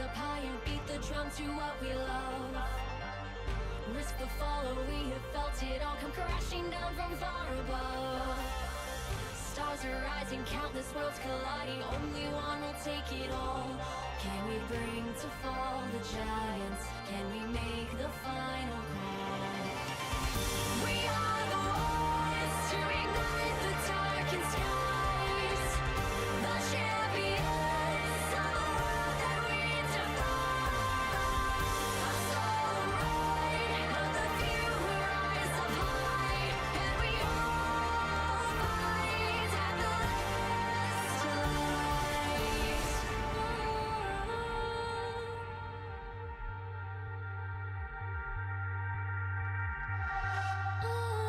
up high and beat the drum to what we love. Risk the fall, or we have felt it all come crashing down from far above. Stars are rising, countless worlds colliding, only one will take it all. Can we bring to fall the giants? Can we make the final call? We are the ones to ignite the darkened skies, the champions of the world that we defy. A solo ride of the few who rise up high, and we all fight at the last light. Oh.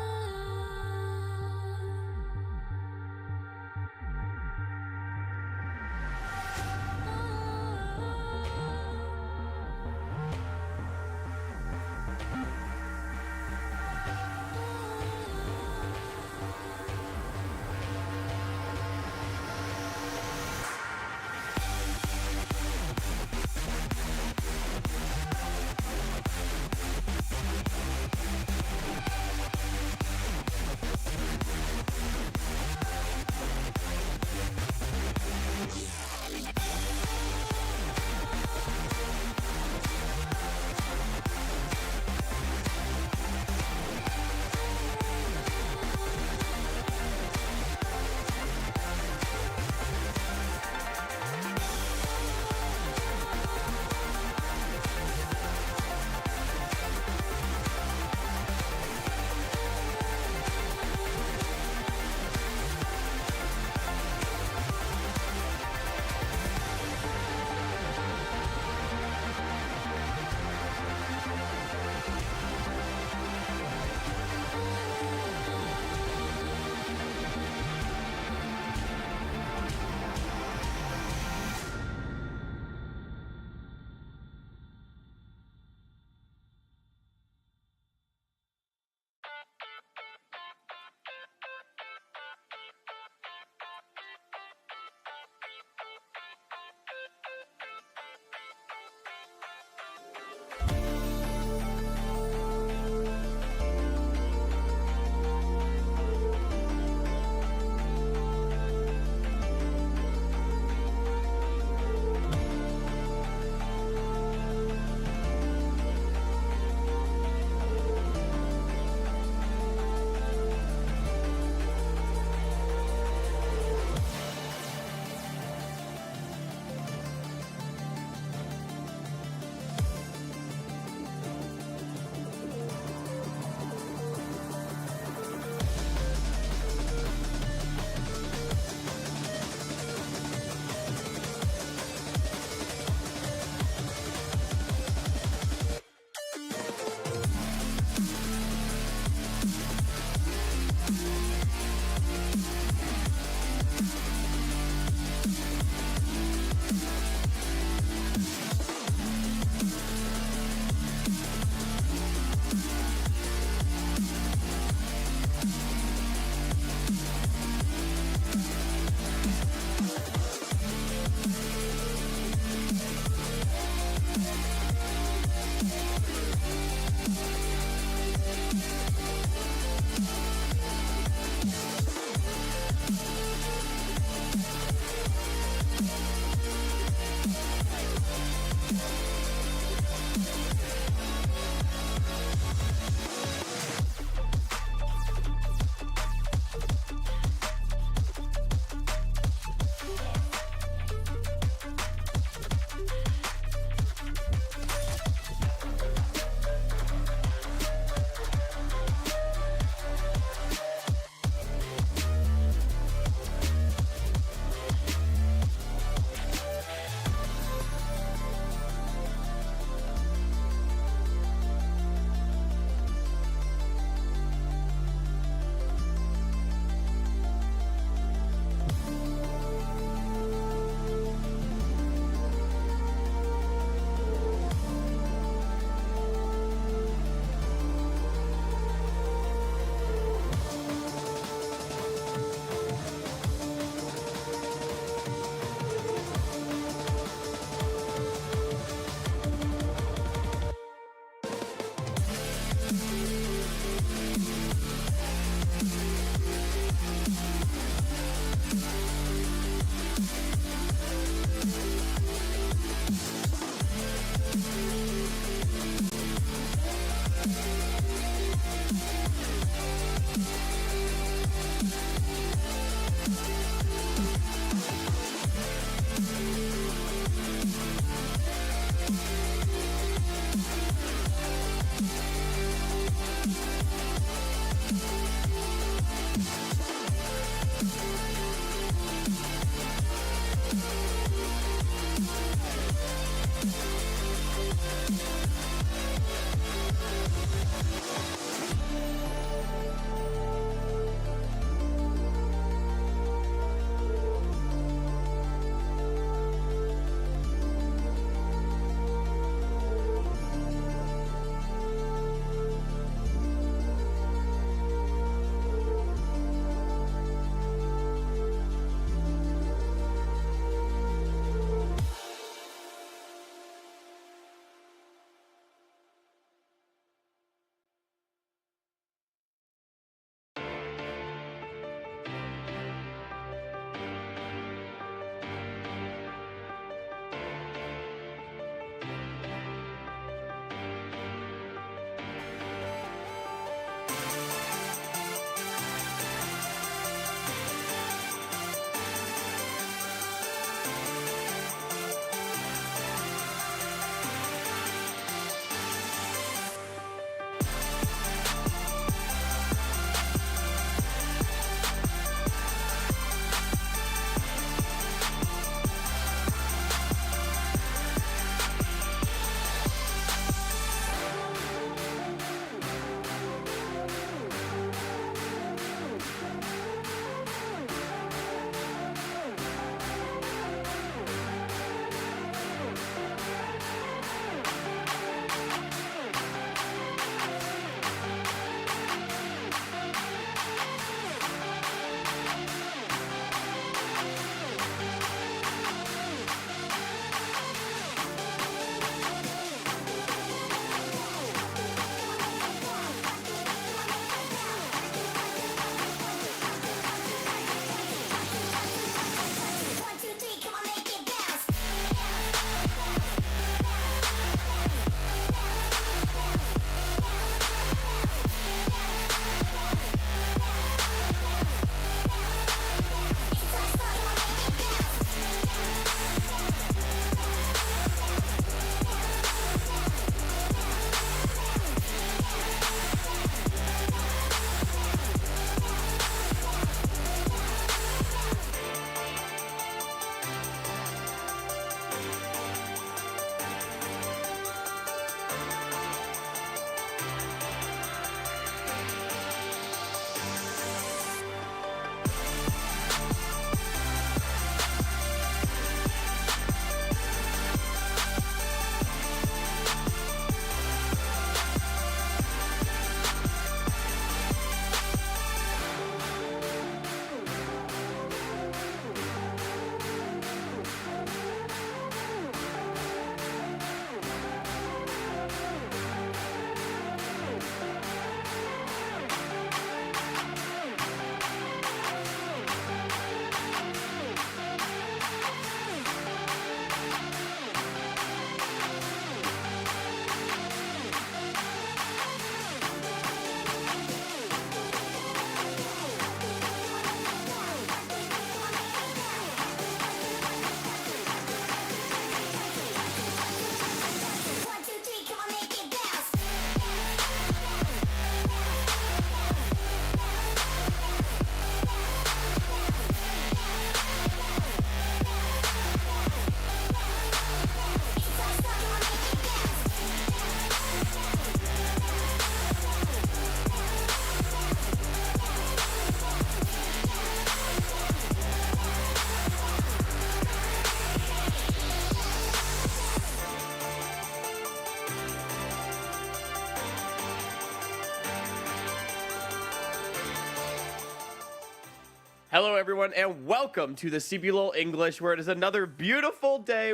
Hello, everyone, and welcome to the CBLOL English, where it is another beautiful day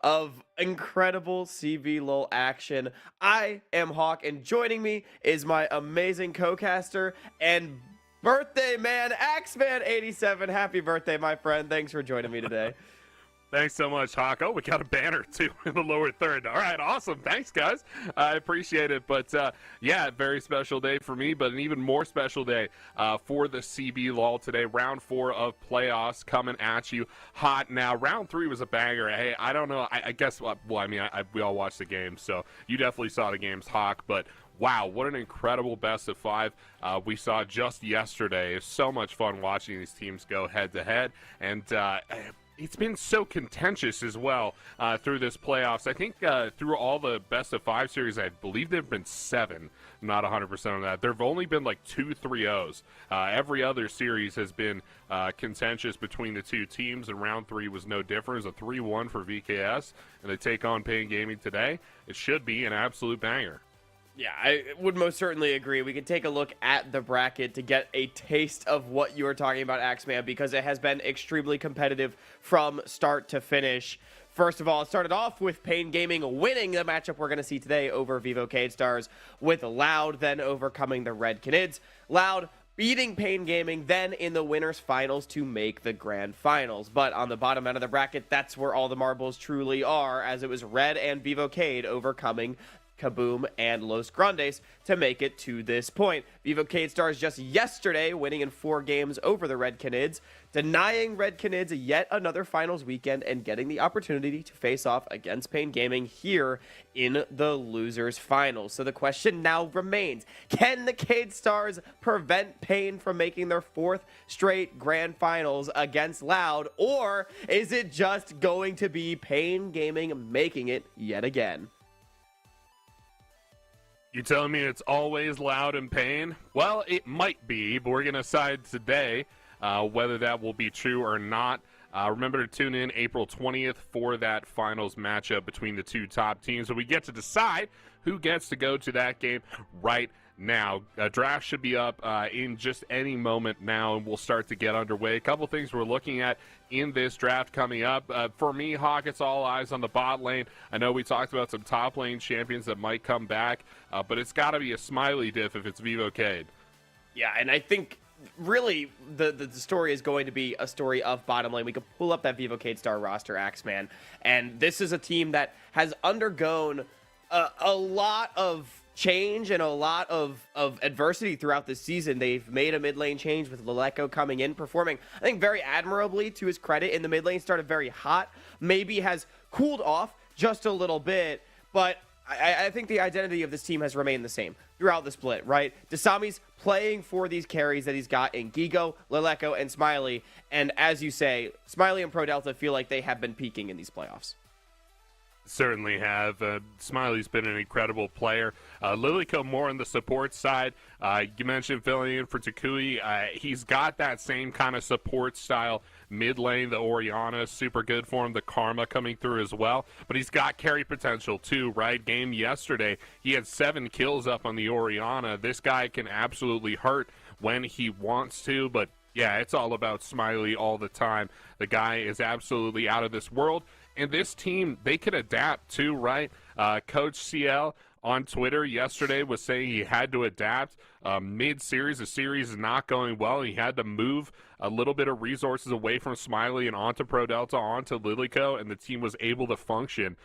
of incredible CBLOL action. I am Hawk, and joining me is my amazing co-caster and birthday man, Axeman87. Happy birthday, my friend. Thanks for joining me today. Thanks so much, Hawk. Oh, we got a banner, too, in the lower third. All right, awesome. Thanks, guys. I appreciate it. But, yeah, very special day for me, but an even more special day for the CBLOL today. Round 4 of playoffs coming at you hot now. Round 3 was a banger. Hey, I don't know. I guess, well, I mean, we all watched the game, so you definitely saw the games, Hawk, but wow, what an incredible best of 5 we saw just yesterday. It's so much fun watching these teams go head-to-head, and it's been so contentious as well through this playoffs. I think through all the best of 5 series, I believe there have been 7. I'm not 100% on that. There have only been like 2 3-0s. Every other series has been contentious between the two teams, and round 3 was no different. It was a 3-1 for VKS, and they take on Pain Gaming today. It should be an absolute banger. Yeah, I would most certainly agree. We can take a look at the bracket to get a taste of what you were talking about, Axeman, because it has been extremely competitive from start to finish. First of all, it started off with Pain Gaming winning the matchup we're going to see today over Vivo Stars, with Loud then overcoming the Red Canids. Loud beating Pain Gaming then in the winners finals to make the grand finals. But on the bottom end of the bracket, that's where all the marbles truly are, as it was Red and Vivo overcoming Kaboom and Los Grandes to make it to this point. Vivo Stars just yesterday winning in 4 games over the Red Canids, denying Red Canids yet another finals weekend and getting the opportunity to face off against Pain Gaming here in the losers finals. So the question now remains, can the Cade Stars prevent Pain from making their 4th straight grand finals against Loud, or is it just going to be Pain Gaming making it yet again? You telling me it's always Loud and Pain? Well, it might be, but we're going to decide today whether that will be true or not. Remember to tune in April 20th for that finals matchup between the two top teams. So we get to decide who gets to go to that game right now. A draft should be up in just any moment now, and we'll start to get underway. A couple things we're looking at in this draft coming up. For me, Hawk, it's all eyes on the bot lane. I know we talked about some top lane champions that might come back, but it's got to be a Smiley diff if it's Vivo Cade. Yeah, and I think really the story is going to be a story of bottom lane. We could pull up that Vivo Star roster, Axeman, and this is a team that has undergone a lot of change and a lot of adversity throughout the season. They've made a mid lane change with Leleco coming in, performing, I think, very admirably to his credit in the mid lane. Started very hot, maybe has cooled off just a little bit, but I think the identity of this team has remained the same throughout the split, right? Dasami's playing for these carries that he's got in Gigo, Leleco, and Smiley, and as you say, Smiley and Pro Delta feel like they have been peaking in these playoffs. Certainly have. Smiley's been an incredible player. Lilico more on the support side. You mentioned filling in for Takui. He's got that same kind of support style mid lane. The Orianna, super good for him. The Karma coming through as well. But he's got carry potential too, right? Game yesterday, he had 7 kills up on the Orianna. This guy can absolutely hurt when he wants to, but yeah, it's all about Smiley all the time. The guy is absolutely out of this world. And this team, they can adapt too, right? Coach CL on Twitter yesterday was saying he had to adapt mid-series. The series is not going well. He had to move a little bit of resources away from Smiley and onto Pro Delta, onto Lilico, and the team was able to function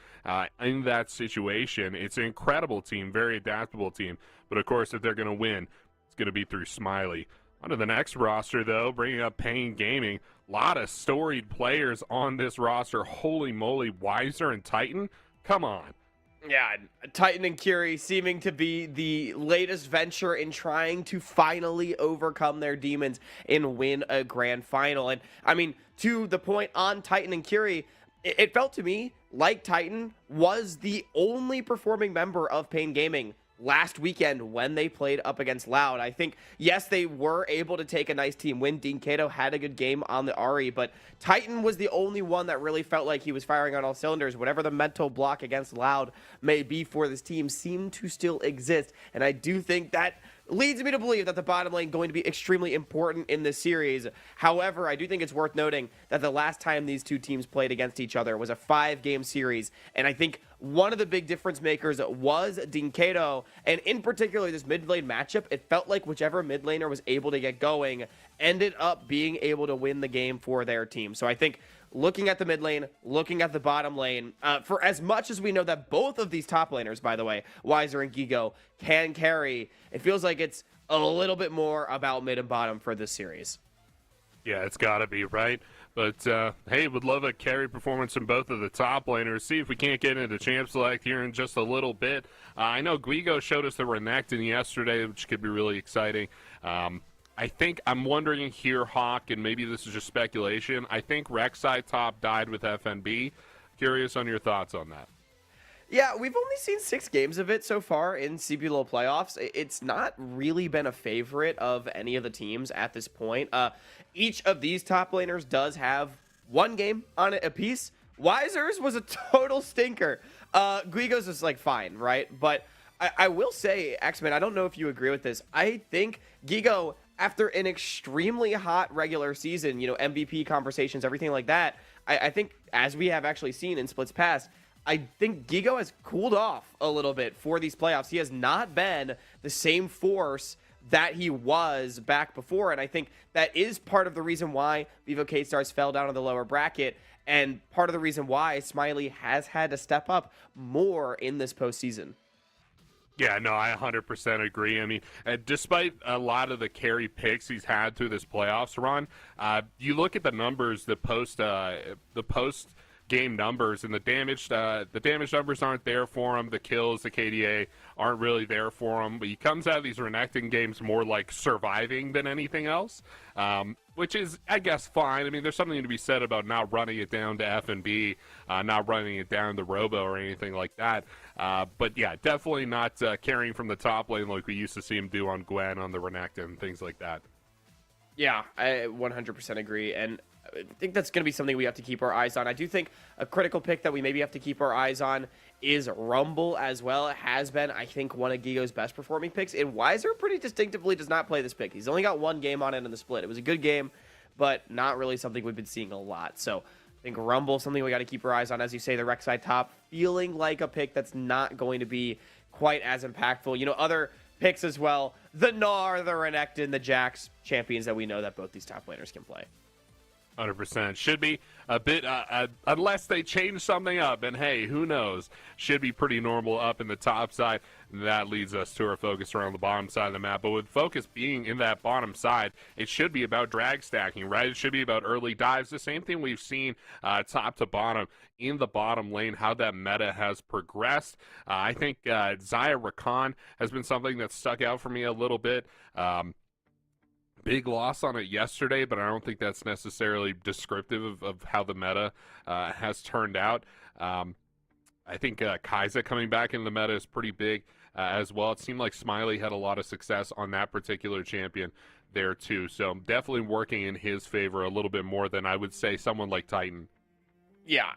in that situation. It's an incredible team, very adaptable team. But, of course, if they're going to win, it's going to be through Smiley. On to the next roster, though, bringing up Pain Gaming. A lot of storied players on this roster. Holy moly, Weiser and Titan? Come on. Yeah, Titan and Curie seeming to be the latest venture in trying to finally overcome their demons and win a grand final. And, I mean, to the point on Titan and Curie, it felt to me like Titan was the only performing member of Pain Gaming last weekend when they played up against Loud. I think, yes, they were able to take a nice team win. Dean Cato had a good game on the Ari, but Titan was the only one that really felt like he was firing on all cylinders. Whatever the mental block against Loud may be for this team seemed to still exist, and I do think that leads me to believe that the bottom lane going to be extremely important in this series. However, I do think it's worth noting that the last time these two teams played against each other was a 5-game series, and I think one of the big difference makers was Dinkato, and in particular this mid lane matchup, it felt like whichever mid laner was able to get going ended up being able to win the game for their team. So I think looking at the mid lane, looking at the bottom lane, for as much as we know that both of these top laners, by the way, Weiser and Gigo, can carry, it feels like it's a little bit more about mid and bottom for this series. Yeah, it's got to be, right? But, hey, would love a carry performance from both of the top laners. See if we can't get into Champ Select here in just a little bit. I know Guigo showed us the Renekton yesterday, which could be really exciting. I think I'm wondering here, Hawk, and maybe this is just speculation. I think Rek'Sai top died with FNB. Curious on your thoughts on that. Yeah, we've only seen 6 games of it so far in CBLOL playoffs. It's not really been a favorite of any of the teams at this point. Each of these top laners does have 1 game on it apiece. Weiser's was a total stinker. Guigo's is like fine, right? But I will say, X-Men, I don't know if you agree with this. I think Gigo, after an extremely hot regular season, you know, MVP conversations, everything like that, I think, as we have actually seen in splits past, I think Gigo has cooled off a little bit for these playoffs. He has not been the same force that he was back before, and I think that is part of the reason why Vivo K-Stars fell down to the lower bracket, and part of the reason why Smiley has had to step up more in this postseason. Yeah, no, I 100% agree. I mean, despite a lot of the carry picks he's had through this playoffs run, you look at the numbers, the post game numbers, and the damage numbers aren't there for him. The kills, the KDA aren't really there for him. But he comes out of these Renekton games more like surviving than anything else, which is, I guess, fine. I mean, there's something to be said about not running it down to FNB, not running it down to Robo or anything like that. But yeah, definitely not carrying from the top lane like we used to see him do on Gwen, on the Renekton, things like that. Yeah, I 100% agree, and I think that's going to be something we have to keep our eyes on. I do think a critical pick that we maybe have to keep our eyes on is Rumble as well. It has been, I think, one of Gigo's best performing picks, and Weiser pretty distinctively does not play this pick. He's only got 1 game on it in the split. It was a good game, but not really something we've been seeing a lot. So I think Rumble, something we got to keep our eyes on. As you say, the Rek'Sai top, feeling like a pick that's not going to be quite as impactful. You know, other picks as well, the Gnar, the Renekton, the Jax, champions that we know that both these top laners can play. 100%. Should be a bit, unless they change something up, and hey, who knows, should be pretty normal up in the top side. That leads us to our focus around the bottom side of the map, but with focus being in that bottom side, it should be about drag stacking, right? It should be about early dives, the same thing we've seen top to bottom in the bottom lane, how that meta has progressed. I think Xayah Rakan has been something that stuck out for me a little bit. Big loss on it yesterday, but I don't think that's necessarily descriptive of how the meta has turned out. I think Kai'Sa coming back into the meta is pretty big as well. It seemed like Smiley had a lot of success on that particular champion there too. So definitely working in his favor a little bit more than I would say someone like Titan. Yeah,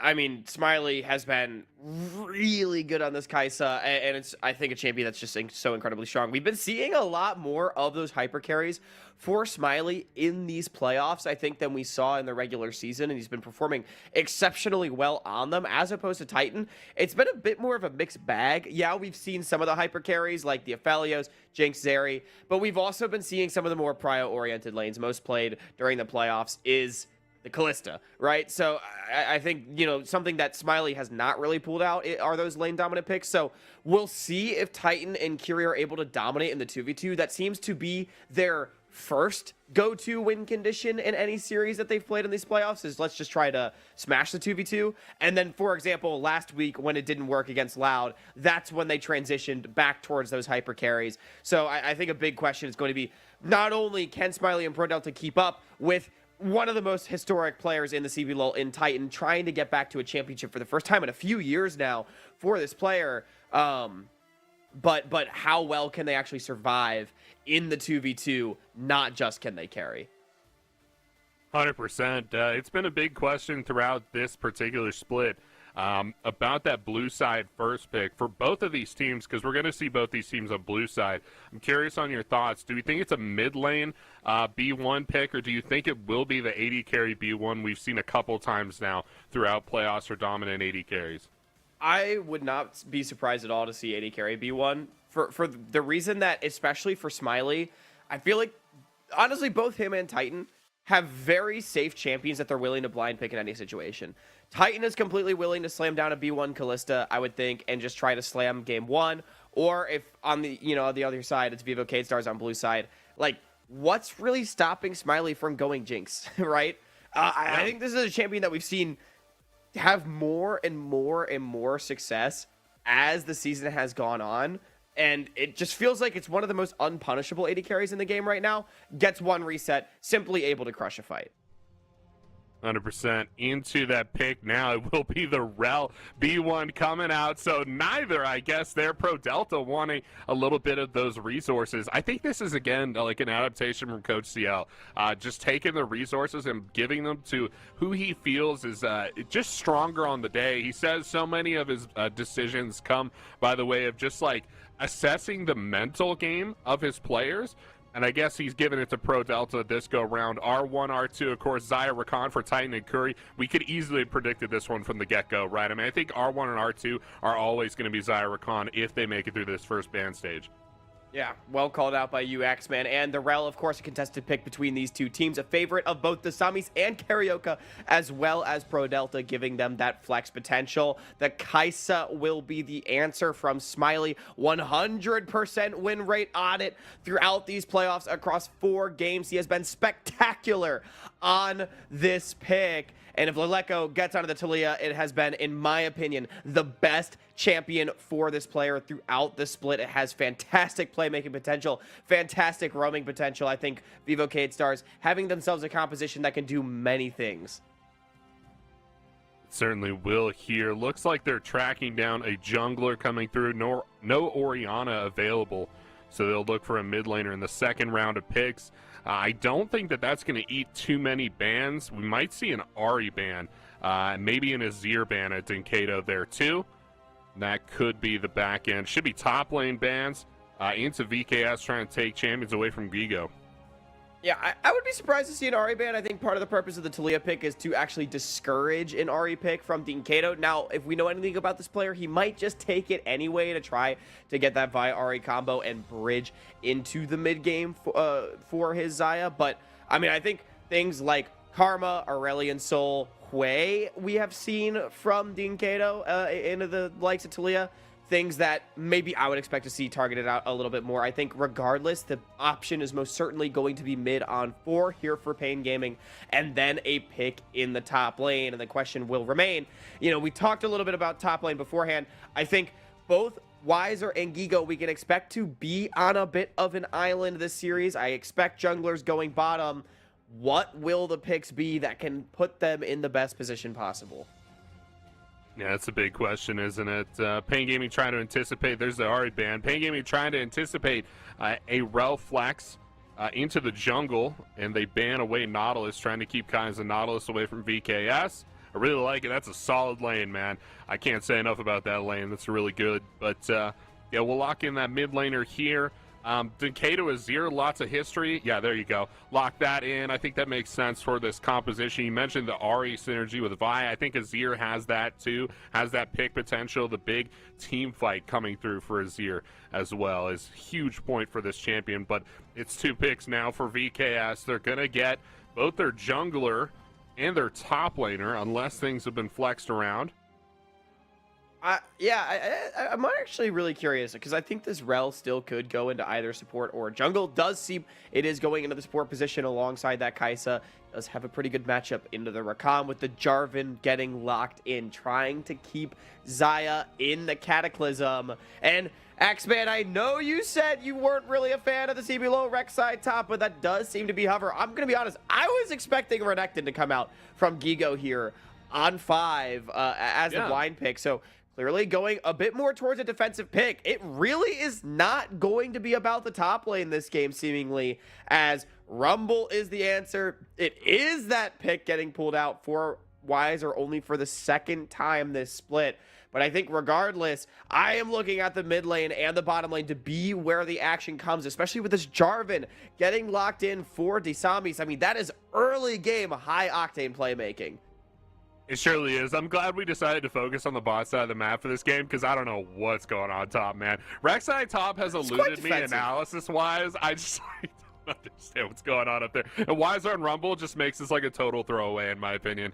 I mean, Smiley has been really good on this Kai'Sa, and it's, I think, a champion that's just so incredibly strong. We've been seeing a lot more of those hyper carries for Smiley in these playoffs, I think, than we saw in the regular season, and he's been performing exceptionally well on them, as opposed to Titan. It's been a bit more of a mixed bag. Yeah, we've seen some of the hyper carries, like the Aphelios, Jinx, Zeri, but we've also been seeing some of the more prio-oriented lanes. Most played during the playoffs is the Kalista, right? So I think, you know, something that Smiley has not really pulled out are those lane dominant picks. So we'll see if Titan and Kyrie are able to dominate in the 2v2. That seems to be their first go-to win condition in any series that they've played in these playoffs, is let's just try to smash the 2v2. And then, for example, last week when it didn't work against Loud, that's when they transitioned back towards those hyper carries. So I think a big question is going to be, not only can Smiley and Pro Delta keep up with one of the most historic players in the CBLOL in Titan, trying to get back to a championship for the first time in a few years now for this player. But how well can they actually survive in the 2v2? Not just can they carry. 100%. It's been a big question throughout this particular split. about that blue side first pick for both of these teams, because we're going to see both these teams on blue side. I'm curious on your thoughts. Do you think it's a mid lane B1 pick, or do you think it will be the AD carry B1 we've seen a couple times now throughout playoffs for dominant AD carries? I would not be surprised at all to see AD carry B1 for the reason that, especially for Smiley, I feel like, honestly, both him and Titan have very safe champions that they're willing to blind pick in any situation. Titan is completely willing to slam down a B1 Kalista, I would think, and just try to slam game one. Or if on the on the other side, it's Vivo K-Stars on blue side. Like, what's really stopping Smiley from going Jinx, right? I think this is a champion that we've seen have more and more and more success as the season has gone on. And it just feels like it's one of the most unpunishable AD carries in the game right now. Gets one reset, simply able to crush a fight. 100% into that pick now. It will be the Rel B1 coming out. So neither, I guess, they're Pro Delta wanting a little bit of those resources. I think this is, again, like an adaptation from Coach CL. Just taking the resources and giving them to who he feels is just stronger on the day. He says so many of his decisions come by the way of just like assessing the mental game of his players. And I guess he's giving it to Pro Delta this go round. R1, R2, of course, Xayah Rakan for Titan and Curry. We could easily have predicted this one from the get-go, right? I mean, I think R1 and R2 are always going to be Xayah Rakan if they make it through this first ban stage. Yeah, well called out by you, Axeman. And the Rel, of course, a contested pick between these two teams. A favorite of both the Samis and Carioca, as well as Pro Delta, giving them that flex potential. The Kaisa will be the answer from Smiley. 100% win rate on it throughout these playoffs across 4 games. He has been spectacular on this pick. And if Leleco gets onto the Taliyah, it has been, in my opinion, the best champion for this player throughout the split. It has fantastic playmaking potential, fantastic roaming potential. I think Vivo K-Stars having themselves a composition that can do many things. Certainly will here. Looks like they're tracking down a jungler coming through. No Orianna available, so they'll look for a mid laner in the second round of picks. I don't think that that's going to eat too many bans. We might see an Ahri ban, maybe an Azir ban at Dinkato there too. That could be the back end. Should be top lane bans into VKS trying to take champions away from Gigo. Yeah, I would be surprised to see an Ahri ban. I think part of the purpose of the Taliyah pick is to actually discourage an Ahri pick from Dinkato. Now, if we know anything about this player, he might just take it anyway to try to get that Vi Ahri combo and bridge into the mid game for his Xayah. But I mean, I think things like Karma, Aurelion Sol, Hui we have seen from Dinkato into the likes of Taliyah. Things that maybe I would expect to see targeted out a little bit more. I think regardless, the option is most certainly going to be mid on 4 here for Pain Gaming, and then a pick in the top lane. And the question will remain, we talked a little bit about top lane beforehand. I think both Wiser and Gigo, we can expect to be on a bit of an island this series. I expect junglers going bottom. What will the picks be that can put them in the best position possible? Yeah, that's a big question, isn't it? Pain Gaming trying to anticipate. There's the Ahri ban. Pain Gaming trying to anticipate a Rel flex into the jungle, and they ban away Nautilus, trying to keep Kinds of Nautilus away from VKS. I really like it. That's a solid lane, man. I can't say enough about that lane. That's really good. But, yeah, we'll lock in that mid laner here. Dinkato Azir, lots of history. Yeah, there you go. Lock that in. I think that makes sense for this composition. You mentioned the Ahri synergy with Vi. I think Azir has that too. Has that pick potential. The big team fight coming through for Azir as well is huge point for this champion. But it's 2 picks now for VKS. They're going to get both their jungler and their top laner unless things have been flexed around. I'm actually really curious because I think this Rel still could go into either support or jungle. Does seem it is going into the support position alongside that Kaisa. Does have a pretty good matchup into the Rakan with the Jarvan getting locked in, trying to keep Xayah in the Cataclysm. And Axeman, I know you said you weren't really a fan of the CBLOL Rex side top, but that does seem to be hover. I'm going to be honest, I was expecting Renekton to come out from Gigo here on 5 as the blind pick. So clearly going a bit more towards a defensive pick. It really is not going to be about the top lane this game, seemingly, as Rumble is the answer. It is that pick getting pulled out for Wiser only for the second time this split. But I think regardless, I am looking at the mid lane and the bottom lane to be where the action comes, especially with this Jarvan getting locked in for Desamis. I mean, that is early game, high-octane playmaking. It surely is. I'm glad we decided to focus on the bot side of the map for this game because I don't know what's going on top, man. Rek'Sai top has eluded me analysis-wise. I just don't understand what's going on up there. And Wiser and Rumble just makes this like a total throwaway, in my opinion.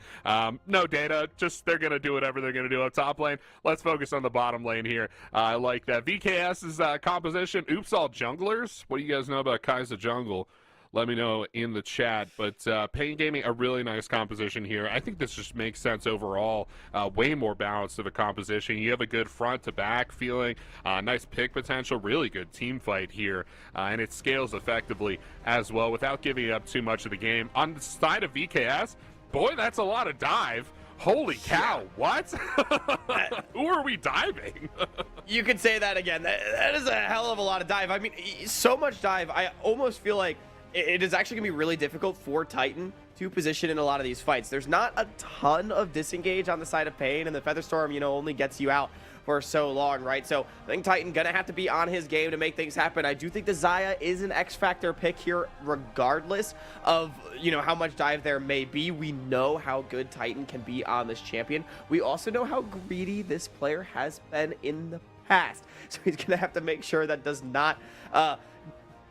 No data. Just they're going to do whatever they're going to do up top lane. Let's focus on the bottom lane here. I like that. VKS's composition. Oops, all junglers. What do you guys know about Kai'Sa jungle? Let me know in the chat. But Pain Gaming, a really nice composition here. I think this just makes sense overall. Way more balanced of a composition. You have a good front to back feeling, nice pick potential, really good team fight here, and it scales effectively as well without giving up too much of the game. On the side of VKS, boy, that's a lot of dive. Holy cow, what? Who are we diving? You could say that again. That is a hell of a lot of dive. I mean, so much dive, I almost feel like it is actually going to be really difficult for Titan to position in a lot of these fights. There's not a ton of disengage on the side of Pain, and the Featherstorm, you know, only gets you out for so long, right? So I think Titan going to have to be on his game to make things happen. I do think the Xayah is an X-Factor pick here regardless of, you know, how much dive there may be. We know how good Titan can be on this champion. We also know how greedy this player has been in the past. So he's going to have to make sure that does not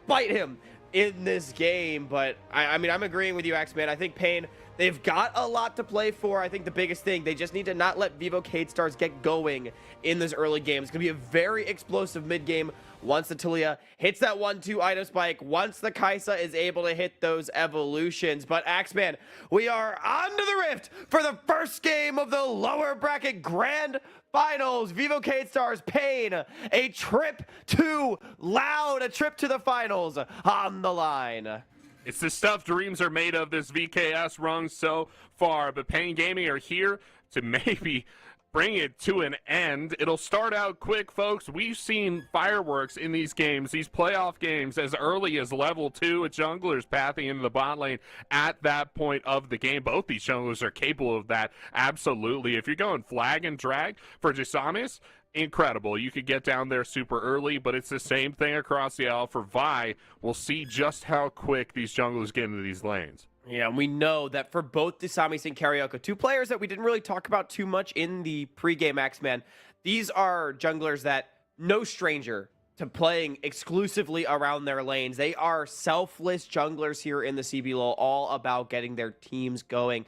bite him in this game. But I mean, I'm agreeing with you, Axeman. I think Pain, they've got a lot to play for. I think the biggest thing, they just need to not let Vivo K-Stars get going in this early game. It's gonna be a very explosive mid game once the Talia hits that 1-2 item spike, once the Kai'Sa is able to hit those evolutions. But Axeman, we are onto the Rift for the first game of the lower bracket grand finals. Vivo K-Stars, Pain, a trip to Loud, a trip to the finals on the line. It's the stuff dreams are made of, this VKS run so far, but Pain Gaming are here to maybe bring it to an end. It'll start out quick, folks. We've seen fireworks in these games, these playoff games, as early as level 2 with junglers pathing into the bot lane at that point of the game. Both these junglers are capable of that, absolutely. If you're going flag and drag for Desamis, incredible. You could get down there super early, but it's the same thing across the aisle for Vi. We'll see just how quick these junglers get into these lanes. Yeah, and we know that for both Desamis and Carioca, two players that we didn't really talk about too much in the pregame Axeman, these are junglers that no stranger to playing exclusively around their lanes. They are selfless junglers here in the CBLOL, all about getting their teams going.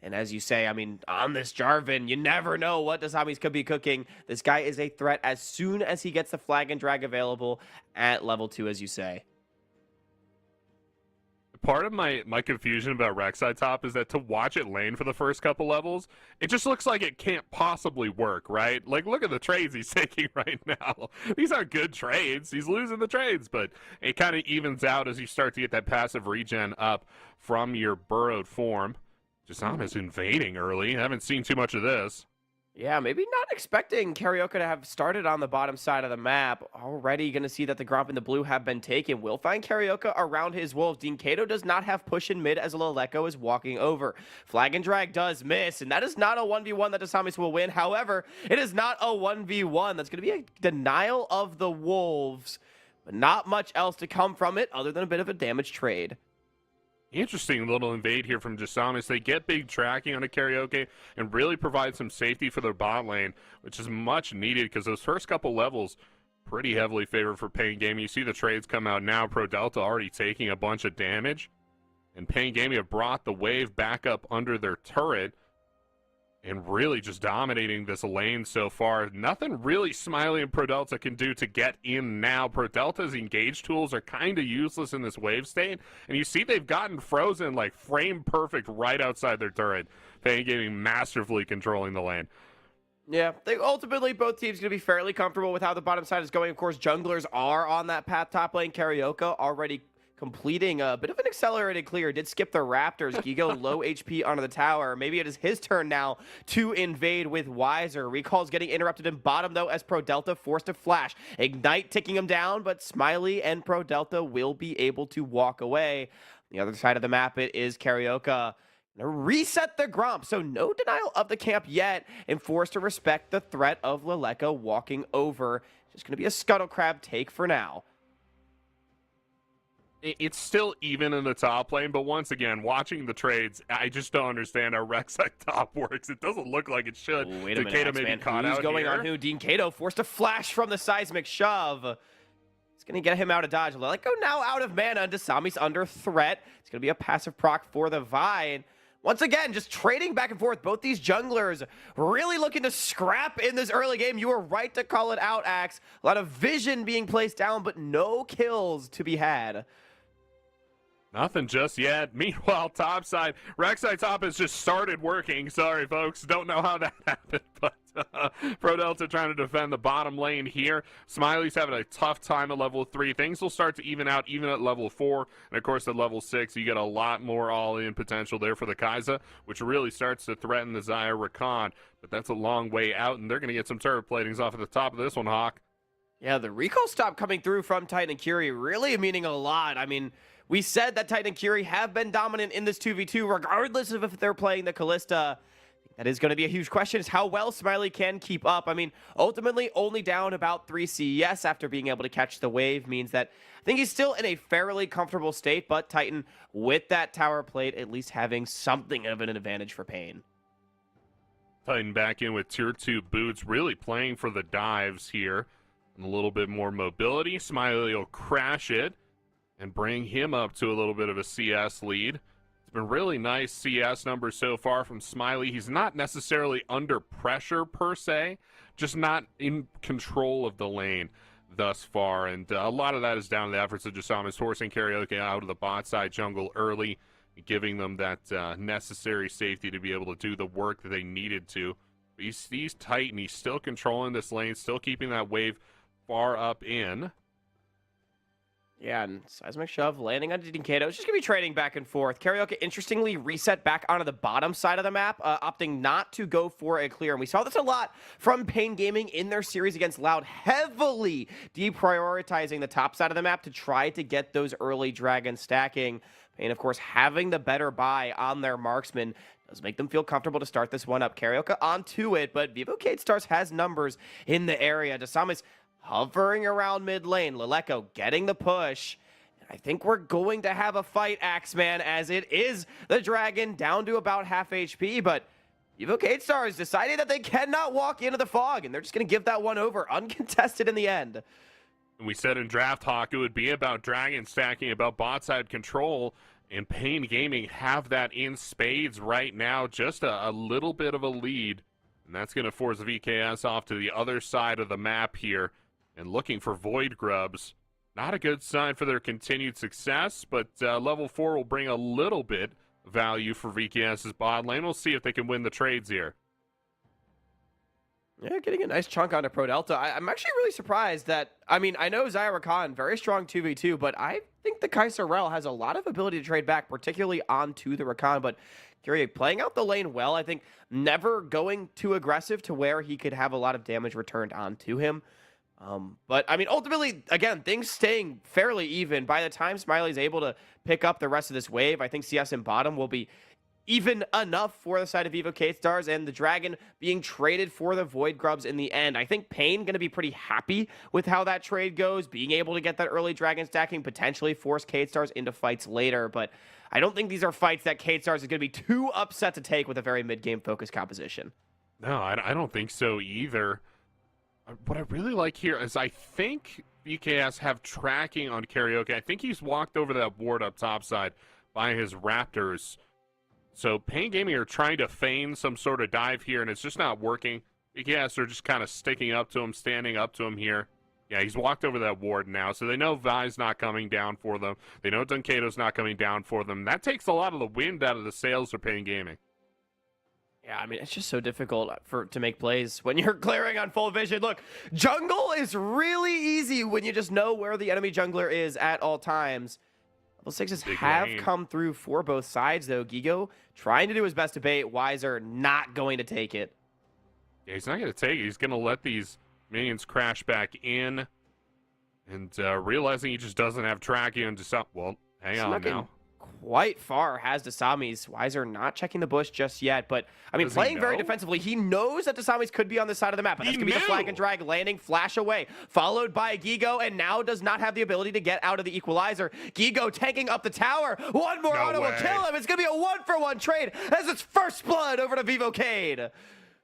And as you say, I mean, on this Jarvan, you never know what Desamis could be cooking. This guy is a threat as soon as he gets the flag and drag available at level 2, as you say. Part of my confusion about Rek'Sai top is that to watch it lane for the first couple levels, it just looks like it can't possibly work, right? Like, look at the trades he's taking right now. These are good trades. He's losing the trades, but it kind of evens out as you start to get that passive regen up from your burrowed form. Desamis invading early. I haven't seen too much of this. Yeah, maybe not expecting Carioca to have started on the bottom side of the map. Already going to see that the Gromp and the Blue have been taken. We'll find Carioca around his wolves. Dean Cato does not have push in mid as Leleko is walking over. Flag and drag does miss, and that is not a 1v1 that Desamis will win. However, it is not a 1v1. That's going to be a denial of the wolves, but not much else to come from it other than a bit of a damage trade. Interesting little invade here from Desamis. They get big tracking on a Karaoke and really provide some safety for their bot lane, which is much needed because those first couple levels pretty heavily favored for Pain Gaming. You see the trades come out now. Pro Delta already taking a bunch of damage, and Pain Gaming have brought the wave back up under their turret and really just dominating this lane so far. Nothing really Smiley and Pro Delta can do to get in now. Pro Delta's engage tools are kind of useless in this wave state, and you see they've gotten frozen like frame perfect right outside their turret. Pain Gaming masterfully controlling the lane. Yeah, they ultimately both teams going to be fairly comfortable with how the bottom side is going. Of course, junglers are on that path top lane. Carioca already completing a bit of an accelerated clear. Did skip the Raptors. Gigo low HP onto the tower. Maybe it is his turn now to invade with Wiser. Recall's getting interrupted in bottom, though, as Pro Delta forced to flash. Ignite ticking him down, but Smiley and Pro Delta will be able to walk away. The other side of the map, it is Carioca. Gonna reset the Gromp, so no denial of the camp yet, and forced to respect the threat of Leleka walking over. Just gonna be a Scuttle Crab take for now. It's still even in the top lane, but once again, watching the trades, I just don't understand how Rek'Sai top works. It doesn't look like it should. Ooh, wait a minute, Kato Axeman. may be caught Who's out going here. on who? Dean Kato forced a flash from the seismic shove. It's going to get him out of dodge. Leleko now out of mana, and Dasami's under threat. It's going to be a passive proc for the Vi. Once again, just trading back and forth. Both these junglers really looking to scrap in this early game. You were right to call it out, Axe. A lot of vision being placed down, but no kills to be had. Nothing just yet. Meanwhile, topside, Rek'Sai top has just started working. Sorry, folks. Don't know how that happened, but Pro Delta trying to defend the bottom lane here. Smiley's having a tough time at level 3. Things will start to even out even at level 4. And, of course, at level 6, you get a lot more all-in potential there for the Kai'Sa, which really starts to threaten the Xayah Rakan. But that's a long way out, and they're going to get some turret platings off at the top of this one, Hawk. Yeah, the recall stop coming through from Titan and Curie really meaning a lot. I mean, we said that Titan and Curie have been dominant in this 2v2, regardless of if they're playing the Kalista. That is going to be a huge question, is how well Smiley can keep up. I mean, ultimately, only down about 3 CES after being able to catch the wave means that I think he's still in a fairly comfortable state, but Titan, with that tower plate, at least having something of an advantage for Pain. Titan back in with tier 2 boots, really playing for the dives here. And a little bit more mobility. Smiley will crash it and bring him up to a little bit of a CS lead. It's been really nice CS numbers so far from Smiley. He's not necessarily under pressure per se, just not in control of the lane thus far. And a lot of that is down to the efforts of Jasamis forcing Karaoke out of the bot side jungle early, giving them that necessary safety to be able to do the work that they needed to. He's tight and he's still controlling this lane, still keeping that wave far up in. Yeah, and seismic shove landing on Dean Kato. It's just going to be trading back and forth. Karaoke, interestingly, reset back onto the bottom side of the map, opting not to go for a clear. And we saw this a lot from Pain Gaming in their series against Loud, heavily deprioritizing the top side of the map to try to get those early dragons stacking. Pain, of course, having the better buy on their marksman does make them feel comfortable to start this one up. Karaoke onto it, but Vivo Kate Stars has numbers in the area. Dasamis hovering around mid lane. Leleko getting the push. I think we're going to have a fight, Axeman, as it is the dragon down to about half HP, but Vivo Kate Stars decided that they cannot walk into the fog, and they're just going to give that one over uncontested in the end. We said in Draft Hawk it would be about dragon stacking, about bot side control, and Pain Gaming have that in spades right now, just a little bit of a lead, and that's going to force VKS off to the other side of the map here. And looking for Void Grubs. Not a good sign for their continued success, but level 4 will bring a little bit of value for VKS's bot lane. We'll see if they can win the trades here. Yeah, getting a nice chunk onto Pro Delta. I'm actually really surprised that, I mean, I know Xayah Rakan, very strong 2v2, but I think the Kai'Sa Rel has a lot of ability to trade back, particularly onto the Rakan, but Curie playing out the lane well. I think never going too aggressive to where he could have a lot of damage returned onto him. But, I mean, ultimately, again, things staying fairly even. By the time Smiley's able to pick up the rest of this wave, I think CS and bottom will be even enough for the side of Vivo K-Stars, and the Dragon being traded for the Void Grubs in the end. I think Pain going to be pretty happy with how that trade goes, being able to get that early Dragon stacking, potentially force K-Stars into fights later, but I don't think these are fights that K-Stars is going to be too upset to take with a very mid-game focused composition. No, I don't think so either. What I really like here is I think VKS have tracking on Karaoke. I think he's walked over that ward up topside by his Raptors. So Pain Gaming are trying to feign some sort of dive here, and it's just not working. VKS are just kind of sticking up to him, standing up to him here. Yeah, he's walked over that ward now, so they know Vi's not coming down for them. They know Dunkato's not coming down for them. That takes a lot of the wind out of the sails for Pain Gaming. Yeah, I mean, it's just so difficult to make plays when you're glaring on full vision. Look, jungle is really easy when you just know where the enemy jungler is at all times. Level 6s have come through for both sides, though. Gigo trying to do his best to bait. Wiser not going to take it. Yeah, he's not going to take it. He's going to let these minions crash back in. And realizing he just doesn't have tracking and just... Well, hang on now. quite far, has Dasami's. Weiser not checking the bush just yet, but I mean, Does he playing very know? defensively. He knows that Dasami's could be on the side of the map, but that's He going to be the flag knew. and drag landing, flash away, followed by Gigo, and now does not have the ability to get out of the equalizer. Gigo tanking up the tower. One more No auto will way. kill him. It's going to be a 1-for-1 trade as it's first blood over to Vivo Cade.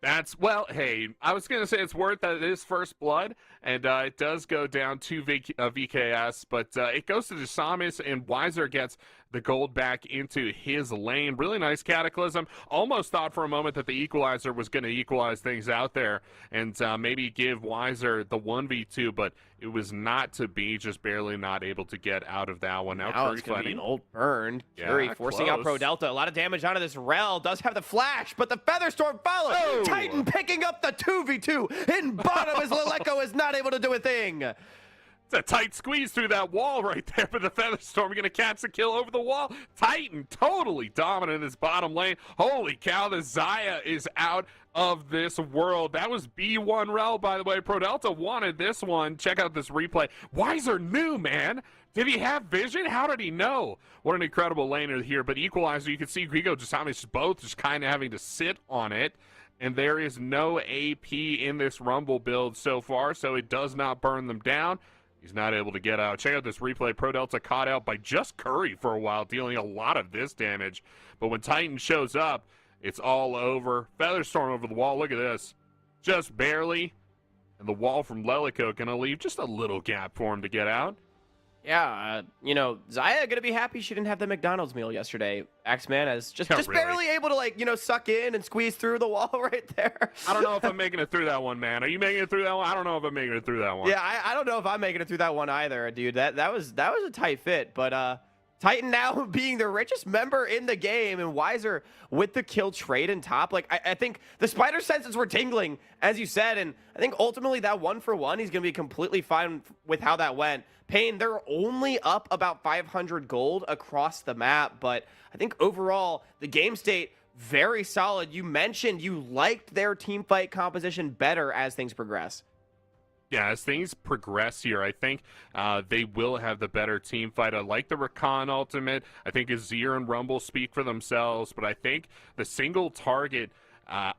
That's, well, hey, I was going to say it's worth that it is first blood, and it does go down to VKS, but it goes to Desamis, and Weiser gets the gold back into his lane. Really nice Cataclysm. Almost thought for a moment that the equalizer was going to equalize things out there and maybe give Weiser the 1v2, but it was not to be, just barely not able to get out of that one. Now It's going to be an old burn. Yeah, Curry forcing out close. Pro Delta. A lot of damage onto this Rel. Does have the flash, but the Featherstorm follows. Oh! Titan picking up the 2v2 in bottom as Leleco is not able to do a thing. It's a tight squeeze through that wall right there, but the Featherstorm are going to catch the kill over the wall. Titan totally dominant in this bottom lane. Holy cow, the Zaya is out of this world. That was B1 Rel, by the way. Pro Delta wanted this one. Check out this replay. Weiser knew, man. Did he have vision? How did he know? What an incredible laner here. But Equalizer, you can see Grigo just both just kind of having to sit on it. And there is no AP in this Rumble build so far, so it does not burn them down. He's not able to get out. Check out this replay. Pro Delta caught out by just Curry for a while, dealing a lot of this damage. But when Titan shows up, it's all over. Featherstorm over the wall. Look at this. Just barely. And the wall from Leleco going to leave just a little gap for him to get out. Yeah, Zaya going to be happy she didn't have the McDonald's meal yesterday. Axeman is just really. barely able to, suck in and squeeze through the wall right there. I don't know if I'm making it through that one, man. Are you making it through that one? I don't know if I'm making it through that one. Yeah, I don't know if I'm making it through that one either, dude. That was a tight fit, but Titan now being the richest member in the game, and Weiser with the kill trade in top. Like, I think the spider senses were tingling, as you said, and I think ultimately that 1-for-1, he's going to be completely fine with how that went. Payne, they're only up about 500 gold across the map, but I think overall, the game state, very solid. You mentioned you liked their team fight composition better as things progress. Yeah, as things progress here, I think they will have the better team fight. I like the Rakan ultimate. I think Azir and Rumble speak for themselves, but I think the single target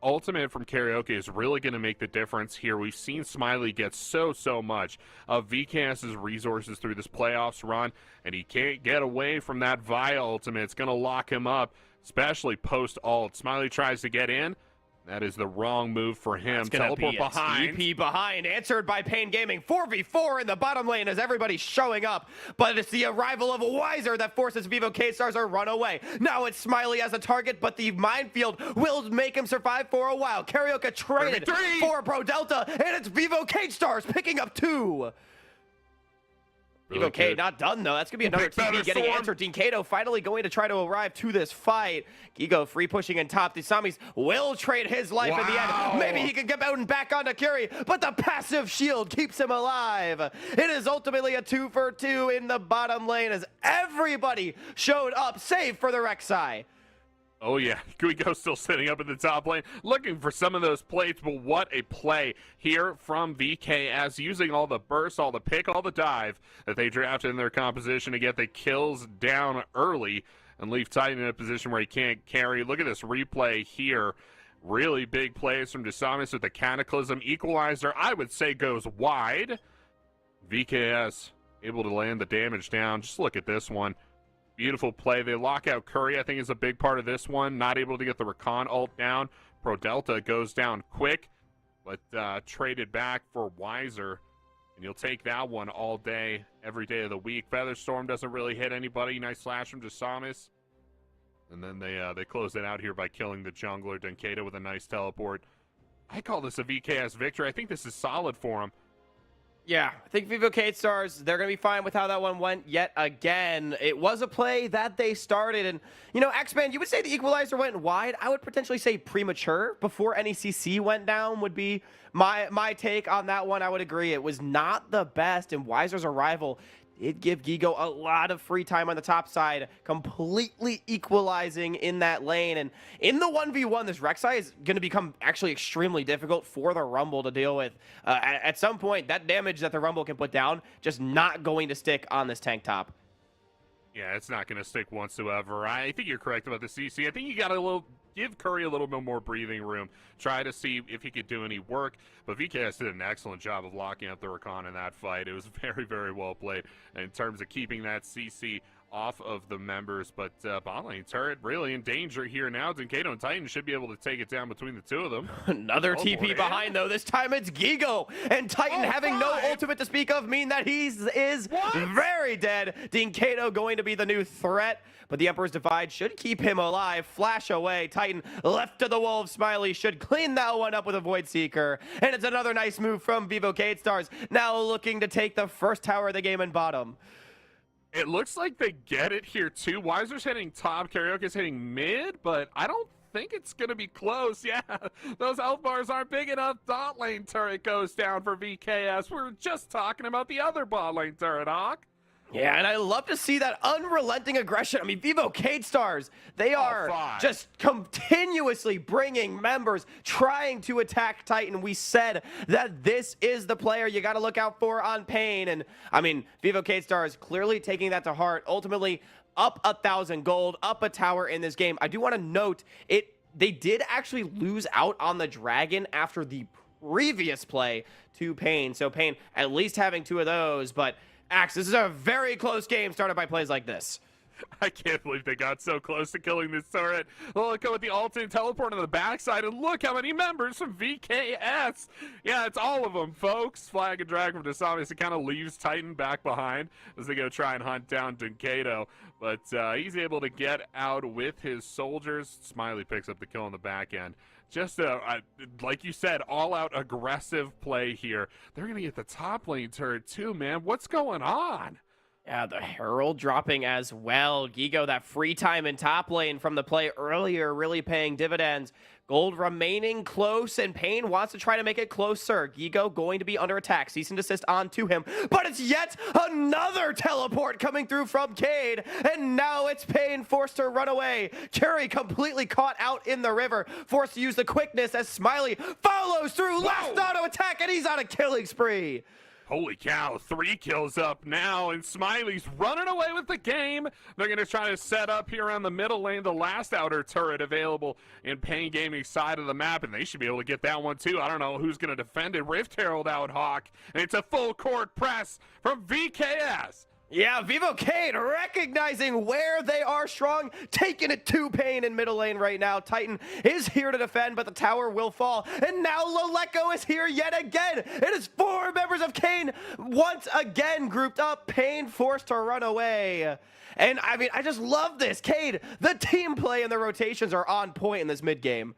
ultimate from Karaoke is really going to make the difference here. We've seen Smiley get so much of VKS's resources through this playoffs run, and he can't get away from that Vi ultimate. It's going to lock him up, especially post-ult. Smiley tries to get in. That is the wrong move for him. Teleport behind. TP behind, answered by Payne Gaming. 4v4 in the bottom lane as everybody's showing up. But it's the arrival of Weiser that forces Vivo K-Stars to run away. Now it's Smiley as a target, but the minefield will make him survive for a while. Karaoke traded for Pro Delta, and it's Vivo K-Stars picking up 2. Really Vivo K good. not done, though. That's going to be another TP getting answered. Dean Kato finally going to try to arrive to this fight. Gigo free pushing in top. Desamis will trade his life in the end. Maybe he can get out and back onto Curie, but the passive shield keeps him alive. It is ultimately a 2-for-2 in the bottom lane as everybody showed up, save for the Rek'Sai. Oh, yeah. Guigo still sitting up in the top lane, looking for some of those plates, but what a play here from VKS, using all the burst, all the pick, all the dive that they drafted in their composition to get the kills down early and leave Titan in a position where he can't carry. Look at this replay here. Really big plays from Desamis with the Cataclysm. Equalizer, I would say, goes wide. VKS able to land the damage down. Just look at this one. Beautiful play. They lock out Curry, I think, is a big part of this one. Not able to get the Rakan ult down. Pro Delta goes down quick, but traded back for Weiser. And you'll take that one all day, every day of the week. Featherstorm doesn't really hit anybody. Nice slash from Desamis. And then they close it out here by killing the jungler, Denkata, with a nice teleport. I call this a VKS victory. I think this is solid for him. Yeah, I think Vivo K-Stars, they're going to be fine with how that one went yet again. It was a play that they started, and, X-Man, you would say the equalizer went wide. I would potentially say premature before any CC went down would be my take on that one. I would agree. It was not the best, and Weiser's arrival did give Gigo a lot of free time on the top side, completely equalizing in that lane. And in the 1v1, this Rek'Sai is going to become actually extremely difficult for the Rumble to deal with. At some point, that damage that the Rumble can put down just not going to stick on this tank top. Yeah, it's not going to stick whatsoever. I think you're correct about the CC. I think you got to give Curry a little bit more breathing room. Try to see if he could do any work. But VKS did an excellent job of locking up the Rakan in that fight. It was very, very well played in terms of keeping that CC off of the members, but bot lane turret really in danger here now. Decisive and Titan should be able to take it down between the two of them. Another TP behind, though. This time it's Gigo, and Titan having no ultimate to speak of mean that he is very dead. Decisive going to be the new threat, but the Emperor's Divide should keep him alive. Flash away. Titan left to the wolves. Smiley should clean that one up with a Void Seeker, and it's another nice move from Vivo Stars, now looking to take the first tower of the game in bottom. It looks like they get it here, too. Weiser's hitting top, Karaoke's hitting mid, but I don't think it's going to be close. Yeah, those health bars aren't big enough. Bot lane turret goes down for VKS. We're just talking about the other bot lane turret, Hawk. Yeah, and I love to see that unrelenting aggression. I mean, Vivo Stars, they are just continuously bringing members, trying to attack Titan. We said that this is the player you got to look out for on Pain. And, I mean, Vivo Stars clearly taking that to heart. Ultimately, up 1,000 gold, up a tower in this game. I do want to note, they did actually lose out on the Dragon after the previous play to Pain. So Pain at least having 2 of those, but Axe, this is a very close game started by plays like this. I can't believe they got so close to killing this turret. Look with the ult and teleport on the backside, and look how many members from VKS. Yeah, it's all of them, folks. Flag and drag from Desamis. It kind of leaves Titan back behind as they go try and hunt down Decisive. But he's able to get out with his soldiers. Smiley picks up the kill on the back end. Just like you said, all-out aggressive play here. They're going to get the top lane turret too, man. What's going on? Yeah, the Herald dropping as well. Gigo, that free time in top lane from the play earlier, really paying dividends. Gold remaining close, and Pain wants to try to make it closer. Gigo going to be under attack. Cease and desist onto him, but it's yet another teleport coming through from Cade, and now it's Pain forced to run away. Curry completely caught out in the river, forced to use the quickness as Smiley follows through. Last auto attack, and he's on a killing spree. Holy cow, 3 kills up now, and Smiley's running away with the game. They're going to try to set up here on the middle lane, the last outer turret available in Pain Gaming's side of the map, and they should be able to get that one too. I don't know who's going to defend it. Rift Herald out, Hawk, and it's a full court press from VKS. Yeah, Vivo recognizing where they are strong, taking it to Pain in middle lane right now. Titan is here to defend, but the tower will fall. And now Leleko is here yet again. It is 4 members of Kane once again grouped up. Pain forced to run away. And I mean, I just love this. Cade, the team play and the rotations are on point in this mid game.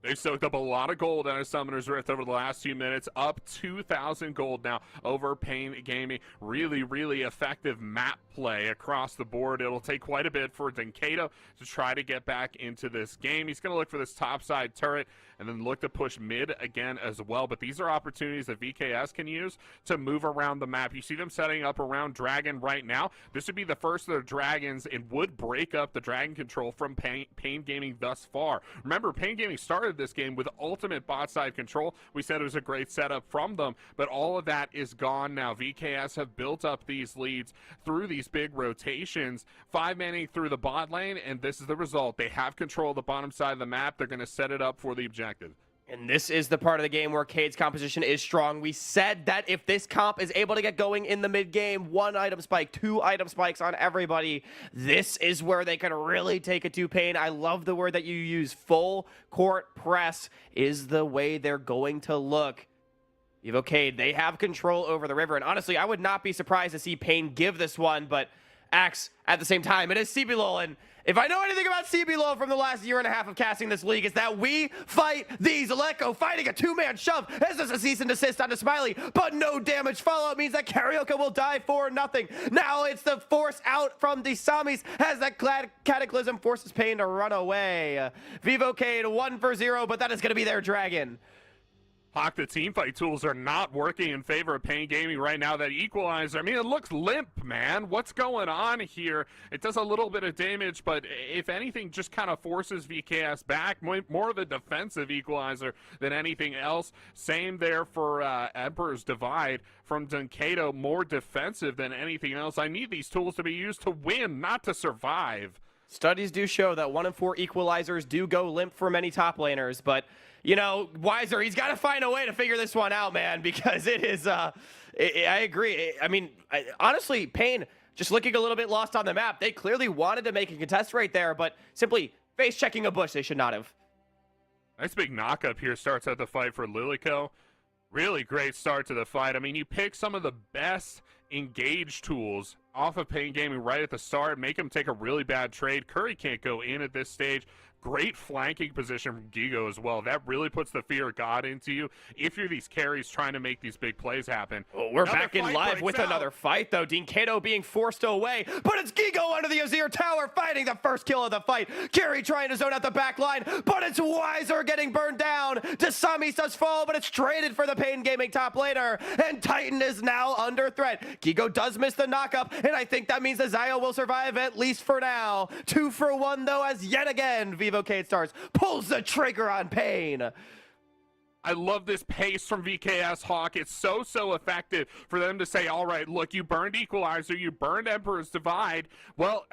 They've soaked up a lot of gold out of Summoner's Rift over the last few minutes, up 2,000 gold now over Pain Gaming. Really, really effective map play across the board. It'll take quite a bit for Decisive to try to get back into this game. He's going to look for this topside turret and then look to push mid again as well. But these are opportunities that VKS can use to move around the map. You see them setting up around Dragon right now. This would be the first of the Dragons and would break up the Dragon control from Pain Gaming thus far. Remember, Pain Gaming started this game with ultimate bot side control. We said it was a great setup from them, but all of that is gone now. VKS have built up these leads through these big rotations, 5-manning through the bot lane, and this is the result. They have control of the bottom side of the map. They're going to set it up for the objective. And this is the part of the game where Cade's composition is strong. We said that if this comp is able to get going in the mid game, 1 item spike, 2 item spikes on everybody, this is where they can really take it to Pain. I love the word that you use. Full court press is the way they're going to look. Vivo Cade, they have control over the river. And honestly, I would not be surprised to see Pain give this one, but Axe at the same time. It is CBLOL, and if I know anything about CBLOL from the last year and a half of casting this league, is that we fight these. Leko fighting a 2-man shove as there's a cease and desist onto Smiley, but no damage. Fallout means that Karaoke will die for nothing. Now it's the force out from the Samis as that Cataclysm forces Pain to run away. Vivo Cade 1 for 0, but that is going to be their Dragon. Hawk, the team fight tools are not working in favor of Pain Gaming right now. That equalizer, I mean, it looks limp, man. What's going on here? It does a little bit of damage, but if anything, just kind of forces VKS back. More of a defensive equalizer than anything else. Same there for Emperor's Divide from Dunkado, more defensive than anything else. I need these tools to be used to win, not to survive. Studies do show that 1 in 4 equalizers do go limp for many top laners, but you know, Weiser, he's got to find a way to figure this one out, man, because it is, I agree. I mean, honestly, Pain just looking a little bit lost on the map. They clearly wanted to make a contest right there, but simply face-checking a bush they should not have. Nice big knock-up here starts out the fight for Lilyko. Really great start to the fight. I mean, you pick some of the best engage tools off of Pain Gaming right at the start, make him take a really bad trade. Curry can't go in at this stage. Great flanking position from Gigo as well. That really puts the fear of God into you if you're these carries trying to make these big plays happen. Oh, we're back in live with another fight, though. Dunkado being forced away, but it's Gigo under the Azir Tower fighting the first kill of the fight. Carry trying to zone out the back line, but it's Weiser getting burned down. Desamis does fall, but it's traded for the Pain Gaming top laner, and Titan is now under threat. Gigo does miss the knockup, and I think that means the Zio will survive at least for now. 2 for 1, though, as yet again, Vivo Stars pulls the trigger on Pain. I love this pace from VKS Hawk. It's so effective for them to say, all right, look, you burned Equalizer, you burned Emperor's Divide. Well,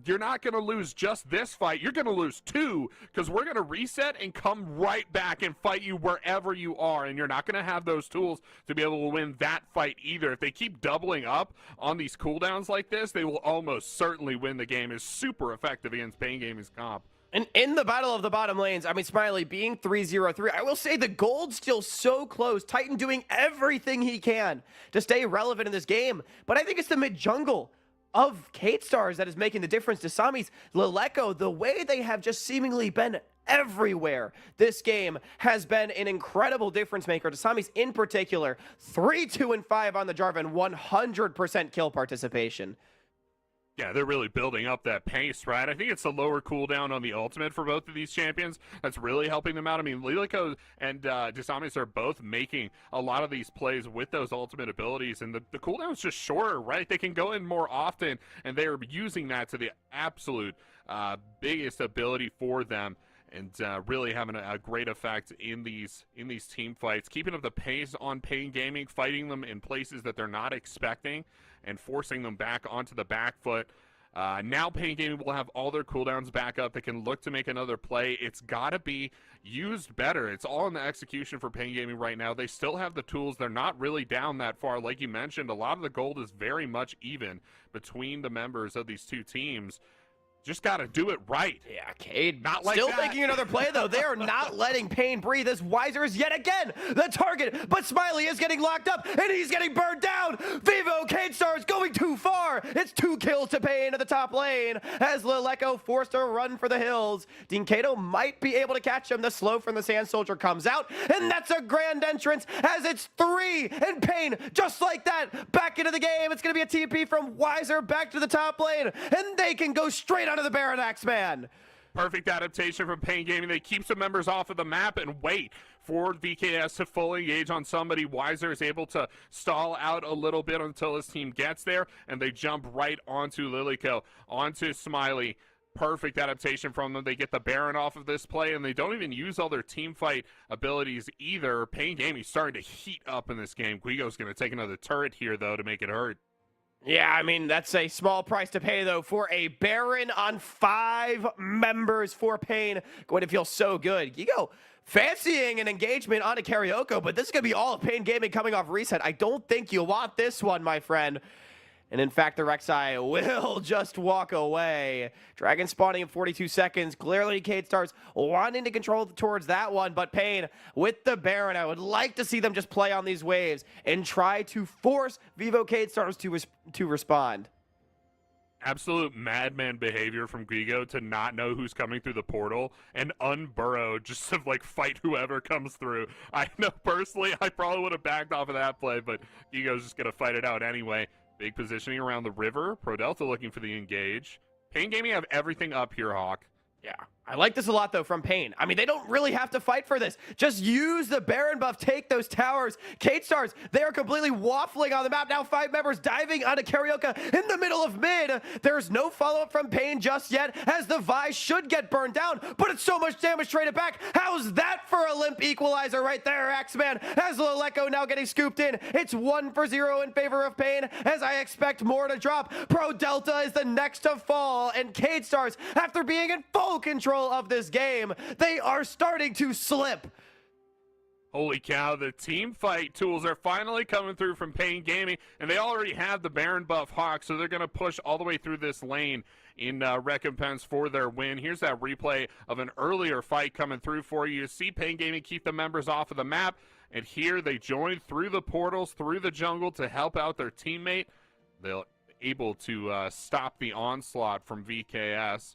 you're not going to lose just this fight. You're going to lose 2 because we're going to reset and come right back and fight you wherever you are. And you're not going to have those tools to be able to win that fight either. If they keep doubling up on these cooldowns like this, they will almost certainly win the game. It's super effective against Pain Gaming's comp. And in the battle of the bottom lanes, I mean, Smiley being 3-0-3, I will say the gold's still so close. Titan doing everything he can to stay relevant in this game. But I think it's the mid-jungle of Kate Stars that is making the difference. Desamis, Lilyko, the way they have just seemingly been everywhere this game has been an incredible difference maker. Desamis in particular, 3-2-5 on the Jarvan, 100% kill participation. Yeah, they're really building up that pace, right? I think it's the lower cooldown on the ultimate for both of these champions that's really helping them out. I mean, Lilyko and Desamis are both making a lot of these plays with those ultimate abilities, and the cooldown's just shorter, right? They can go in more often, and they're using that to the absolute biggest ability for them. And really having a great effect in these team fights, keeping up the pace on Pain Gaming, fighting them in places that they're not expecting, and forcing them back onto the back foot. Now Pain Gaming will have all their cooldowns back up. They can look to make another play. It's got to be used better. It's all in the execution for Pain Gaming right now. They still have the tools. They're not really down that far. Like you mentioned, a lot of the gold is very much even between the members of these two teams. Just got to do it right. Yeah, Cade not like still that. making another play, though. They are not letting Pain breathe as Weiser is yet again the target. But Smiley is getting locked up, and he's getting burned down. Vivo Kate Stars going too far. It's 2 kills to Pain at the top lane as Lilyko forced to run for the hills. Dunkado might be able to catch him. The slow from the Sand Soldier comes out, and that's a grand entrance as it's 3. And Pain, just like that, back into the game. It's going to be a TP from Weiser back to the top lane, and they can go straight onto the Baron Axeman. Perfect adaptation from Pain Gaming. They keep some members off of the map and wait for VKS to fully engage on somebody. Weiser is able to stall out a little bit until his team gets there, and they jump right onto Lilyko, onto Smiley. Perfect adaptation from them. They get the Baron off of this play, and they don't even use all their team fight abilities either. Pain Gaming starting to heat up in this game. Guigo's going to take another turret here, though, to make it hurt. Yeah, I mean, that's a small price to pay, though, for a Baron on 5 members for Pain. Going to feel so good. Gigo fancying an engagement on a Karaoke, but this is going to be all of Pain Gaming coming off reset. I don't think you want this one, my friend. And in fact, the Rek'Sai will just walk away. Dragon spawning in 42 seconds. Clearly, Kate Stars wanting to control towards that one. But Pain with the Baron, I would like to see them just play on these waves and try to force Vivo Kate Stars to respond. Absolute madman behavior from Gigo to not know who's coming through the portal and unburrow just to like fight whoever comes through. I know personally I probably would have backed off of that play, but Gigo's just going to fight it out anyway. Big positioning around the river. Pro Delta looking for the engage. Pain Gaming have everything up here, Hawk. Yeah. I like this a lot, though, from Pain. I mean, they don't really have to fight for this. Just use the Baron buff, take those towers. Kate Stars, they are completely waffling on the map. Now 5 members diving onto Carioca in the middle of mid. There's no follow-up from Pain just yet, as the Vi should get burned down, but it's so much damage traded back. How's that for a limp equalizer right there, Axeman? As Leleco now getting scooped in. It's 1-0 in favor of Pain, as I expect more to drop. Pro Delta is the next to fall, and Kate Stars, after being in full control of this game, they are starting to slip. Holy cow, the team fight tools are finally coming through from Pain Gaming, and they already have the Baron buff Hawk, so they're going to push all the way through this lane in recompense for their win. Here's that replay of an earlier fight coming through for you. You see Pain Gaming keep the members off of the map, and here they join through the portals, through the jungle to help out their teammate. They're able to stop the onslaught from VKS.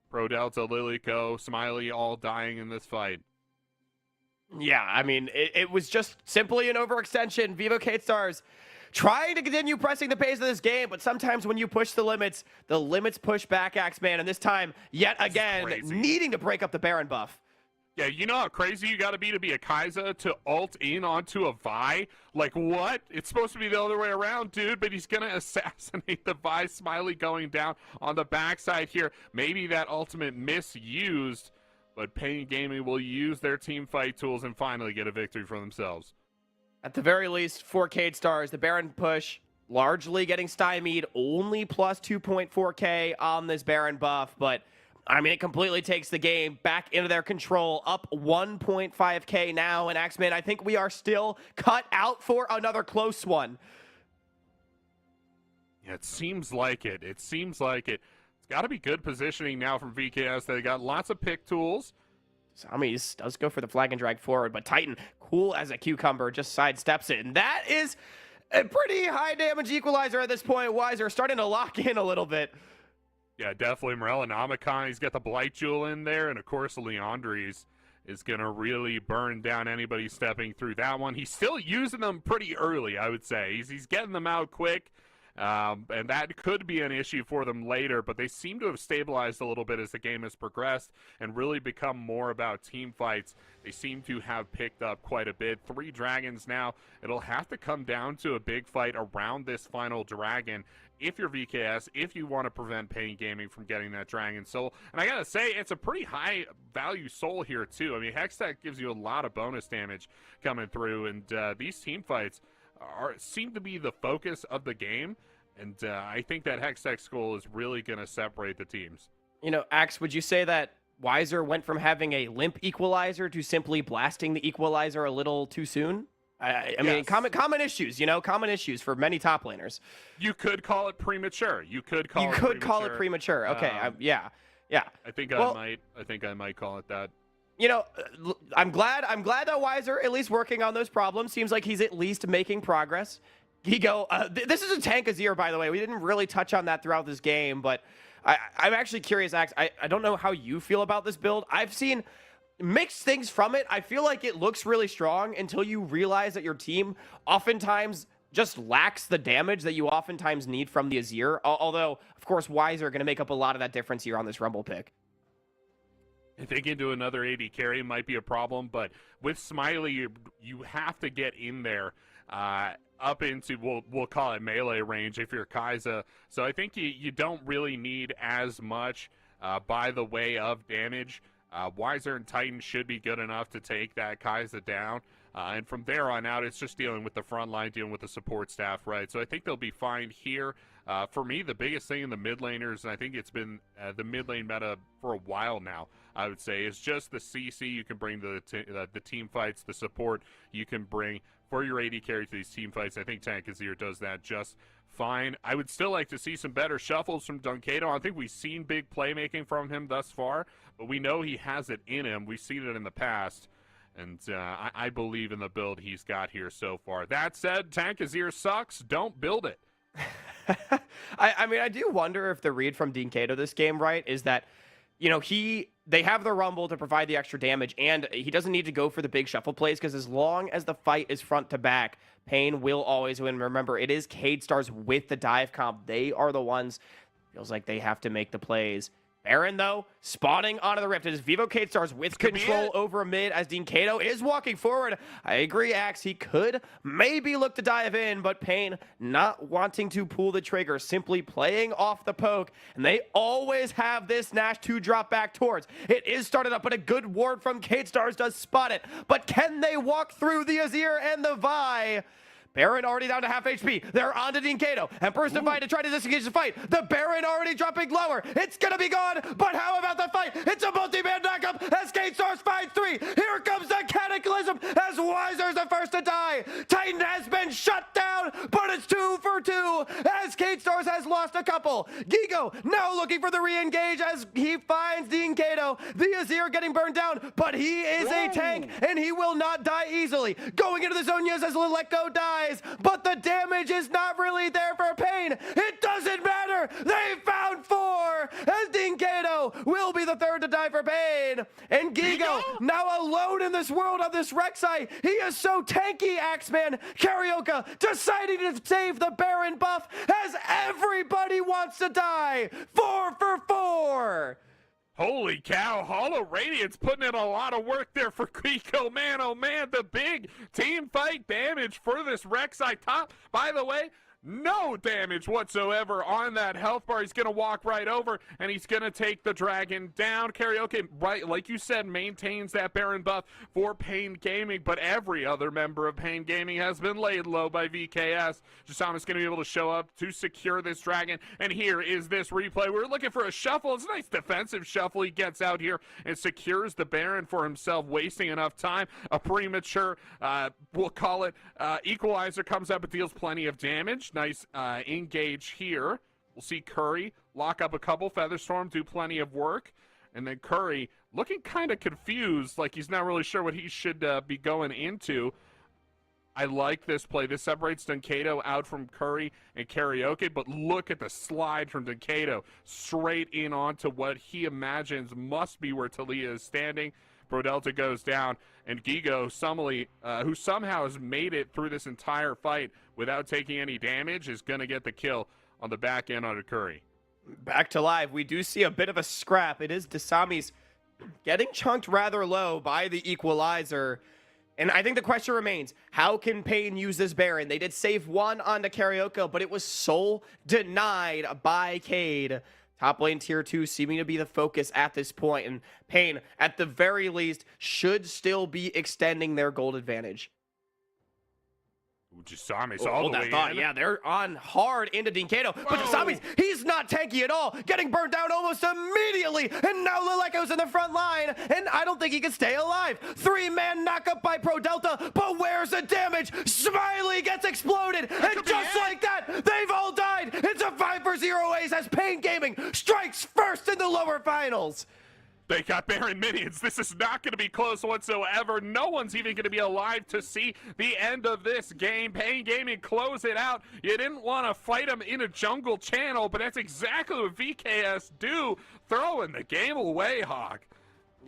Pro Delta, Lilico, Smiley all dying in this fight. Yeah, I mean, it was just simply an overextension. Vivo Kate Stars trying to continue pressing the pace of this game, but sometimes when you push the limits push back, Axeman, and this time, yet again, needing to break up the Baron buff. Yeah, you know how crazy you got to be a Kai'Sa to ult in onto a Vi? Like, what? It's supposed to be the other way around, dude, but he's going to assassinate the Vi. Smiley going down on the backside here. Maybe that ultimate misused, but Pain Gaming will use their team fight tools and finally get a victory for themselves. At the very least, for Kate Stars, the Baron push largely getting stymied, only plus 2.4k on this Baron buff, but I mean, it completely takes the game back into their control, up 1.5k now, and Axeman, I think we are still cut out for another close one. Yeah, it seems like it. It seems like it. It's got to be good positioning now from VKS. They got lots of pick tools. Zombies does go for the flag and drag forward, but Titan, cool as a cucumber, just sidesteps it, and that is a pretty high damage equalizer at this point. Wiser starting to lock in a little bit. Yeah, definitely. Morellonomicon, he's got the Blight Jewel in there, and of course, Leandres is going to really burn down anybody stepping through that one. He's still using them pretty early, I would say. He's getting them out quick, and that could be an issue for them later, but they seem to have stabilized a little bit as the game has progressed and really become more about team fights. They seem to have picked up quite a bit. 3 dragons now. It'll have to come down to a big fight around this final dragon if you're VKS, if you want to prevent Pain Gaming from getting that Dragon Soul. And I gotta say, it's a pretty high value soul here too. I mean, Hextech gives you a lot of bonus damage coming through, and these team fights seem to be the focus of the game, and I think that Hextech Skull is really going to separate the teams. You know, Axe, would you say that Wiser went from having a limp equalizer to simply blasting the equalizer a little too soon? I mean, common issues, you know, common issues for many top laners. You could call it premature. You could call it premature. Okay, yeah. I think I might call it that. You know, I'm glad that Wiser at least working on those problems. Seems like he's at least making progress. This is a tank Azir, by the way. We didn't really touch on that throughout this game, but I'm actually curious, Axe. I don't know how you feel about this build. I've seen mixed things from it. I feel like it looks really strong until you realize that your team oftentimes just lacks the damage that you oftentimes need from the Azir. Although, of course, Wiser are going to make up a lot of that difference here on this Rumble pick. I think into another AD carry might be a problem, but with Smiley, you have to get in there up into, we'll call it melee range if you're Kai'Sa. So I think you don't really need as much by the way of damage. Wiser and Titan should be good enough to take that Kai'Sa down. And from there on out, it's just dealing with the front line, dealing with the support staff, right? So I think they'll be fine here. For me, the biggest thing in the mid laners, and I think it's been the mid lane meta for a while now, I would say, is just the CC you can bring to the team fights, the support you can bring for your AD carry to these team fights. I think Tank Azir does that just fine. I would still like to see some better shuffles from Dunkato. I think we've seen big playmaking from him thus far, but we know he has it in him. We've seen it in the past, and I believe in the build he's got here so far. That said, Tank Azir sucks. Don't build it. I mean, I do wonder if the read from Dunkato this game, right, is that, you know, they have the Rumble to provide the extra damage, and he doesn't need to go for the big shuffle plays, because as long as the fight is front to back, Pain will always win. Remember, it is Cade Stars with the dive comp. They are the ones, feels like they have to make the plays. Baron, though, spawning onto the Rift. It is Vivo Kate Stars with control over mid as Dean Cato is walking forward. I agree, Axe. He could maybe look to dive in, but Pain not wanting to pull the trigger, simply playing off the poke. And they always have this Nash to drop back towards. It is started up, but a good ward from Kate Stars does spot it. But can they walk through the Azir and the Vi? Baron already down to half HP. They're on to Dean Cato. Emperor's Divide to try to disengage the fight. The Baron already dropping lower. It's going to be gone, but how about the fight? It's a multi-man knockup as Kate Stars find 3. Here comes the Cataclysm as Weiser's the first to die. Titan has been shut down, but it's 2 for 2 as Kate Stars has lost a couple. Gigo now looking for the re-engage as he finds Dean Cato. The Azir getting burned down, but he is a tank and he will not die easily. Going into the Zonias as Lileko dies. But the damage is not really there for Pain. It doesn't matter. They found 4 as Dean Cato will be the third to die for Pain. And Gigo now alone in this world on this Rek'Sai. He is so tanky, Axeman. Karaoke deciding to save the Baron buff as everybody wants to die. 4 for 4. Holy cow, Hollow Radiance putting in a lot of work there for Kiko. Man, oh man, the big team fight damage for this Rek'Sai top. By the way, no damage whatsoever on that health bar. He's going to walk right over, and he's going to take the dragon down. Karaoke, right, like you said, maintains that Baron buff for Pain Gaming, but every other member of Pain Gaming has been laid low by VKS. Jasama's going to be able to show up to secure this dragon, and here is this replay. We're looking for a shuffle. It's a nice defensive shuffle. He gets out here and secures the Baron for himself, wasting enough time. A premature, we'll call it, equalizer comes up and deals plenty of damage. Nice engage here. We'll see Curry lock up a couple. Featherstorm do plenty of work. And then Curry looking kind of confused, like he's not really sure what he should be going into. I like this play. This separates Dunkato out from Curry and Karaoke, but look at the slide from Dunkato straight in onto what he imagines must be where Talia is standing. Brodelta goes down, and Gigo Summerly, who somehow has made it through this entire fight without taking any damage, is going to get the kill on the back end on Curry. Back to live. We do see a bit of a scrap. It is Dasami's getting chunked rather low by the equalizer. And I think the question remains, how can Pain use this Baron? They did save 1 onto Karaoke, but it was soul denied by Cade. Top lane tier 2 seeming to be the focus at this point, and Pain, at the very least, should still be extending their gold advantage. Jasami's all the way in. Yeah, they're on hard into Dean Cato, but Jasami's, he's not tanky at all, getting burned down almost immediately, and now Leleko's in the front line, and I don't think he can stay alive. 3-man knockup by Brodelta, but where's the damage? Smiley gets exploded, and just like that, they've all died. It's a 5 for 0 ace as Pain Gaming strikes first in the lower finals. They got Baron minions. This is not going to be close whatsoever. No one's even going to be alive to see the end of this game. Pain Gaming close it out. You didn't want to fight them in a jungle channel, but that's exactly what VKS do. Throwing the game away, Hawk.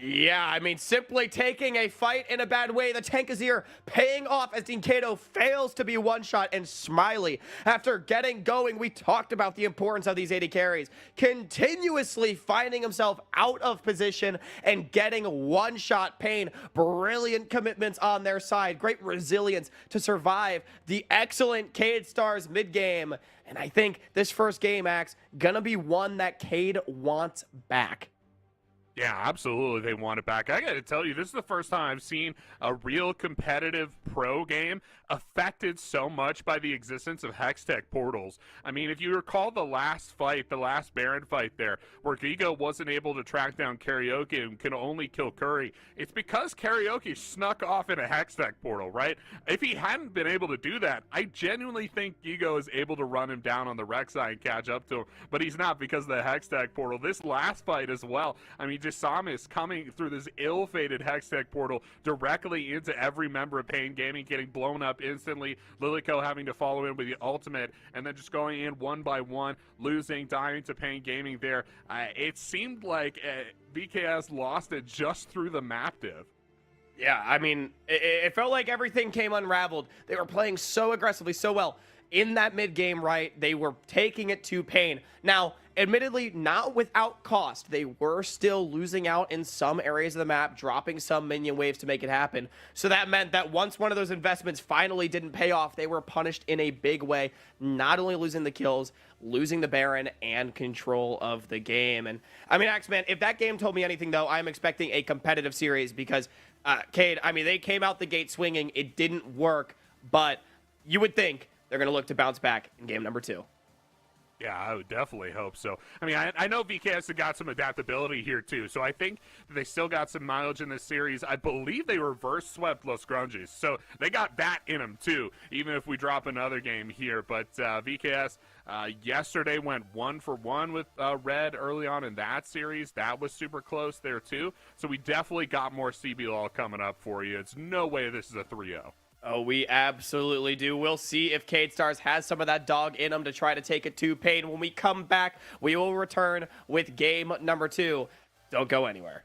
Yeah, I mean, simply taking a fight in a bad way. The tank is here, paying off as Dean Cato fails to be one-shot, and Smiley, after getting going, we talked about the importance of these AD carries, continuously finding himself out of position and getting one-shot. Pain, brilliant commitments on their side, great resilience to survive the excellent Cade Stars mid-game. And I think this first game, Axe, gonna be one that Cade wants back. Yeah, absolutely. They want it back. I got to tell you, this is the first time I've seen a real competitive pro game affected so much by the existence of Hextech portals. I mean, if you recall the last fight, the last Baron fight there, where Gigo wasn't able to track down Karaoke and can only kill Curry, it's because Karaoke snuck off in a Hextech portal, right? If he hadn't been able to do that, I genuinely think Gigo is able to run him down on the Rek'Sai and catch up to him, but he's not because of the Hextech portal. This last fight as well, I mean, Jasamis coming through this ill-fated Hextech portal directly into every member of Pain Gaming, getting blown up instantly. Lileko having to follow in with the ultimate, and then just going in one by one, losing, dying to Pain Gaming there. It seemed like VKS lost it just through the map div. Yeah, I mean, it felt like everything came unraveled. They were playing so aggressively, so well. in that mid game, right? They were taking it to Pain. Now, admittedly, not without cost. They were still losing out in some areas of the map, dropping some minion waves to make it happen. So that meant that once one of those investments finally didn't pay off, they were punished in a big way, not only losing the kills, losing the Baron, and control of the game. And I mean, Axeman, if that game told me anything, though, I'm expecting a competitive series because, Cade, I mean, they came out the gate swinging. It didn't work, but you would think they're going to look to bounce back in game number 2. Yeah, I would definitely hope so. I mean, I know VKS have got some adaptability here, too, so I think they still got some mileage in this series. I believe they reverse swept Los Grunges, so they got that in them, too, even if we drop another game here. But VKS yesterday went 1-for-1 with Red early on in that series. That was super close there, too. So we definitely got more CBLOL coming up for you. It's no way this is a 3-0. Oh, we absolutely do. We'll see if Cade Stars has some of that dog in them to try to take it to Pain. When we come back, we will return with game number 2. Don't go anywhere.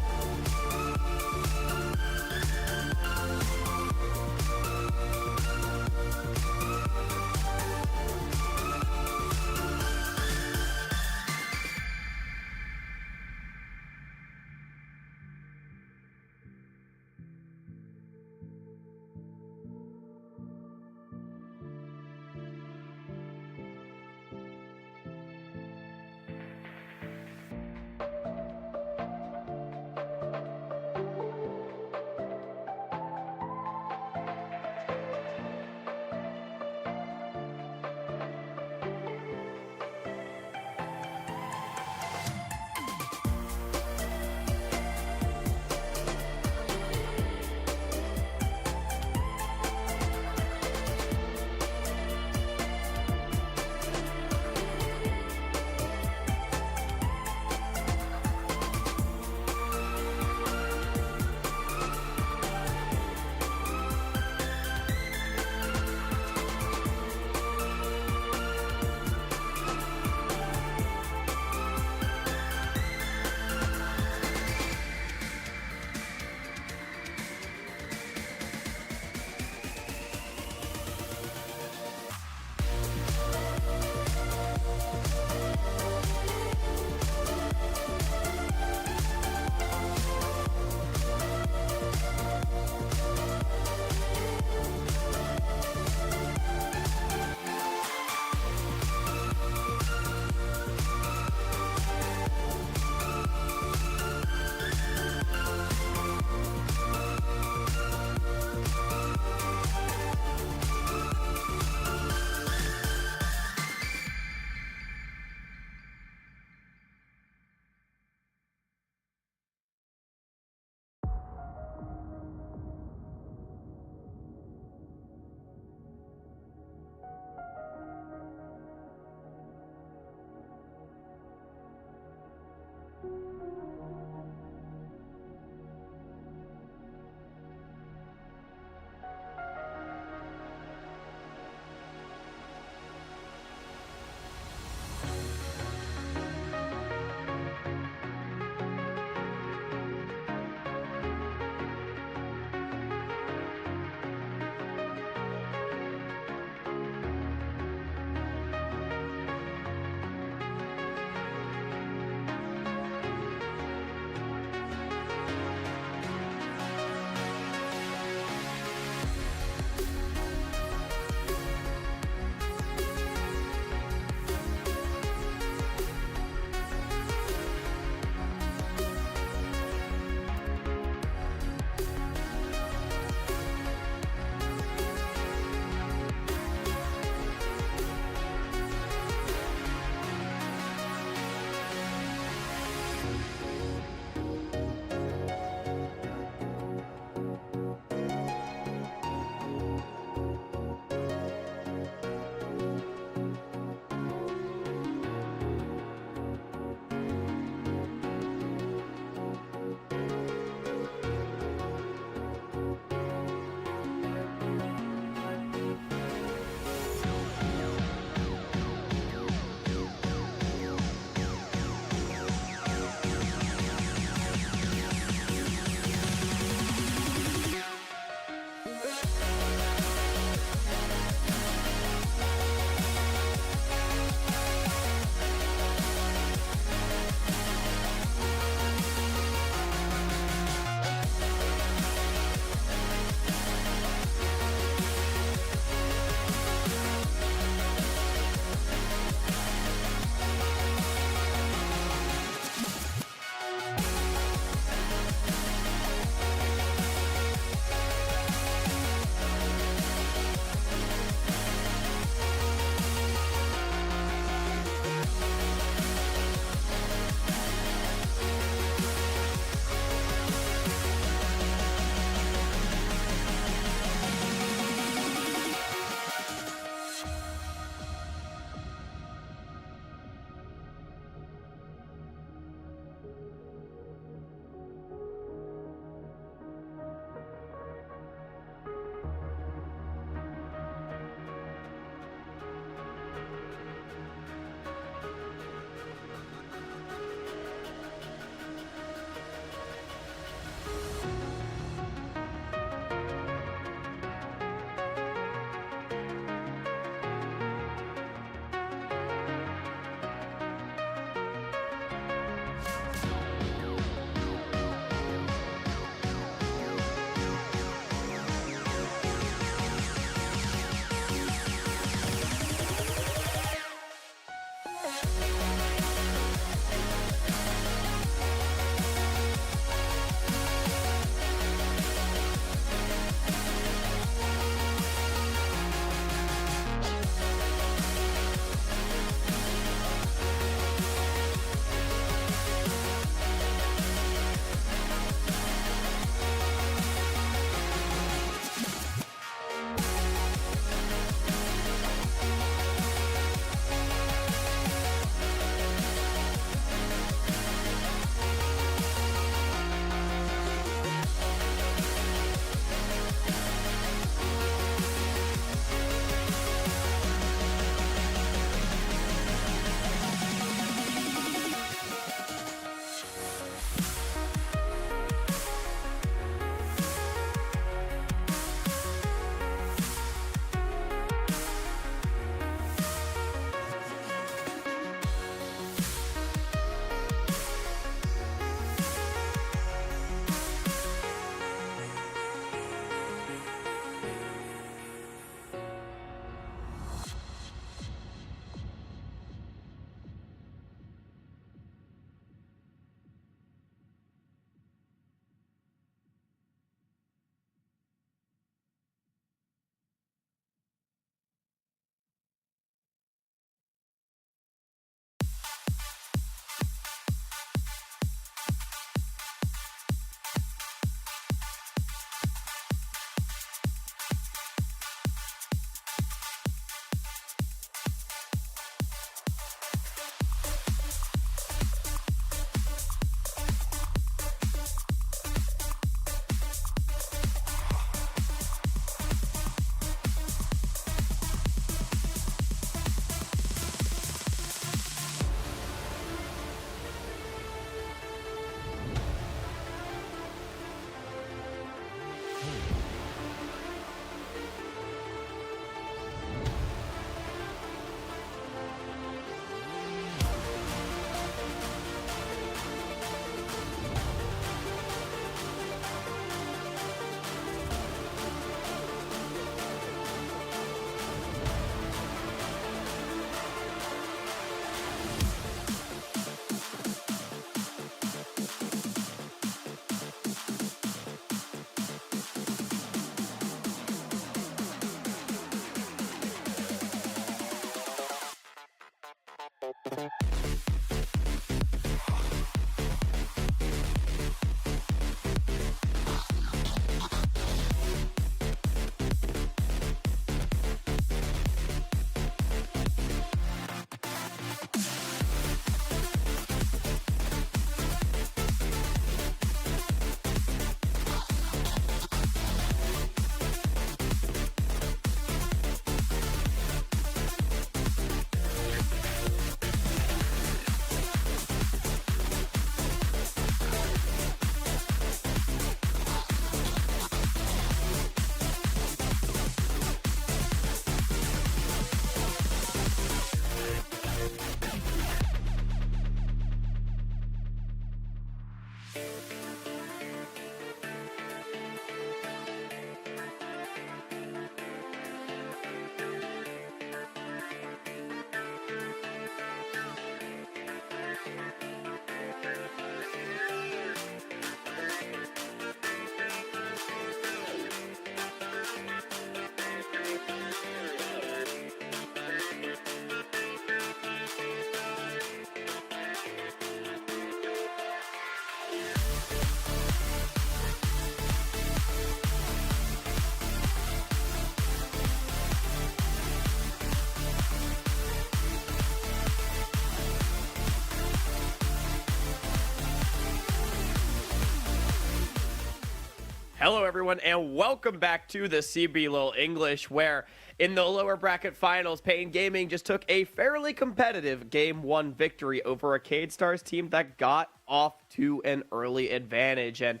Hello, everyone, and welcome back to the CBLOL English, where in the lower bracket finals, Pain Gaming just took a fairly competitive Game 1 victory over a CadeStars team that got off to an early advantage. And,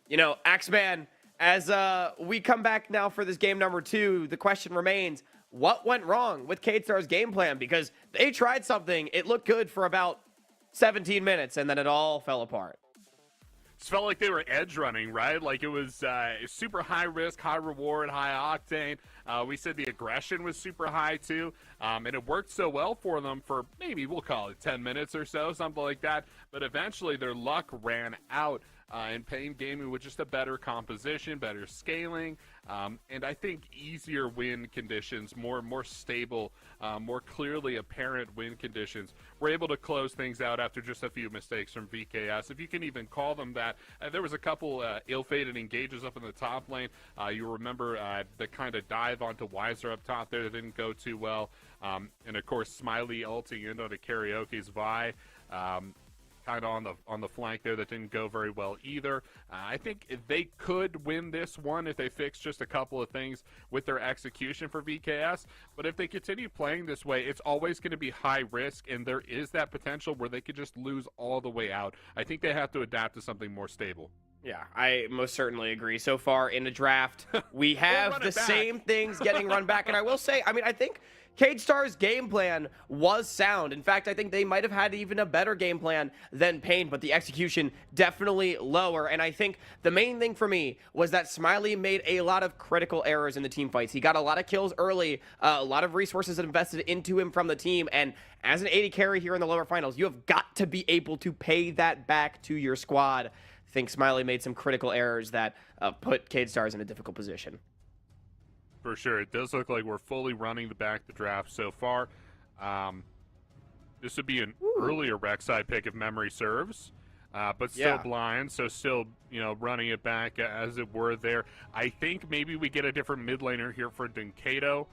you know, Axeman, as we come back now for this game number 2, the question remains, what went wrong with CadeStars' game plan? Because they tried something, it looked good for about 17 minutes, and then it all fell apart. Just felt like they were edge running, right? Like it was super high risk, high reward, high octane. We said the aggression was super high too, and it worked so well for them for maybe we'll call it 10 minutes or so, something like that. But eventually their luck ran out. And Pain Gaming with just a better composition, better scaling, and I think easier win conditions, more stable, more clearly apparent win conditions. We're able to close things out after just a few mistakes from VKS, if you can even call them that. There was a couple ill-fated engages up in the top lane. You remember the kind of dive onto Weiser up top there that didn't go too well. And of course, Smiley ulting into Karaoke's Vi. Kind of on the flank there that didn't go very well either. I think if they could win this one if they fix just a couple of things with their execution for VKS. But if they continue playing this way, it's always going to be high risk, and there is that potential where they could just lose all the way out. I think they have to adapt to something more stable. Yeah, I most certainly agree. So far in the draft, we have the same things getting run back. And I will say, I mean, I think CadeStars' game plan was sound. In fact, I think they might have had even a better game plan than Pain, but the execution definitely lower. And I think the main thing for me was that Smiley made a lot of critical errors in the team fights. He got a lot of kills early, a lot of resources invested into him from the team. And as an AD carry here in the lower finals, you have got to be able to pay that back to your squad. I think Smiley made some critical errors that put CadeStars in a difficult position. For sure. It does look like we're fully running the draft so far. This would be an earlier Rek'Sai pick if memory serves, but still blind, so still, you know, running it back as it were there. I think maybe we get a different mid laner here for Denkato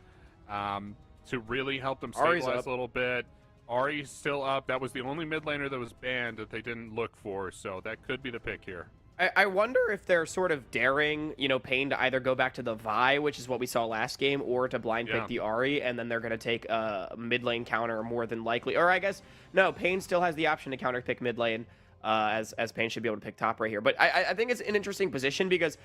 to really help them stabilize a little bit. Ari's still up. That was the only mid laner that was banned that they didn't look for, so that could be the pick here. I wonder if they're sort of daring, you know, Pain to either go back to the Vi, which is what we saw last game, or to blind pick the Ari, and then they're going to take a mid lane counter more than likely. Or I guess, no, Pain still has the option to counter pick mid lane, as Pain should be able to pick top right here. But I think it's an interesting position because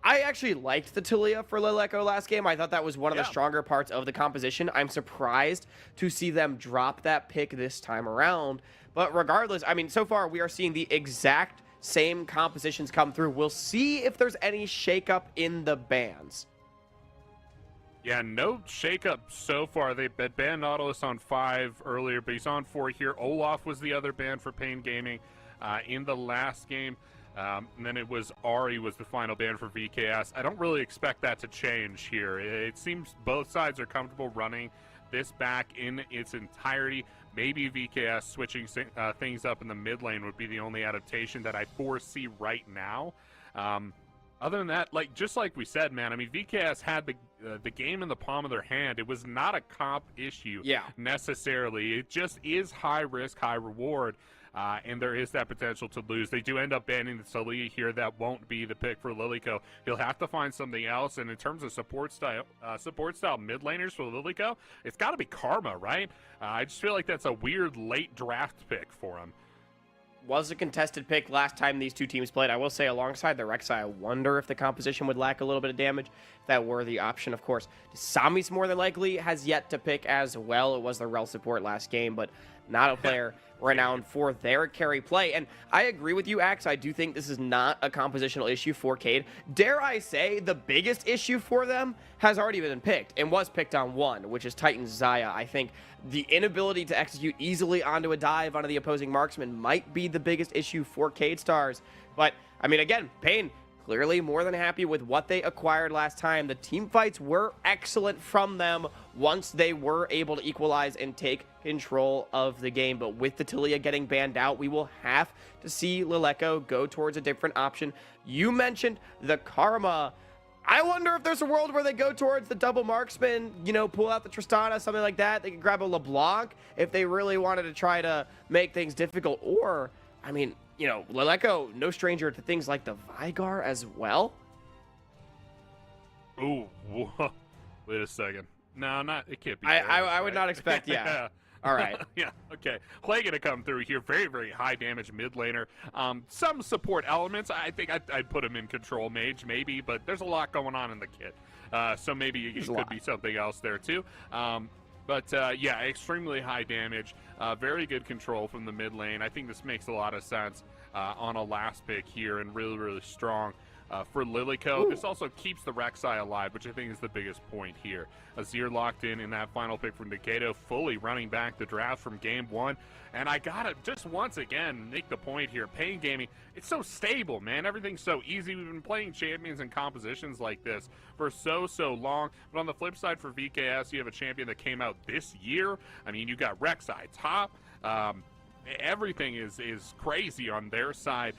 I actually liked the Talia for Leleco last game. I thought that was one of the stronger parts of the composition. I'm surprised to see them drop that pick this time around. But regardless, I mean, so far we are seeing the exact same compositions come through. We'll see if there's any shakeup in the bans. Yeah, no shakeup so far. They banned Nautilus on 5 earlier, but he's on 4 here. Olaf was the other ban for Pain Gaming in the last game. And then it was Ari was the final ban for VKS. I don't really expect that to change here. It seems both sides are comfortable running this back in its entirety. Maybe VKS switching things up in the mid lane would be the only adaptation that I foresee right now. Other than that, just like we said, man, I mean, VKS had the game in the palm of their hand. It was not a comp issue necessarily. It just is high risk, high reward. And there is that potential to lose. They do end up banning the Talia here. That won't be the pick for Lilyco. He'll have to find something else. And in terms of support style mid laners for Lilyco, it's got to be Karma, right? I just feel like that's a weird late draft pick for him. Was a contested pick last time these two teams played. I will say alongside the Rek'Sai, I wonder if the composition would lack a little bit of damage. If that were the option, of course. Sami's more than likely has yet to pick as well. It was the rel support last game, but not a player renowned for their carry play. And I agree with you, Axe. I do think this is not a compositional issue for Cade. Dare I say the biggest issue for them has already been picked and was picked on 1, which is Titan Xayah. I think the inability to execute easily onto a dive onto the opposing marksman might be the biggest issue for CadeStars. But, I mean, again, Pain clearly more than happy with what they acquired last time. The team fights were excellent from them once they were able to equalize and take control of the game. But with the Talia getting banned out, we will have to see Leleco go towards a different option. You mentioned the Karma. I wonder if there's a world where they go towards the double marksman, you know, pull out the Tristana, something like that. They could grab a LeBlanc if they really wanted to try to make things difficult. Or, I mean, you know, Leleco, no stranger to things like the Vigar as well. Ooh, whoa. Wait a second. No, not. It can't be. I would not expect. Yeah. All right. Yeah, okay. Clay gonna come through here. Very, very high damage mid laner. Some support elements. I think I'd put him in control mage, maybe, but there's a lot going on in the kit. So maybe it could be something else there, too. Yeah, extremely high damage. Very good control from the mid lane. I think this makes a lot of sense on a last pick here, and really, really strong. For Lilyco. This also keeps the Rek'Sai alive, which I think is the biggest point here. Azir locked in that final pick from Decado, fully running back the draft from game 1. And I gotta just once again make the point here. Pain Gaming, it's so stable, man. Everything's so easy. We've been playing champions and compositions like this for so long. But on the flip side for VKS, you have a champion that came out this year. I mean, you got Rek'Sai top. Everything is crazy on their side.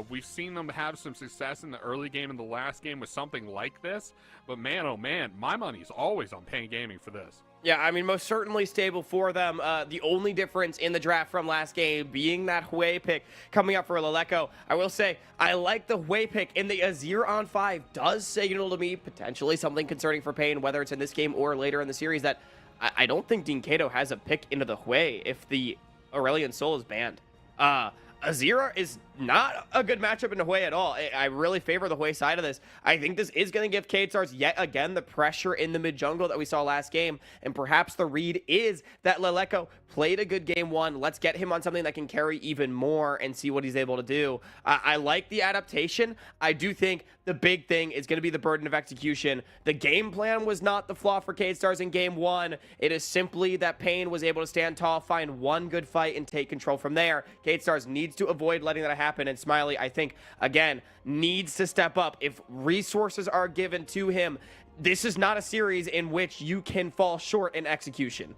We've seen them have some success in the early game and the last game with something like this. But man, oh man, my money's always on Pain Gaming for this. Yeah, I mean, most certainly stable for them. The only difference in the draft from last game being that Hwei pick coming up for Lilyco. I will say, I like the Hwei pick in the Azir on 5 does signal to me potentially something concerning for Pain, whether it's in this game or later in the series, that I don't think Decado has a pick into the Hwei if the Aurelion Sol is banned. Azir is not a good matchup in the Hwei at all. I really favor the Hwei side of this. I think this is going to give K-Stars yet again the pressure in the mid jungle that we saw last game, and perhaps the read is that Lilyco played a good game 1. Let's get him on something that can carry even more and see what he's able to do. I like the adaptation. I do think the big thing is going to be the burden of execution. The game plan was not the flaw for K-Stars in game 1. It is simply that Pain was able to stand tall, find one good fight, and take control from there. K-Stars needs to avoid letting that happen, and Smiley, I think, again, needs to step up. If resources are given to him, this is not a series in which you can fall short in execution.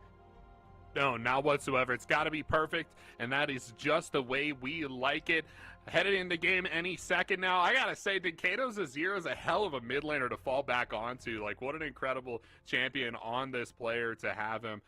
No, not whatsoever. It's got to be perfect, and that is just the way we like it. Headed into game any second now. I gotta say, Decado's Azir is a hell of a mid laner to fall back onto. Like, what an incredible champion on this player to have him.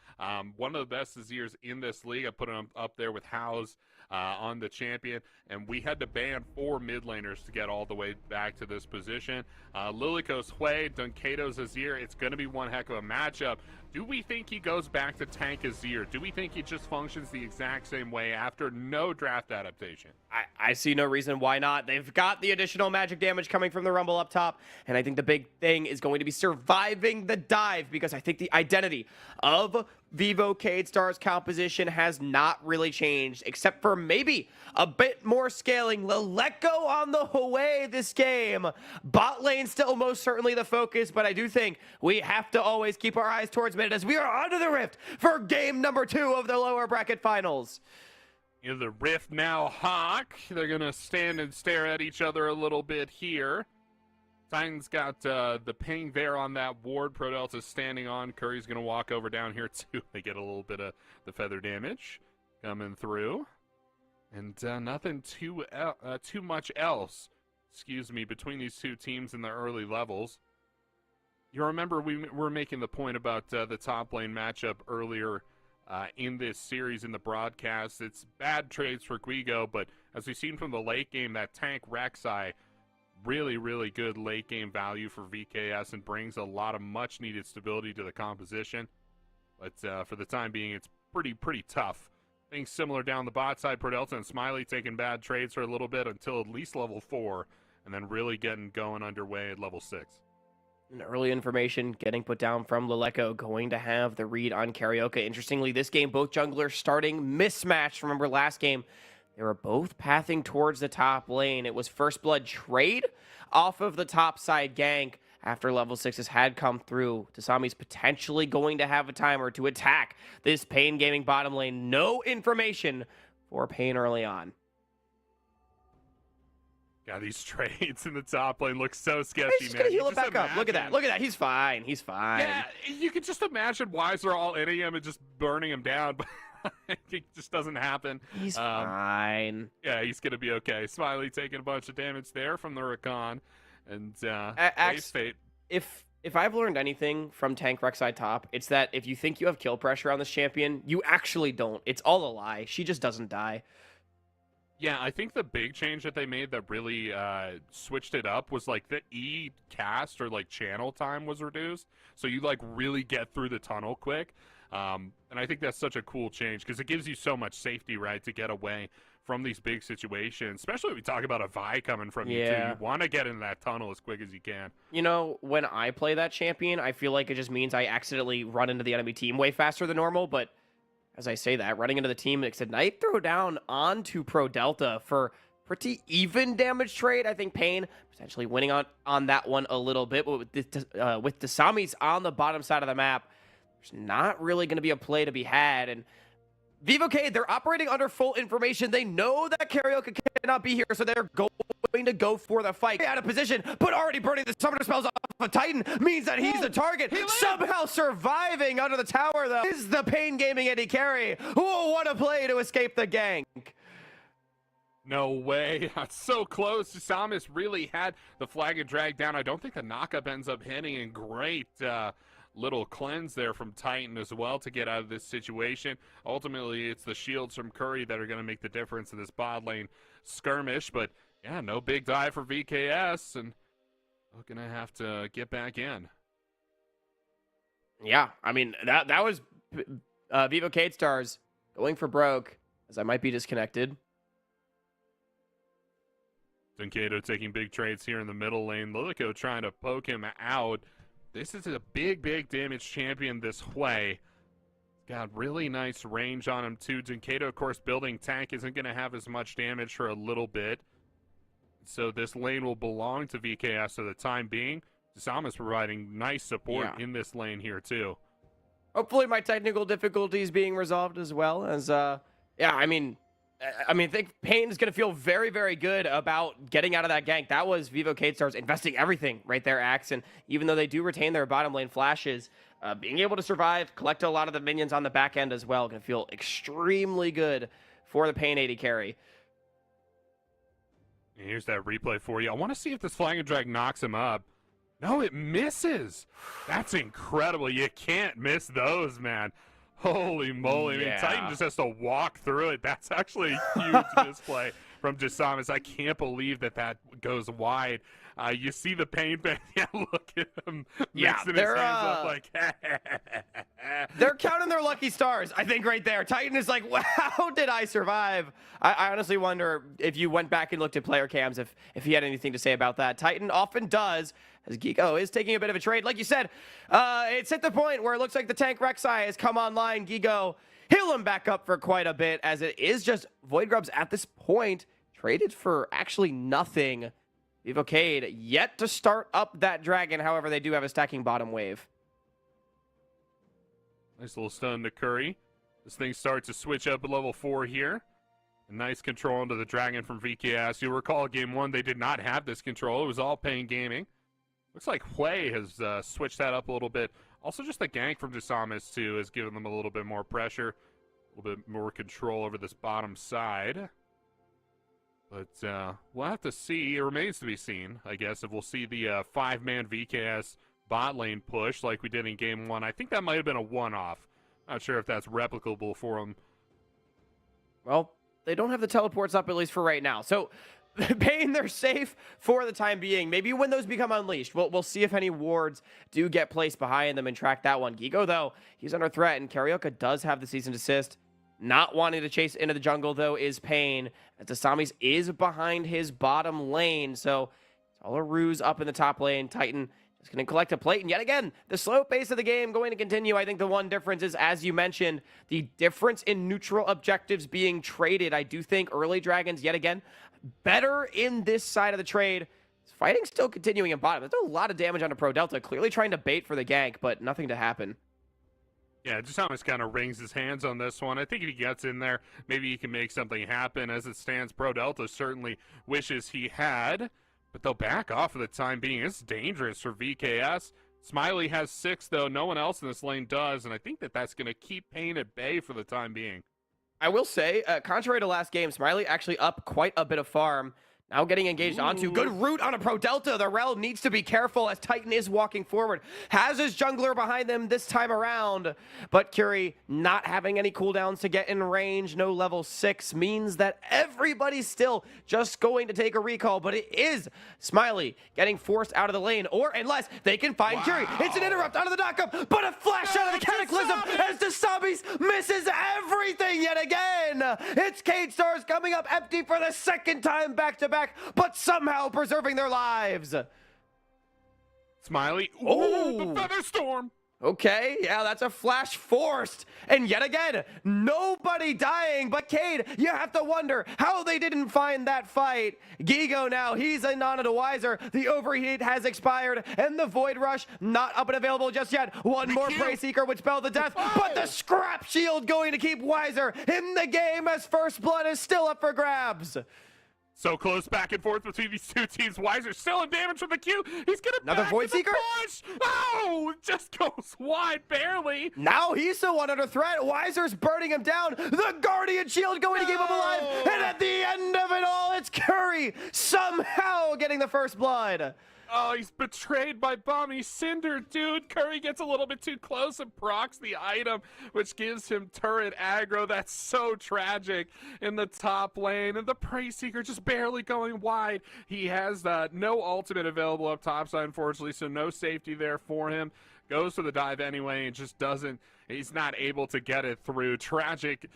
One of the best Azirs in this league. I put him up there with House on the champion, and we had to ban 4 mid laners to get all the way back to this position. Lilyco's Hwei, Dunkado's Azir. It's going to be one heck of a matchup. Do we think he goes back to tank Azir? Do we think he just functions the exact same way after no draft adaptation? I see no reason why not. They've got the additional magic damage coming from the Rumble up top, and I think the big thing is going to be surviving the dive, because I think the identity of Vivo K-Stars composition has not really changed, except for maybe a bit more scaling. Lilyco on the Hwei this game. Bot lane still most certainly the focus, but I do think we have to always keep our eyes towards mid as we are onto the Rift for game number 2 of the lower bracket finals. You know, the Rift now Hawk. They're going to stand and stare at each other a little bit here. Titan's got the ping there on that ward. Prodelta's standing on. Curry's going to walk over down here too. They get a little bit of the feather damage coming through. And nothing too much else, between these two teams in the early levels. You remember we were making the point about the top lane matchup earlier in this series in the broadcast. It's bad trades for Guigo, but as we've seen from the late game, that tank Rek'Sai, really, really good late game value for VKS and brings a lot of much needed stability to the composition. But for the time being, it's pretty tough. Things similar down the bot side. Prodelta and Smiley taking bad trades for a little bit until at least level 4, and then really getting going underway at level 6. And early information getting put down from Lilyco, going to have the read on Karaoke. Interestingly, this game, both junglers starting mismatched. Remember last game, they were both pathing towards the top lane. It was first blood trade off of the top side gank after level 6s had come through. Tasami's potentially going to have a timer to attack this Pain Gaming bottom lane. No information for Pain early on. God, these trades in the top lane look so sketchy, He's just man. gonna heal it back up. Look at that. Look at that. He's fine. He's fine. Yeah, you can just imagine why they're all in him and just burning him down, but it just doesn't happen. He's fine. Yeah, he's gonna be okay. Smiley taking a bunch of damage there from the Rakan, and fate. If I've learned anything from Tank Rek'Sai top, it's that if you think you have kill pressure on this champion, you actually don't. It's all a lie. She just doesn't die. Yeah, I think the big change that they made that really switched it up was like the E cast or like channel time was reduced, so you like really get through the tunnel quick. And I think that's such a cool change because it gives you so much safety, right, to get away from these big situations, especially when we talk about a Vi coming from you too. Yeah. You want to get into that tunnel as quick as you can. You know, when I play that champion, I feel like it just means I accidentally run into the enemy team way faster than normal, but as I say that, running into the team makes a nice throw down onto Pro Delta for pretty even damage trade. I think Pain potentially winning on that one a little bit, but with Dasami's on the bottom side of the map, there's not really going to be a play to be had. And Vivo Cade, they're operating under full information. They know that Karaoke cannot be here, so they're going to go for the fight. Out of position, but already burning the summoner spells off a Titan means that he's the target. Somehow surviving under the tower, though, is the Pain Gaming AD carry. Oh, what a play to escape the gank. No way. That's so close. Samus really had the flag and drag down. I don't think the knockup ends up hitting, and great little cleanse there from Titan as well to get out of this situation. Ultimately, it's the shields from Curry that are going to make the difference in this bot lane skirmish, but yeah, no big dive for VKS, and we're going to have to get back in. Yeah, I mean, that was Vivo Cade Stars going for broke, as I might be disconnected. Denkato taking big trades here in the middle lane. Lilico trying to poke him out. This is a big damage champion this way. Got really nice range on him too. Denkato, of course, building tank isn't going to have as much damage for a little bit. So this lane will belong to VKS for the time being. Dasama's providing nice support in this lane here too. Hopefully my technical difficulties being resolved as well as, I think Pain is going to feel very good about getting out of that gank. That was Vivo Cade Stars investing everything right there, Axe. And even though they do retain their bottom lane flashes, being able to survive, collect a lot of the minions on the back end as well, going to feel extremely good for the Pain AD carry. Here's that replay for you. I want to see if this flying drag knocks him up. No, it misses. That's incredible. You can't miss those, man. Holy moly. I mean, Titan just has to walk through it. That's actually a huge misplay from Jasamis. I can't believe that goes wide. You see the Pain fan. Yeah, look at him mixing his hands up like, they're counting their lucky stars, I think, right there. Titan is like, wow, how did I survive? I honestly wonder if you went back and looked at player cams, if he had anything to say about that. Titan often does, as Gigo is taking a bit of a trade. Like you said, it's at the point where it looks like the tank Rek'Sai has come online. Gigo heal him back up for quite a bit, as it is just Void Grubs at this point, traded for actually nothing. Vivo Cade yet to start up that dragon. However, they do have a stacking bottom wave. Nice little stun to Curry. This thing starts to switch up at level 4 here. A nice control into the dragon from VKS. You'll recall game 1, they did not have this control. It was all Pain Gaming. Looks like Hui has switched that up a little bit. Also, just the gank from Jasamis, too, has given them a little bit more pressure, a little bit more control over this bottom side. But we'll have to see. It remains to be seen, I guess, if we'll see the 5-man VKS bot lane push like we did in game 1. I think that might have been a one-off. Not sure if that's replicable for them. Well, they don't have the teleports up, at least for right now. So, Pain, they're safe for the time being. Maybe when those become unleashed, we'll see if any wards do get placed behind them and track that one. Gigo, though, he's under threat, and Karaoke does have the season assist. Not wanting to chase into the jungle, though, is Pain. As Dasami's is behind his bottom lane, so it's all a ruse up in the top lane. Titan is going to collect a plate, and yet again, the slow pace of the game going to continue. I think the one difference is, as you mentioned, the difference in neutral objectives being traded. I do think early dragons, yet again, better in this side of the trade. Fighting still continuing in bottom. There's a lot of damage onto Pro Delta, clearly trying to bait for the gank, but nothing to happen. Yeah, Jasamis kind of wrings his hands on this one. I think if he gets in there, maybe he can make something happen. As it stands, Pro Delta certainly wishes he had, but they'll back off for the time being. It's dangerous for VKS. Smiley has 6, though. No one else in this lane does, and I think that's going to keep Pain at bay for the time being. I will say, contrary to last game, Smiley actually up quite a bit of farm. Now getting engaged onto. Good root on a Pro Delta. The Rel needs to be careful as Titan is walking forward. Has his jungler behind them this time around. But Curie not having any cooldowns to get in range. No level 6 means that everybody's still just going to take a recall. But it is Smiley getting forced out of the lane. Or unless they can find Curie. It's an interrupt out of the knockup. But a flash out of the Cataclysm as Decisive misses everything yet again. It's Cade Stars coming up empty for the second time back-to-back. But somehow preserving their lives. Smiley. Oh, the Feather Storm. Okay, yeah, that's a flash forced. And yet again, nobody dying. But Cade, you have to wonder how they didn't find that fight. Gigo now, he's a non-advisor. The overheat has expired. And the Void Rush not up and available just yet. One more Prey Seeker would spell the death. But the Scrap Shield going to keep Wiser in the game as First Blood is still up for grabs. So close back and forth between these two teams. Wiser still in damage from the Q. He's gonna another Void Seeker. Push. Oh, just goes wide barely. Now he's the one under threat. Wiser's burning him down. The Guardian Shield going to keep him alive. And at the end of it all, it's Curry somehow getting the first blood. Oh, he's betrayed by Bomby Cinder, dude. Curry gets a little bit too close and procs the item, which gives him turret aggro. That's so tragic in the top lane. And the Prey Seeker just barely going wide. He has no ultimate available up topside, unfortunately, so no safety there for him. Goes for the dive anyway and just doesn't. He's not able to get it through. Tragic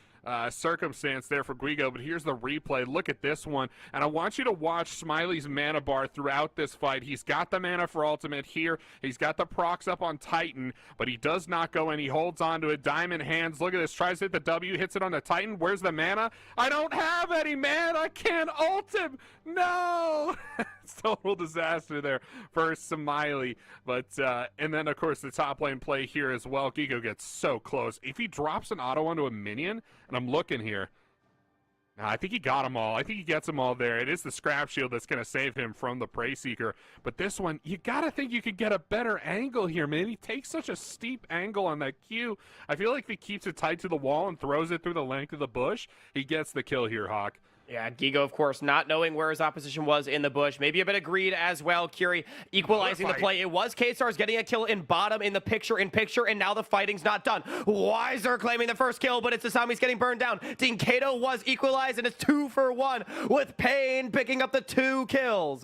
circumstance there for Guigo, but here's the replay. Look at this one, and I want you to watch Smiley's mana bar throughout this fight. He's got the mana for ultimate here. He's got the procs up on Titan, but he does not go in. He holds on to it. Diamond hands. Look at this. Tries to hit the W, hits it on the Titan. Where's the mana? I don't have any mana. I can't ult him. No! Total disaster there for Smiley. But, and then, of course, the top lane play here as well. Gigo gets so close. If he drops an auto onto a minion, and I'm looking here, I think he got them all. I think he gets them all there. It is the Scrap Shield that's going to save him from the Prey Seeker. But this one, you got to think you could get a better angle here, man. He takes such a steep angle on that Q. I feel like if he keeps it tight to the wall and throws it through the length of the bush, he gets the kill here, Hawk. Yeah, Gigo, of course, not knowing where his opposition was in the bush. Maybe a bit of greed as well. Curie equalizing the play. It was K-Stars getting a kill in bottom in the picture-in-picture, and now the fighting's not done. Wiser claiming the first kill, but it's Asami's getting burned down. Team Kato was equalized, and it's 2 for 1, with Pain picking up the 2 kills.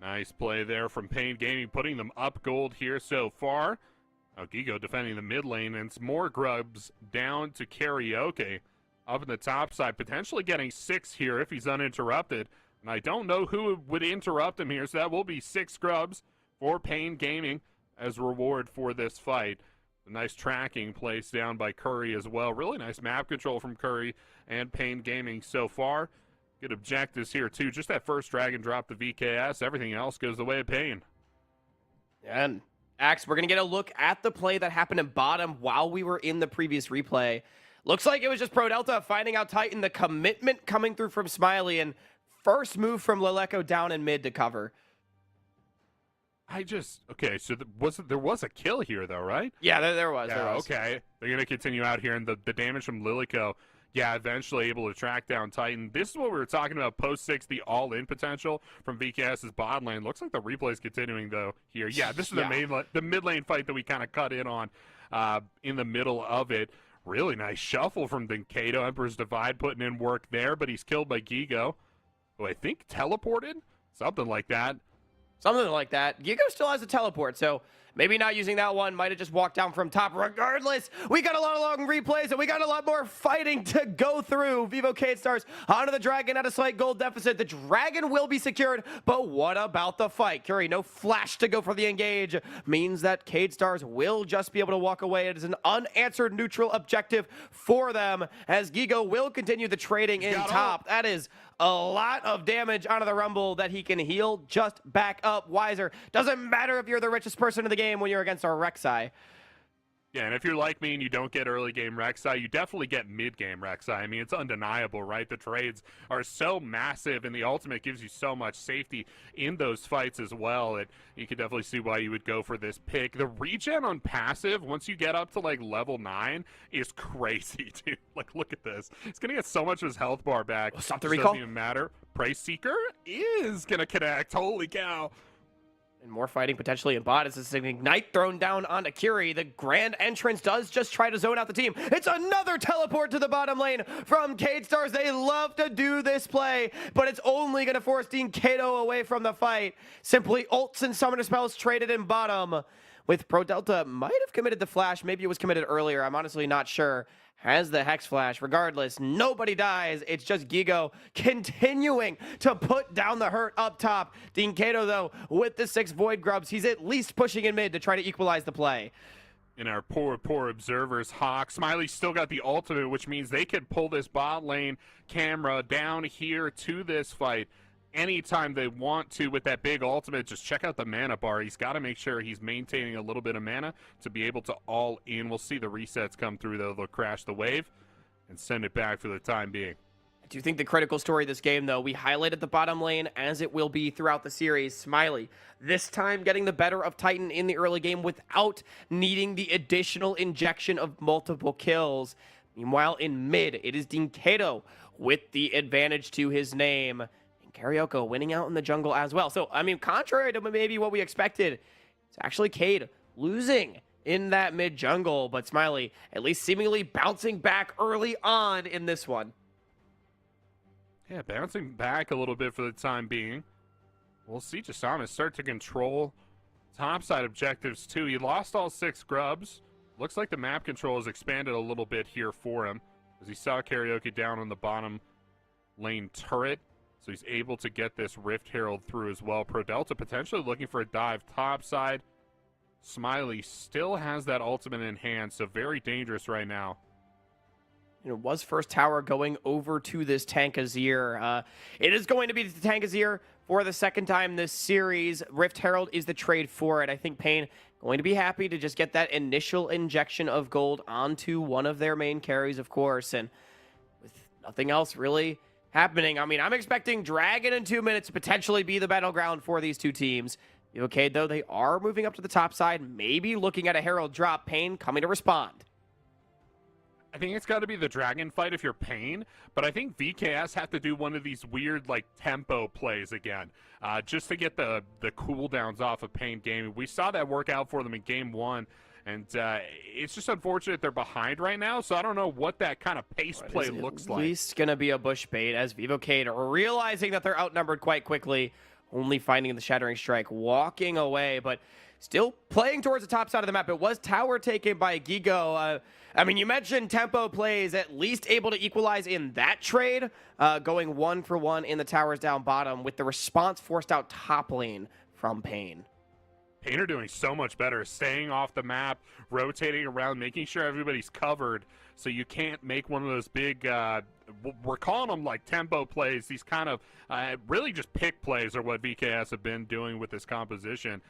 Nice play there from Pain Gaming, putting them up gold here so far. Oh, Gigo defending the mid lane, and it's more grubs down to Karaoke. Up in the top side, potentially getting 6 here if he's uninterrupted. And I don't know who would interrupt him here, so that will be 6 scrubs for Pain Gaming as reward for this fight. A nice tracking placed down by Curry as well. Really nice map control from Curry and Pain Gaming so far. Good objectives here, too. Just that first drag and drop the VKS. Everything else goes the way of Pain. And Axe, we're going to get a look at the play that happened in bottom while we were in the previous replay. Looks like it was just Pro Delta finding out Titan, the commitment coming through from Smiley, and first move from Leleco down in mid to cover. Okay, so there was a kill here, though, right? Yeah, there was. Okay. They're going to continue out here, and the damage from Lilico, yeah, eventually able to track down Titan. This is what we were talking about, post-6, the all-in potential from VKS's bot lane. Looks like the replay's continuing, though, here. Yeah, this is the mid lane fight that we kind of cut in on in the middle of it. Really nice shuffle from Denkato. Emperor's Divide putting in work there, but he's killed by Gigo, who I think teleported? Something like that. Something like that. Gigo still has a teleport, so maybe not using that one. Might have just walked down from top. Regardless, we got a lot of long replays, and we got a lot more fighting to go through. Vivo K-Stars onto the Dragon at a slight gold deficit. The Dragon will be secured, but what about the fight? Curie, no flash to go for the engage. Means that K-Stars will just be able to walk away. It is an unanswered neutral objective for them, as Gigo will continue the trading in top. That is a lot of damage onto the Rumble that he can heal just back up. Wiser. Doesn't matter if you're the richest person in the game when you're against our Rek'Sai. Yeah, and if you're like me and you don't get early game Rek'Sai, you definitely get mid game Rek'Sai. I mean, it's undeniable, right? The trades are so massive, and the ultimate gives you so much safety in those fights as well. That you could definitely see why you would go for this pick. The regen on passive, once you get up to like level 9, is crazy, dude. Like, look at this. He's gonna get so much of his health bar back. Oh, stop the Just recall. doesn't even matter. Prey Seeker is gonna connect. Holy cow. And more fighting potentially in bot as this is an ignite thrown down onto Curie. The grand entrance does just try to zone out the team. It's another teleport to the bottom lane from Cade Stars. They love to do this play, but it's only going to force Dean Kato away from the fight. Simply ults and summoner spells traded in bottom. With Pro Delta might have committed the flash. Maybe it was committed earlier. I'm honestly not sure. Has the Hex Flash. Regardless, nobody dies. It's just Gigo continuing to put down the hurt up top. Dean Kato, though, with the 6 Void Grubs, he's at least pushing in mid to try to equalize the play. In our poor observers, Hawk, Smiley's still got the ultimate, which means they could pull this bot lane camera down here to this fight anytime they want to with that big ultimate. Just check out the mana bar. He's got to make sure he's maintaining a little bit of mana to be able to all in. We'll see the resets come through, though. They'll crash the wave and send it back for the time being. I do think the critical story of this game, though, we highlighted the bottom lane as it will be throughout the series. Smiley, this time getting the better of Titan in the early game without needing the additional injection of multiple kills. Meanwhile, in mid, it is Dean Kato with the advantage to his name. Karyoko winning out in the jungle as well. So, I mean, contrary to maybe what we expected, it's actually Cade losing in that mid jungle, but Smiley at least seemingly bouncing back early on in this one. Yeah, bouncing back a little bit for the time being. We'll see Jasama start to control topside objectives too. He lost all 6 grubs. Looks like the map control has expanded a little bit here for him as he saw Karaoke down on the bottom lane turret. So he's able to get this Rift Herald through as well. Pro Delta potentially looking for a dive topside. Smiley still has that ultimate in hand, so very dangerous right now. It was first tower going over to this Tank Azir. It is going to be the Tank Azir for the second time this series. Rift Herald is the trade for it. I think Pain going to be happy to just get that initial injection of gold onto one of their main carries, of course. And with nothing else really happening, I mean, I'm expecting Dragon in 2 minutes to potentially be the battleground for these two teams. Okay, though, they are moving up to the top side, maybe looking at a Herald drop. Pain coming to respond. I think it's got to be the Dragon fight if you're Pain, but I think VKS have to do one of these weird, like, tempo plays again, just to get the cooldowns off of Pain gaming. We saw that work out for them in Game 1, and it's just unfortunate they're behind right now, so I don't know what that kind of pace play looks like. At least going to be a bush bait as Vivo Cade are realizing that they're outnumbered quite quickly, only finding the Shattering Strike, walking away, but still playing towards the top side of the map. It was tower taken by Gigo. I mean, you mentioned tempo plays, at least able to equalize in that trade, going 1-for-1 in the towers down bottom with the response forced out top lane from Pain. Pain are doing so much better, staying off the map, rotating around, making sure everybody's covered, so you can't make one of those big, we're calling them like tempo plays. These kind of really just pick plays are what VKS have been doing with this composition.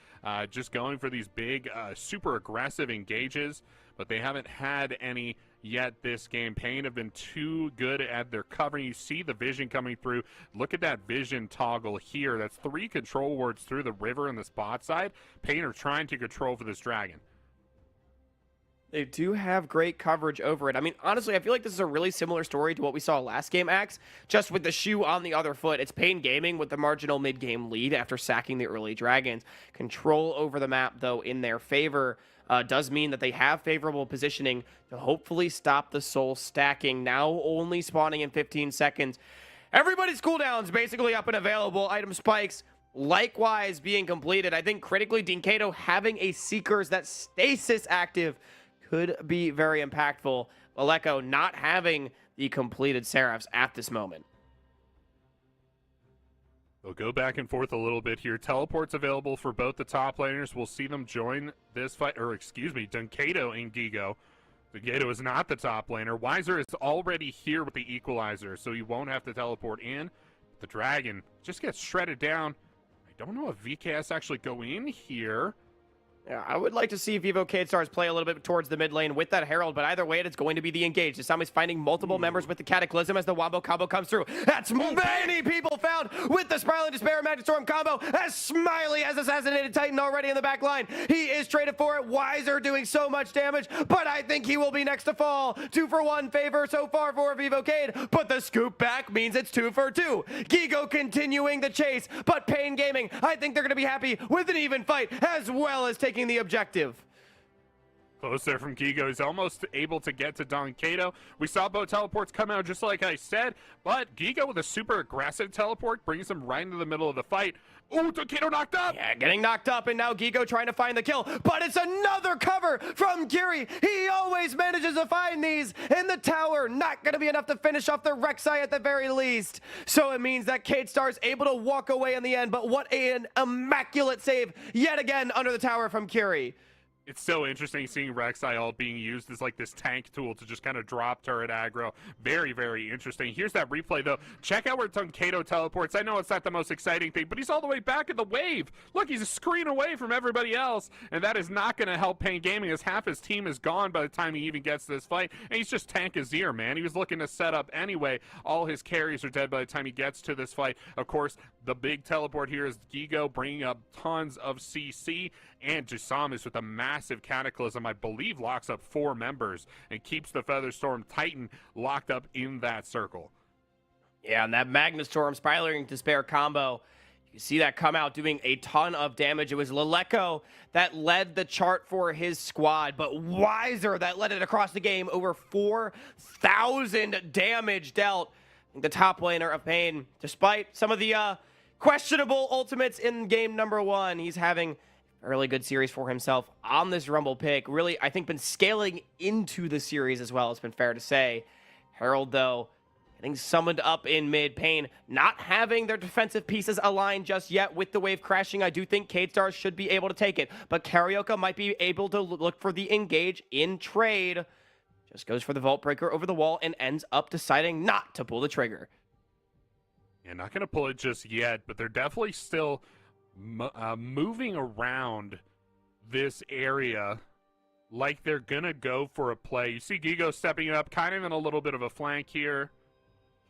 Just going for these big, super aggressive engages, but they haven't had any yet this game. Pain have been too good at their covering. You see the vision coming through. Look at that vision toggle here. That's 3 control wards through the river and the spot side. Pain are trying to control for this Dragon. They do have great coverage over it. I mean, honestly, I feel like this is a really similar story to what we saw last game, Axe, just with the shoe on the other foot. It's Pain Gaming with the marginal mid-game lead after sacking the early Dragons. Control over the map, though, in their favor does mean that they have favorable positioning to hopefully stop the soul stacking, now only spawning in 15 seconds. Everybody's cooldowns basically up and available. Item spikes likewise being completed. I think critically, Dean Kato having a Seekers that stasis active could be very impactful. Aleko not having the completed Seraphs at this moment. They'll go back and forth a little bit here. Teleports available for both the top laners. We'll see them join this fight, or excuse me, Dunkato and Gigo. Dunkato is not the top laner. Weiser is already here with the equalizer, so he won't have to teleport in. The Dragon just gets shredded down. I don't know if VKS actually go in here. Yeah, I would like to see Vivo K-Stars play a little bit towards the mid lane with that Herald, but either way, it's going to be the engage. Asami's finding multiple members with the Cataclysm as the Wombo combo comes through. That's many people found with the Spiral and Despair Magic Storm combo as Smiley has assassinated Titan already in the back line. He is traded for it. Wiser doing so much damage, but I think he will be next to fall. 2-for-1 favor so far for Vivo Cade, but the scoop back means it's 2-for-2. Gigo continuing the chase, but Pain Gaming, I think they're going to be happy with an even fight as well as taking the objective. Close there from Gigo. He's almost able to get to Don Kato. We saw both teleports come out just like I said, but Gigo with a super aggressive teleport brings him right into the middle of the fight. Ooh, Don Kato knocked up! Yeah, getting knocked up, and now Gigo trying to find the kill, but it's another cover from Kiri. He always manages to find these in the tower. Not going to be enough to finish off the Rek'Sai at the very least. So it means that K-Star's able to walk away in the end, but what an immaculate save yet again under the tower from Kiri. It's so interesting seeing Rek'Sai all being used as like this tank tool to just kind of drop turret aggro. Very, very interesting. Here's that replay though. Check out where Tunkato teleports. I know it's not the most exciting thing, but he's all the way back in the wave. Look, he's a screen away from everybody else, and that is not going to help Pain Gaming as half his team is gone by the time he even gets to this fight. And he's just tank Azir, man. He was looking to set up anyway. All his carries are dead by the time he gets to this fight. Of course, the big teleport here is Gigo bringing up tons of CC, and Jasamis with a massive Cataclysm, I believe, locks up 4 members and keeps the Featherstorm Titan locked up in that circle. Yeah, and that Magnastorm Spiraling Despair combo, you see that come out doing a ton of damage. It was Leleko that led the chart for his squad, but Wiser that led it across the game. Over 4,000 damage dealt. The top laner of Pain, despite some of the questionable ultimates in game number 1, he's having a really good series for himself on this Rumble pick. Really, I think, been scaling into the series as well, it's been fair to say. Herald, though, getting summoned up in mid. Pain not having their defensive pieces aligned just yet with the wave crashing. I do think K-Stars should be able to take it, but Carioca might be able to look for the engage in trade. Just goes for the Vault Breaker over the wall and ends up deciding not to pull the trigger. Yeah, not going to pull it just yet, but they're definitely still moving around this area like they're going to go for a play. You see Gigo stepping up, kind of in a little bit of a flank here.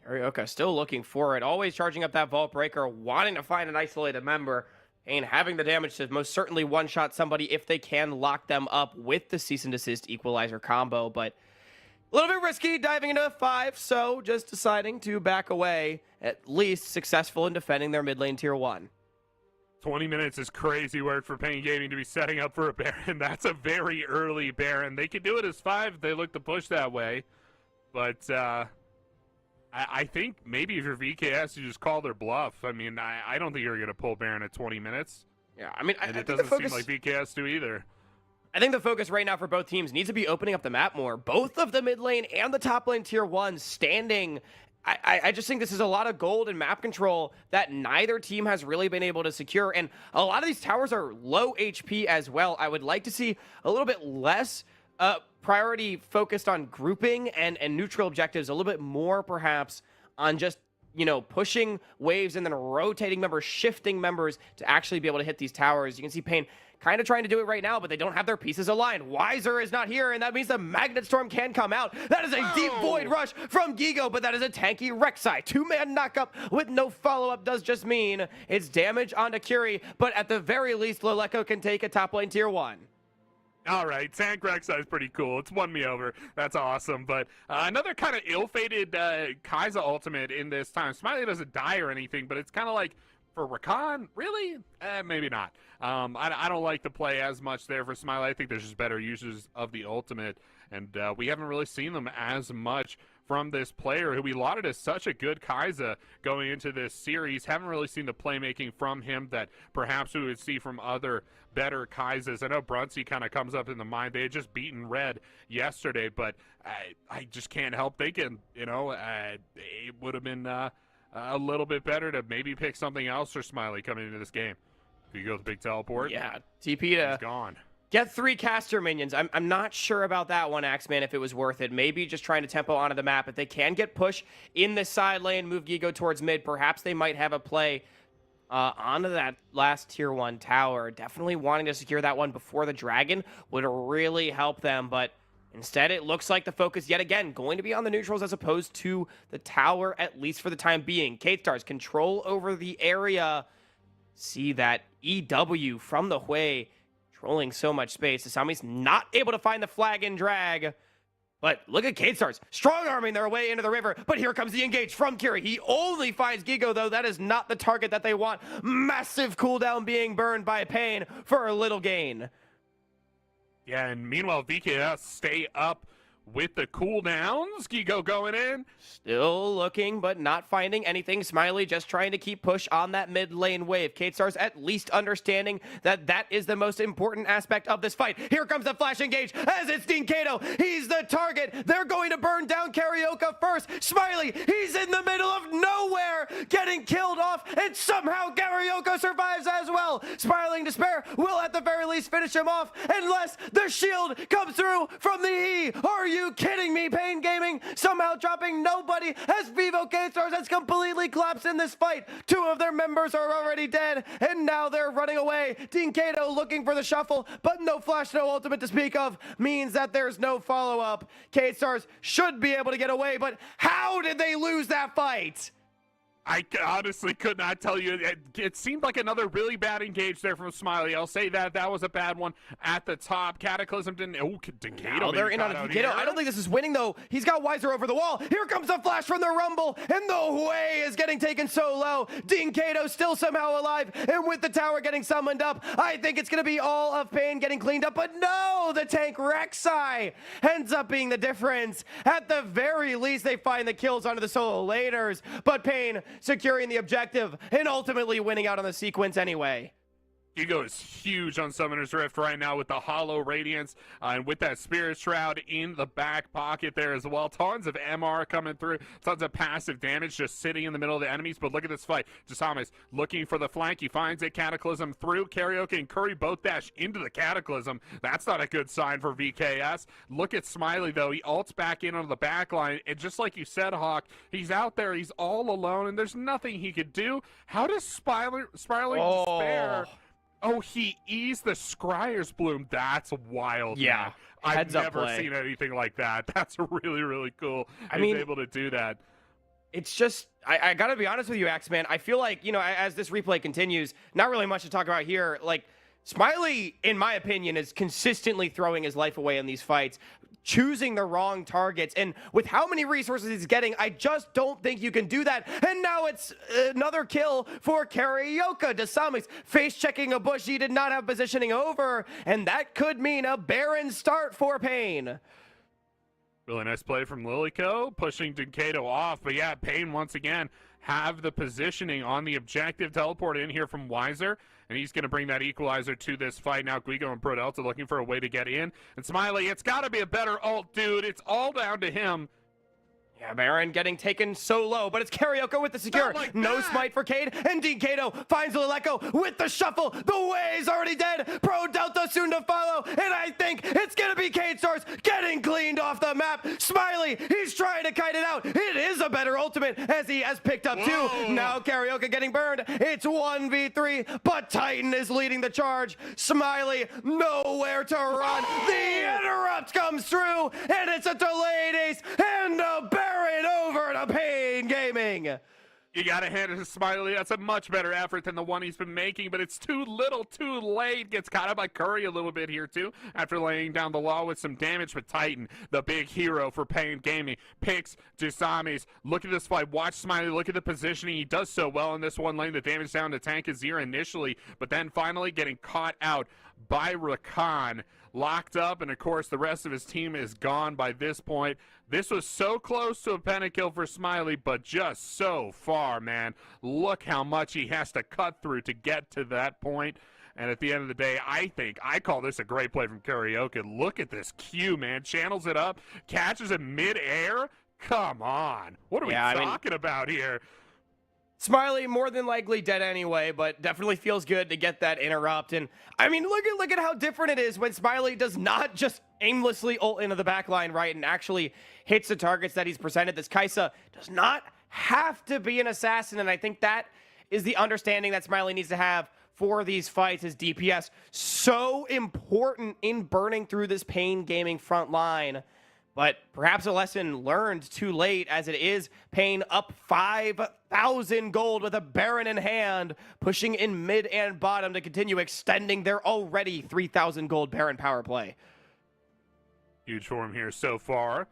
Carioca still looking for it, always charging up that Vault Breaker, wanting to find an isolated member, and having the damage to most certainly one-shot somebody if they can lock them up with the Cease and Desist Equalizer combo, but a little bit risky diving into a 5, so just deciding to back away, at least successful in defending their mid lane tier 1. 20 minutes is crazy word for Pain Gaming to be setting up for a Baron. That's a very early Baron. They could do it as 5 if they look to push that way. But I think maybe if you're VKS, you just call their bluff. I mean, I don't think you're going to pull Baron at 20 minutes. Yeah, I mean, and I it think doesn't the focus, seem like VKS do either. I think the focus right now for both teams needs to be opening up the map more. Both of the mid lane and the top lane tier 1 standing. I just think this is a lot of gold and map control that neither team has really been able to secure. And a lot of these towers are low HP as well. I would like to see a little bit less priority focused on grouping and neutral objectives, a little bit more perhaps on just, you know, pushing waves and then rotating members, shifting members to actually be able to hit these towers. You can see Pain kind of trying to do it right now, but they don't have their pieces aligned. Wiser is not here, and that means the Magnet Storm can come out. That is a deep void rush from Gigo, but that is a tanky Rek'Sai. 2-man knockup with no follow-up does just mean it's damage onto Curie, but at the very least, Leleko can take a top lane tier 1. All right, tank Rek'Sai is pretty cool. It's won me over. That's awesome. But another kind of ill-fated Kai'Sa ultimate in this time. Smiley doesn't die or anything, but it's kind of like, for Rakan, really? Maybe not. I don't like the play as much there for Smiley. I think there's just better uses of the ultimate, and we haven't really seen them as much from this player who we lauded as such a good Kai'Sa going into this series. Haven't really seen the playmaking from him that perhaps we would see from other better Kai'Sas. I know Brunsey kind of comes up in the mind. They had just beaten Red yesterday, but I just can't help thinking, you know, it would have been a little bit better to maybe pick something else for Smiley coming into this game. If you go with the big teleport, yeah, TP to he's gone. Get 3 caster minions. I'm not sure about that one, Axeman, if it was worth it. Maybe just trying to tempo onto the map. If they can get push in the side lane, move Gigo towards mid, perhaps they might have a play onto that last tier 1 tower. Definitely wanting to secure that one before the dragon would really help them, but instead it looks like the focus yet again going to be on the neutrals as opposed to the tower, at least for the time being. K-Stars control over the area. See that EW from the Hui trolling so much space. Asami's not able to find the flag and drag. But look at K-Stars, strong-arming their way into the river. But here comes the engage from Kiri. He only finds Gigo, though. That is not the target that they want. Massive cooldown being burned by Pain for a little gain. Yeah, and meanwhile, VKS stay up with the cooldowns. Gigo going in. Still looking, but not finding anything. Smiley just trying to keep push on that mid lane wave. K-Stars at least understanding that that is the most important aspect of this fight. Here comes the flash engage as it's Kato. He's the target. They're going to burn down Karaoke first. Smiley, he's in the middle of nowhere, getting killed off, and somehow Karaoke survives as well. Smiling Despair will at the very least finish him off unless the shield comes through from the E. Are you kidding me? Pain Gaming somehow dropping nobody as Vivo K-Stars has completely collapsed in this fight. 2 of their members are already dead, and now they're running away. Kato looking for the shuffle, but no flash, no ultimate to speak of, means that there's no follow-up. K-Stars should be able to get away, but how did they lose that fight? I honestly could not tell you. It seemed like another really bad engage there from Smiley. I'll say that. That was a bad one at the top. Cataclysm didn't... Oh, Decado. They're in on Decado. I don't think this is winning, though. He's got Wiser over the wall. Here comes the flash from the Rumble, and the Hui is getting taken so low. Decado still somehow alive, and with the tower getting summoned up, I think it's going to be all of Pain getting cleaned up, but no! The tank Rek'Sai ends up being the difference. At the very least, they find the kills onto the solo laners, but Pain securing the objective and ultimately winning out on the sequence anyway. Gigo is huge on Summoner's Rift right now with the Hollow Radiance and with that Spirit Shroud in the back pocket there as well. Tons of MR coming through, tons of passive damage just sitting in the middle of the enemies. But look at this fight. Jasamis looking for the flank. He finds it. Cataclysm through. Karaoke and Curry both dash into the Cataclysm. That's not a good sign for VKS. Look at Smiley, though. He ults back in on the back line. And just like you said, Hawk, he's out there. He's all alone, and there's nothing he could do. How does Spiraling Despair... Oh, he eased the Scryer's Bloom. That's wild. Yeah. Man. I've never seen anything like that. That's really, really cool. He's able to do that. It's just, I gotta be honest with you, Axeman. I feel like, you know, as this replay continues, not really much to talk about here. Like, Smiley, in my opinion, is consistently throwing his life away in these fights, choosing the wrong targets, and with how many resources he's getting, I just don't think you can do that. And now it's another kill for Karaoke. Dasami's face-checking a bush he did not have positioning over, and that could mean a barren start for Pain. Really nice play from Lilyco, pushing Decado off, but yeah, Pain once again have the positioning on the objective. Teleport in here from Wiser, and he's going to bring that equalizer to this fight. Now Guigo and Prodelta looking for a way to get in. And Smiley, it's got to be a better ult, dude. It's all down to him. Yeah, Baron getting taken so low, but it's Karaoke with the secure. No smite for Cade, and Decado finds Lileko with the shuffle. The Way's already dead. Prodelta soon to follow, and I think it's going to be K-Stars getting cleaned off the map. Smiley, he's trying to kite it out. It is a better ultimate as he has picked up 2. Now Karaoke getting burned. It's 1v3, but Titan is leading the charge. Smiley, nowhere to run. The interrupt comes through, and it's a delayed ace, and a Baron over to Pain Gaming. You gotta hand it to Smiley. That's a much better effort than the one he's been making, but it's too little, too late. Gets caught up by Curry a little bit here, too, after laying down the law with some damage. But Titan, the big hero for Pain Gaming, picks Jasamis. Look at this fight. Watch Smiley. Look at the positioning. He does so well in this one lane. The damage down to Tank Azir initially, but then finally getting caught out by Rakan. Locked up, and of course the rest of his team is gone by this point. This was so close to a pentakill for Smiley, but just so far, man. Look how much he has to cut through to get to that point. And at the end of the day, I call this a great play from Karaoke. Look at this Q, man. Channels it up, catches it mid-air. Come on. What are we talking about here? Smiley more than likely dead anyway, but definitely feels good to get that interrupt. And I mean, look at how different it is when Smiley does not just aimlessly ult into the back line, right, and actually hits the targets that he's presented. This Kaisa does not have to be an assassin, and I think that is the understanding that Smiley needs to have for these fights. His DPS so important in burning through this Pain Gaming front line. But perhaps a lesson learned too late, as it is Pain up 5,000 gold with a Baron in hand, pushing in mid and bottom to continue extending their already 3,000 gold Baron power play. Huge form here so far.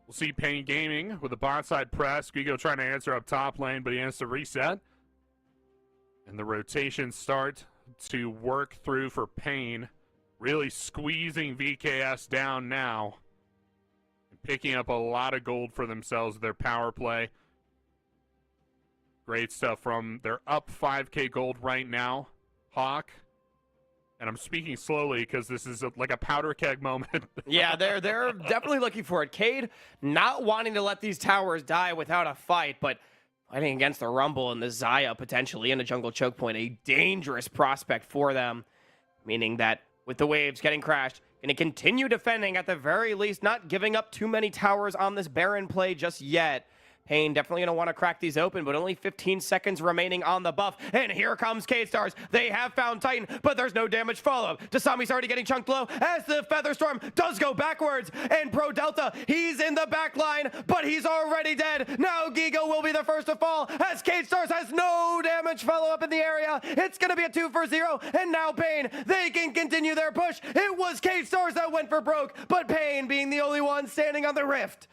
We'll see Pain Gaming with a bot side press. Gigo trying to answer up top lane, but he has to reset. And the rotations start to work through for Pain, really squeezing VKS down now. Picking up a lot of gold for themselves with their power play. Great stuff from, they're up 5k gold right now, Hawk. And I'm speaking slowly because this is like a powder keg moment. Yeah, they're definitely looking for it. Cade not wanting to let these towers die without a fight, but fighting against the Rumble and the Xayah potentially in a jungle choke point, a dangerous prospect for them. Meaning that with the waves getting crashed, going to continue defending at the very least, not giving up too many towers on this Baron play just yet. Pain definitely going to want to crack these open, but only 15 seconds remaining on the buff. And here comes K-Stars. They have found Titan, but there's no damage follow-up. Dasami's already getting chunked low as the Featherstorm does go backwards. And Pro Delta, he's in the back line, but he's already dead. Now Gigo will be the first to fall as K-Stars has no damage follow-up in the area. It's going to be a 2 for 0. And now Pain, they can continue their push. It was K-Stars that went for broke, but Pain being the only one standing on the rift.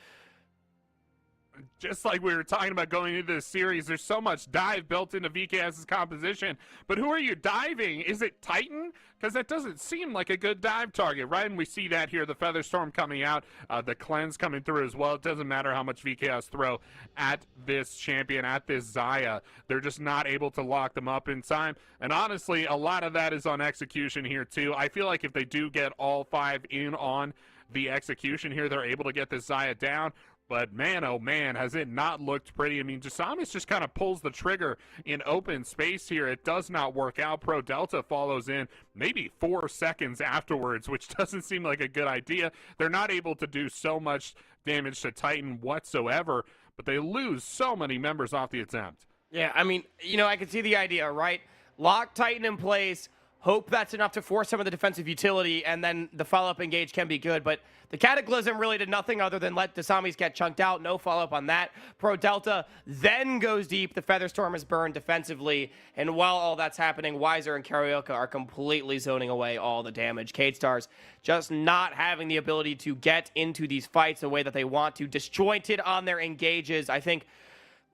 Just like we were talking about going into this series, there's so much dive built into VKS's composition. But who are you diving? Is it Titan? Because that doesn't seem like a good dive target, right? And we see that here, the Featherstorm coming out, the Cleanse coming through as well. It doesn't matter how much VKS throw at this champion, at this Xayah. They're just not able to lock them up in time. And honestly, a lot of that is on execution here too. I feel like if they do get all 5 in on the execution here, they're able to get this Xayah down. But man, oh man, has it not looked pretty. I mean, Jasamis just kind of pulls the trigger in open space here. It does not work out. Pro Delta follows in maybe 4 seconds afterwards, which doesn't seem like a good idea. They're not able to do so much damage to Titan whatsoever, but they lose so many members off the attempt. Yeah, I mean, you know, I can see the idea, right? Lock Titan in place, hope that's enough to force some of the defensive utility, and then the follow-up engage can be good. But the Cataclysm really did nothing other than let Dasamis get chunked out. No follow-up on that. Pro Delta then goes deep. The Featherstorm is burned defensively. And while all that's happening, Weiser and Carioca are completely zoning away all the damage. K-Stars just not having the ability to get into these fights the way that they want to. Disjointed on their engages. I think,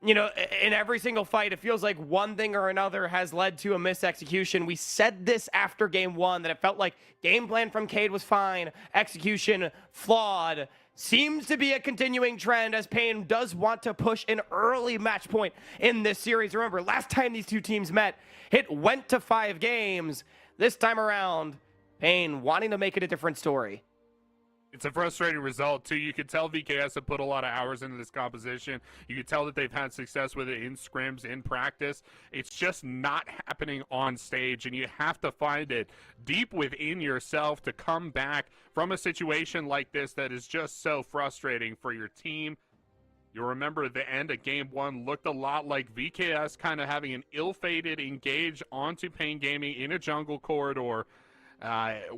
you know, in every single fight, it feels like one thing or another has led to a misexecution. We said this after game 1, that it felt like game plan from Cade was fine, execution flawed. Seems to be a continuing trend as Pain does want to push an early match point in this series. Remember, last time these two teams met, it went to 5 games. This time around, Pain wanting to make it a different story. It's a frustrating result, too. You could tell VKS have put a lot of hours into this composition. You could tell that they've had success with it in scrims, in practice. It's just not happening on stage, and you have to find it deep within yourself to come back from a situation like this that is just so frustrating for your team. You'll remember the end of game 1 looked a lot like VKS kind of having an ill-fated engage onto Pain Gaming in a jungle corridor,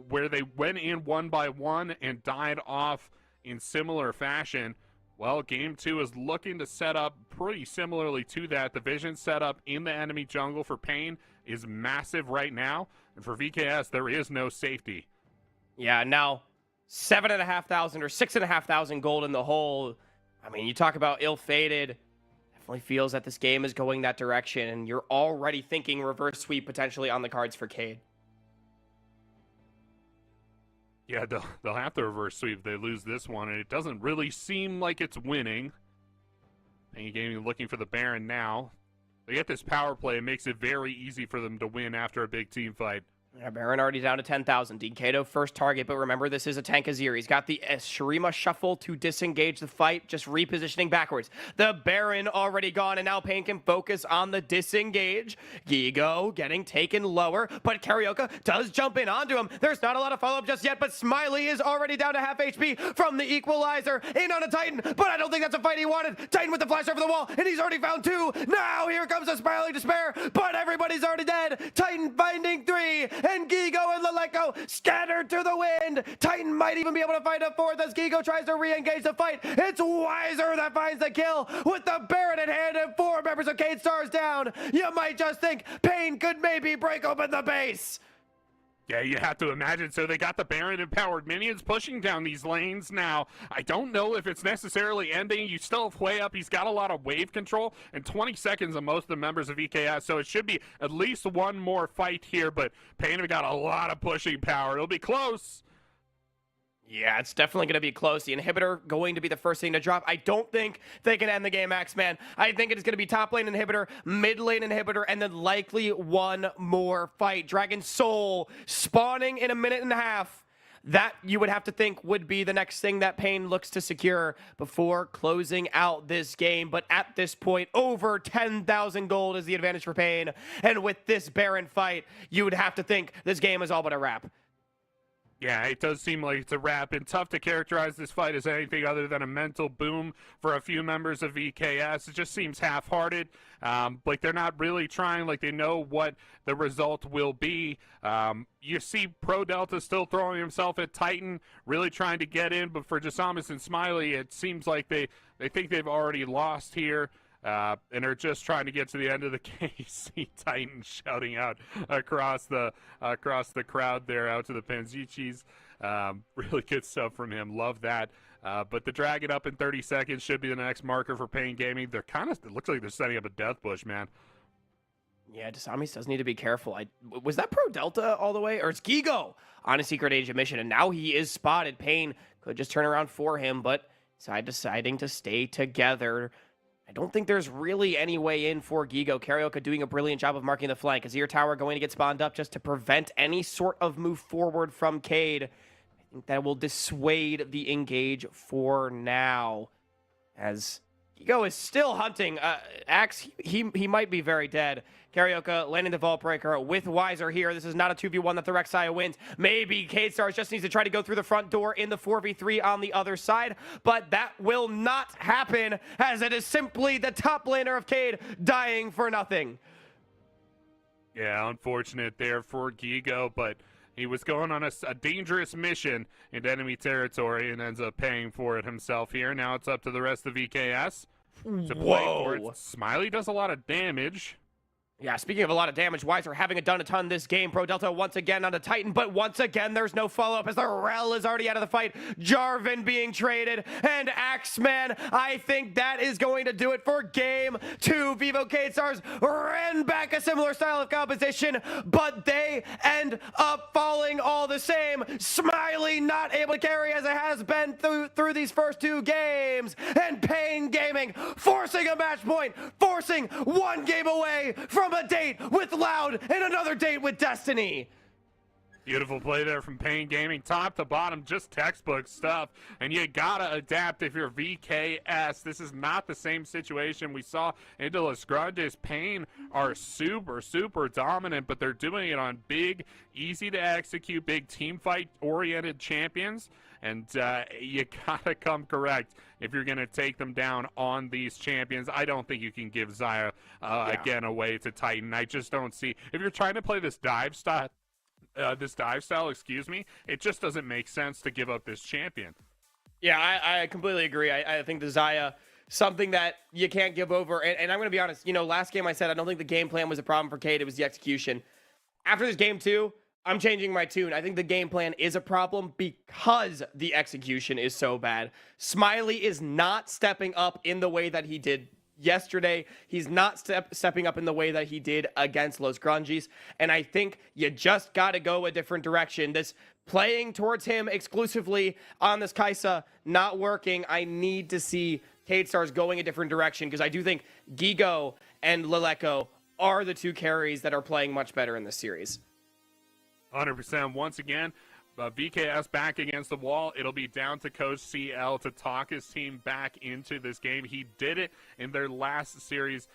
where they went in 1 by 1 and died off in similar fashion. Well, game 2 is looking to set up pretty similarly to that. The vision setup in the enemy jungle for Pain is massive right now, and for VKS, there is no safety. Yeah, now 7,500 or 6,500 gold in the hole. I mean, you talk about ill-fated. Definitely feels that this game is going that direction, and you're already thinking reverse sweep potentially on the cards for Cade. Yeah, they'll have to reverse sweep if they lose this one, and it doesn't really seem like it's winning. Pain Gaming looking for the Baron now. They get this power play. It makes it very easy for them to win after a big team fight. Baron already down to 10,000. Kato first target, but remember, this is a tank Azir. He's got the Shurima shuffle to disengage the fight, just repositioning backwards. The Baron already gone, and now Pain can focus on the disengage. Gigo getting taken lower, but Carioca does jump in onto him. There's not a lot of follow-up just yet, but Smiley is already down to half HP from the equalizer. In on a Titan, but I don't think that's a fight he wanted. Titan with the flash over the wall, and he's already found 2. Now here comes a Smiley despair, but everybody's already dead. Titan finding 3. And Gigo and Leleko scattered to the wind. Titan might even be able to find a 4th as Gigo tries to re-engage the fight. It's Wiser that finds the kill with the Baron in hand and 4 members of Cade Stars down. You might just think Pain could maybe break open the base. Yeah, you have to imagine. So they got the Baron-empowered minions pushing down these lanes now. I don't know if it's necessarily ending. You still have way up. He's got a lot of wave control and 20 seconds on most of the members of EKS, so it should be at least one more fight here, but Pain have got a lot of pushing power. It'll be close. Yeah, it's definitely going to be close. The inhibitor going to be the first thing to drop. I don't think they can end the game, Axeman. I think it is going to be top lane inhibitor, mid lane inhibitor, and then likely one more fight. Dragon Soul spawning in a minute and a half. That you would have to think would be the next thing that Pain looks to secure before closing out this game. But at this point, over 10,000 gold is the advantage for Pain. And with this Baron fight, you would have to think this game is all but a wrap. Yeah, it does seem like it's a wrap, and tough to characterize this fight as anything other than a mental boom for a few members of EKS. It just seems half-hearted, like they're not really trying, like they know what the result will be. You see Pro Delta still throwing himself at Titan, really trying to get in, but for Jasamus and Smiley, it seems like they think they've already lost here. And are just trying to get to the end of the case. See Titan shouting out across the crowd there out to the Panzichis. Really good stuff from him. Love that. But the Dragon up in 30 seconds should be the next marker for Pain Gaming. They're it looks like they're setting up a death bush, man. Yeah, Jasamis does need to be careful. Was that Pro Delta all the way? Or it's Gigo on a secret agent mission, and now he is spotted. Pain could just turn around for him, but deciding to stay together. I don't think there's really any way in for Gigo. Carioca doing a brilliant job of marking the flank. Azir Tower going to get spawned up just to prevent any sort of move forward from Cade. I think that will dissuade the engage for now. As Gigo is still hunting. Axe, he might be very dead. Carioca landing the Vault Breaker with Wiser here. This is not a 2v1 that the Rek'Sai wins. Maybe Cade Stars just needs to try to go through the front door in the 4v3 on the other side, but that will not happen, as it is simply the top laner of Cade dying for nothing. Yeah, unfortunate there for Gigo, but he was going on a dangerous mission into enemy territory and ends up paying for it himself here. Now it's up to the rest of EKS to play for it. Smiley does a lot of damage. Yeah, speaking of a lot of damage, Wiser having done a ton this game. Pro Delta once again on the Titan, but once again, there's no follow-up as the Rel is already out of the fight. Jarvan being traded, and Axeman, I think that is going to do it for Game 2. Vivo Cade Stars ran back a similar style of composition, but they end up falling all the same. Smiley not able to carry as it has been through these first 2 games, and Pain Gaming forcing a match point, forcing one game away from a date with Loud and another date with Destiny. Beautiful play there from Pain Gaming, top to bottom, just textbook stuff. And you gotta adapt if you're VKS. This is not the same situation we saw into Las Grandes. Pain are super, super dominant, but they're doing it on big, easy to execute, big team fight oriented champions. And you gotta come correct if you're gonna take them down on these champions. I don't think you can give Xayah again away to Titan. I just don't see, if you're trying to play this dive style, it just doesn't make sense to give up this champion. Yeah, I completely agree. I think the Xayah, something that you can't give over. And I'm going to be honest, last game I said I don't think the game plan was a problem for Cade. It was the execution. After this game 2, I'm changing my tune. I think the game plan is a problem because the execution is so bad. Smiley is not stepping up in the way that he did yesterday. He's not stepping up in the way that he did against Los Granges, and I think you just got to go a different direction. This playing towards him exclusively on this Kai'Sa not working. I need to see Cade Stars going a different direction, because I do think Gigo and Leleko are the 2 carries that are playing much better in this series. 100%. Once again, VKS back against the wall. It'll be down to Coach CL to talk his team back into this game. He did it in their last series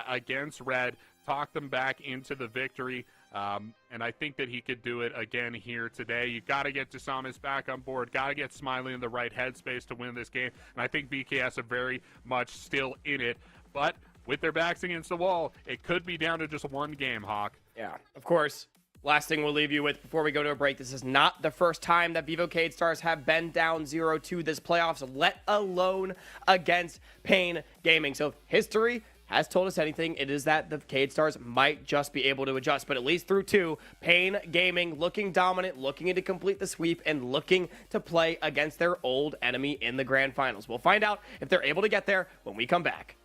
against Red, talked them back into the victory. And I think that he could do it again here today. You got to get Desamis back on board. Got to get Smiley in the right headspace to win this game. And I think VKS are very much still in it. But with their backs against the wall, it could be down to just one game, Hawk. Yeah, of course. Last thing we'll leave you with before we go to a break. This is not the first time that Vivo Cade Stars have been down 0-2 this playoffs, let alone against Pain Gaming. So if history has told us anything, it is that the Cade Stars might just be able to adjust. But at least through 2, Pain Gaming looking dominant, looking to complete the sweep, and looking to play against their old enemy in the grand finals. We'll find out if they're able to get there when we come back.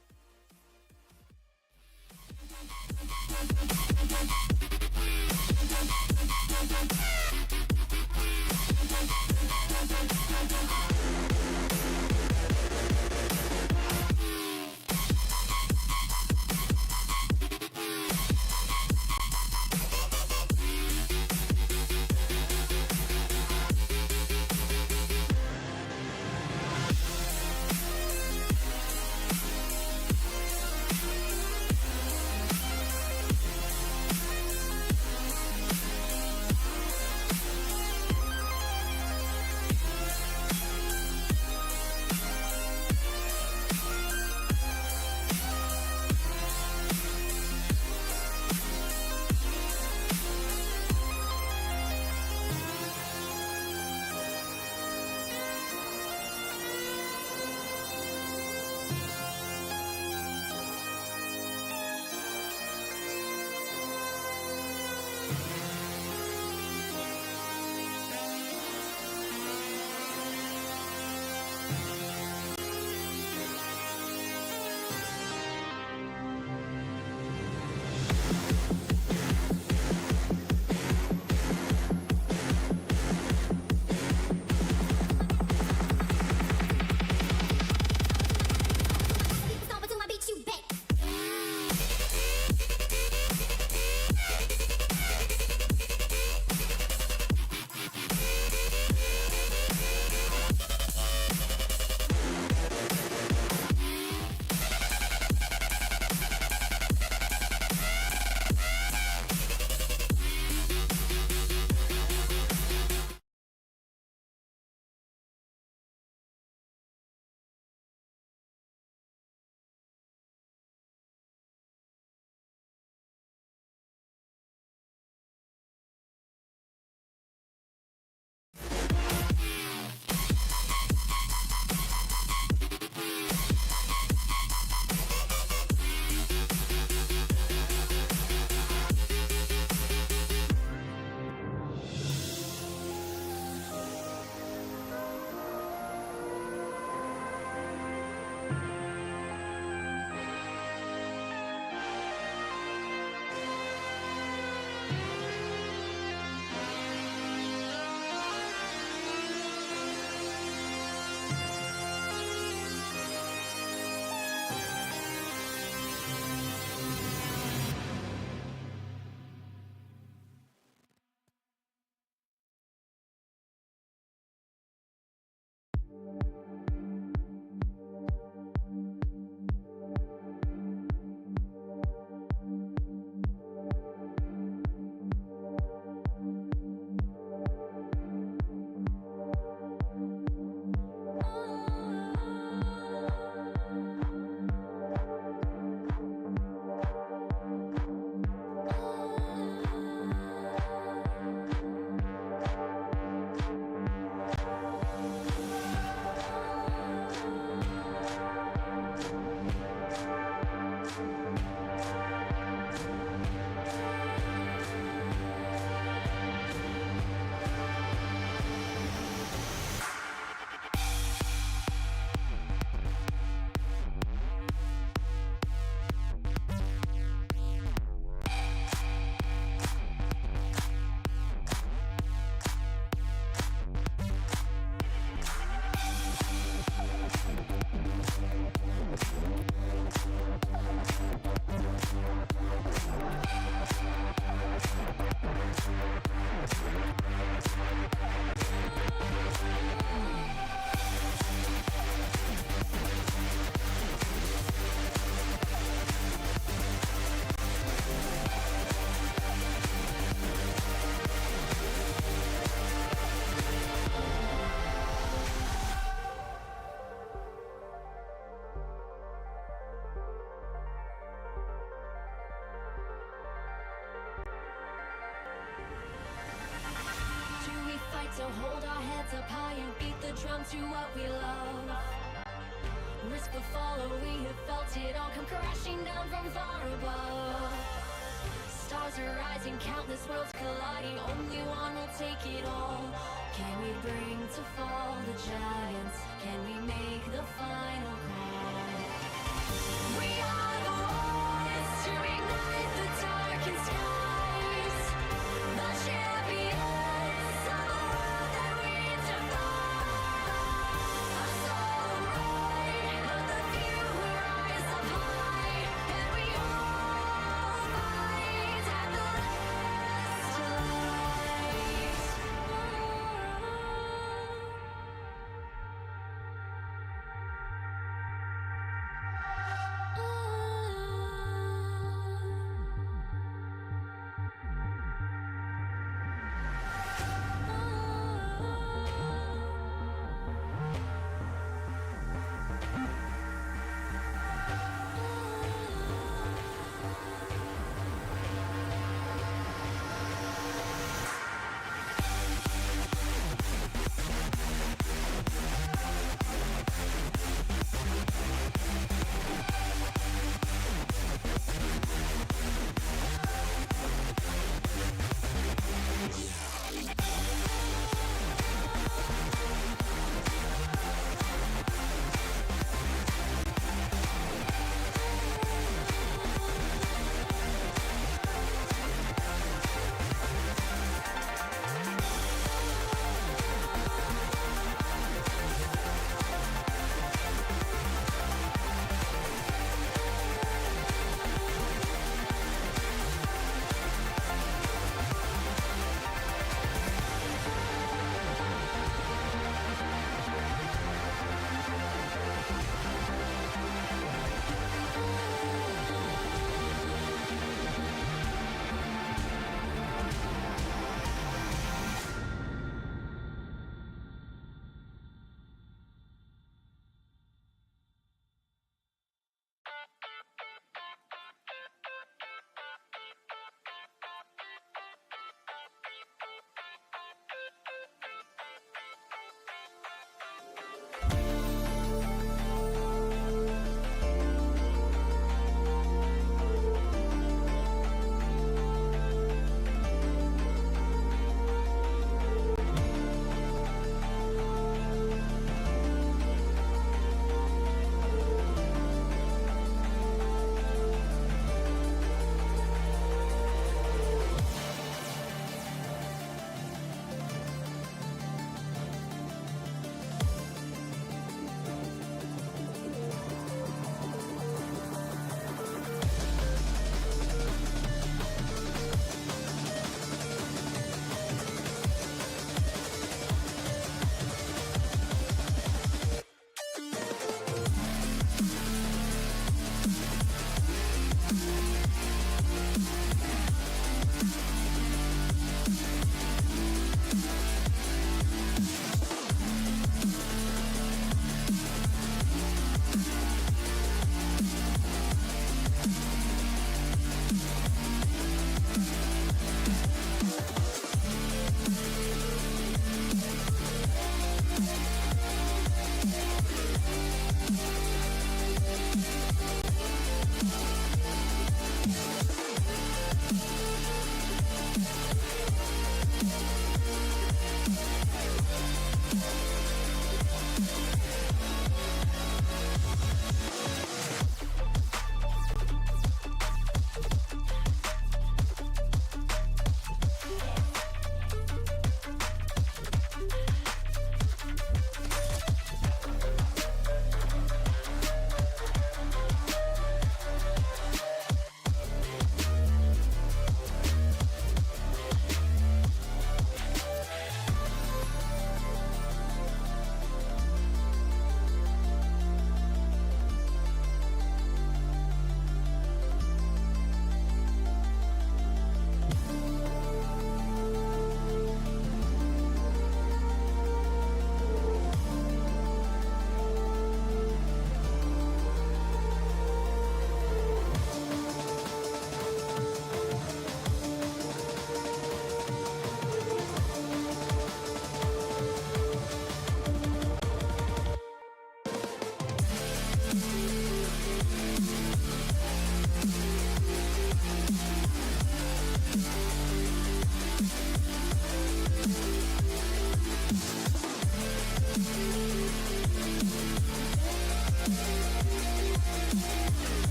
hold our heads up high and beat the drum to what we love. Risk the follow, we have felt it all come crashing down from far above. Stars are rising, countless worlds colliding, only one will take it all. Can we bring to fall the giants? Can we make the final call? We are the ones to ignite the darkened skies, the champions of the world that we defy. A soul right of the few who rise up high, and we all fight at the last light.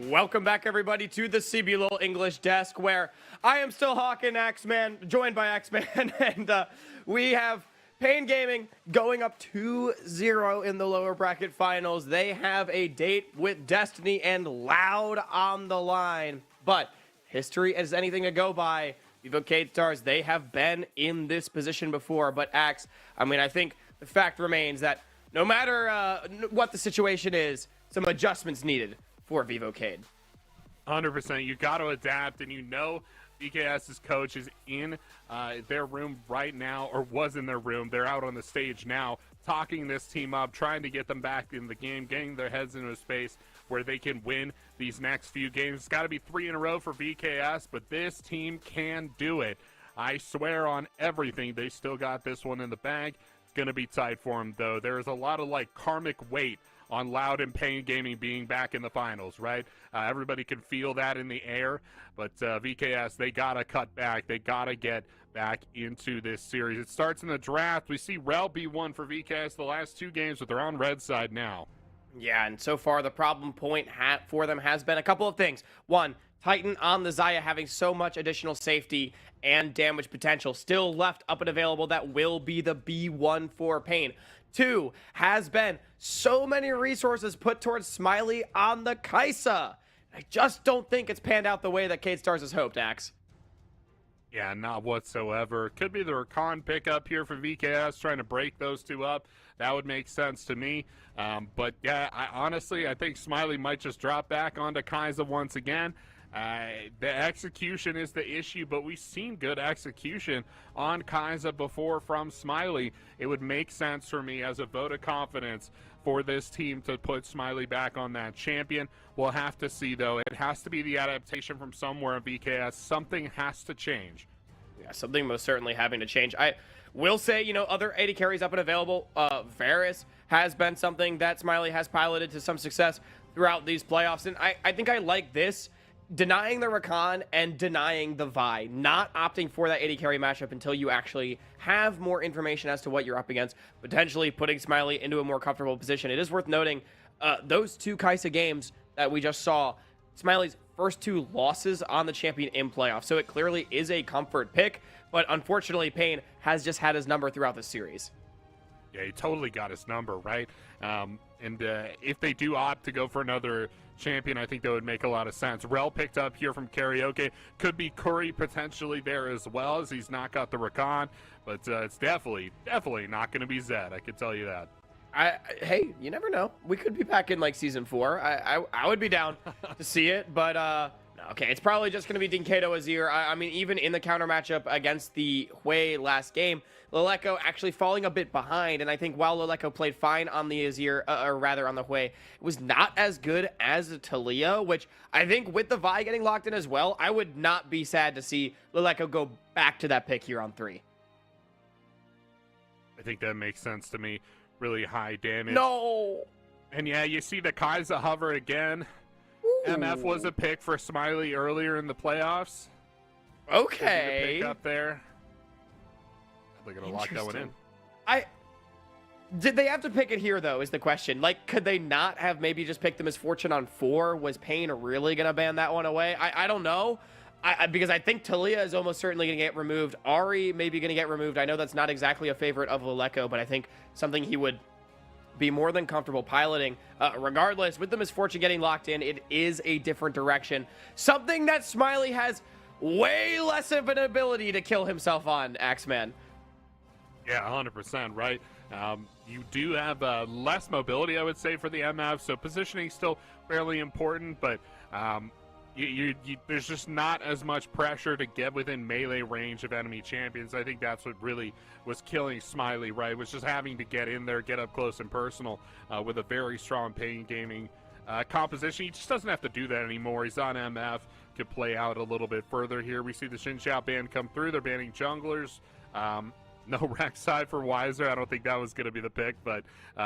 Welcome back, everybody, to the CBLOL English desk, where I am still Hawking Axeman, joined by Axeman, and we have Pain Gaming going up 2-0 in the lower bracket finals. They have a date with Destiny and Loud on the line, but history is anything to go by. Vivo Stars, they have been in this position before, but Axe, I mean, I think the fact remains that no matter what the situation is, some adjustments needed for Vivo Cade. 100%. You got to adapt, and you know VKS's coach is in their room right now, or was in their room. They're out on the stage now, talking this team up, trying to get them back in the game, getting their heads into a space where they can win these next few games. It's got to be 3 in a row for VKS, but this team can do it. I swear on everything, they still got this one in the bag. It's going to be tight for them, though. There is a lot of, karmic weight on Loud and Pain Gaming being back in the finals, right? Everybody can feel that in the air, but VKS, they got to cut back. They got to get back into this series. It starts in the draft. We see Rel B1 for VKS the last 2 games, but they're on red side now. Yeah, and so far the problem point for them has been a couple of things. One, Titan on the Xayah having so much additional safety and damage potential still left up and available that will be the B1 for Pain. 2, has been so many resources put towards Smiley on the Kai'Sa. I just don't think it's panned out the way that Cade Stars has hoped, Axe. Yeah, not whatsoever. Could be the Rakan pickup here for VKS, trying to break those 2 up. That would make sense to me. But yeah, I think Smiley might just drop back onto Kai'Sa once again. The execution is the issue, but we've seen good execution on Kai'Sa before from Smiley. It would make sense for me as a vote of confidence for this team to put Smiley back on that champion. We'll have to see, though. It has to be the adaptation from somewhere in VKS. Something has to change. Yeah, something most certainly having to change. I will say, other AD carries up and available. Varus has been something that Smiley has piloted to some success throughout these playoffs, and I think I like this. Denying the Rakan and denying the Vi, not opting for that AD carry matchup until you actually have more information as to what you're up against, potentially putting Smiley into a more comfortable position. It is worth noting those 2 Kai'Sa games that we just saw, Smiley's first 2 losses on the champion in playoffs, so it clearly is a comfort pick, but unfortunately Pain has just had his number throughout the series. Yeah, he totally got his number, right? And if they do opt to go for another champion, I think that would make a lot of sense. Rel picked up here from Karaoke. Could be Curry potentially there as well, as he's not got the Rakan, but it's definitely not going to be Zed. I can tell you that. Hey, you never know. We could be back in season 4. I would be down to see it, but okay, it's probably just going to be Dinkato Azir. I mean, even in the counter matchup against the Hui last game, Leleco actually falling a bit behind, and I think while Leleco played fine on the Azir, or rather on the Hui, it was not as good as the Taliyah, which I think with the Vi getting locked in as well, I would not be sad to see Leleco go back to that pick here on 3. I think that makes sense to me. Really high damage. No! And yeah, you see the Kai'Sa hover again. Ooh. MF was a pick for Smiley earlier in the playoffs. Okay. Pick up there. They're going to lock that one in. Did they have to pick it here, though, is the question. Could they not have maybe just picked the Misfortune on 4? Was Pain really going to ban that one away? I don't know. Because I think Taliyah is almost certainly going to get removed. Ari maybe going to get removed. I know that's not exactly a favorite of Leleco, but I think something he would be more than comfortable piloting. Regardless, with the Misfortune getting locked in, it is a different direction. Something that Smiley has way less of an ability to kill himself on, Axeman. Yeah, 100%, right? You do have less mobility, I would say, for the MF, so positioning still fairly important, but there's just not as much pressure to get within melee range of enemy champions. I think that's what really was killing Smiley, right? Was just having to get in there, get up close and personal with a very strong Pain Gaming composition. He just doesn't have to do that anymore. He's on MF, could play out a little bit further here. We see the Xin Xiao ban come through. They're banning junglers. No Rex side for Weiser. I don't think that was going to be the pick, but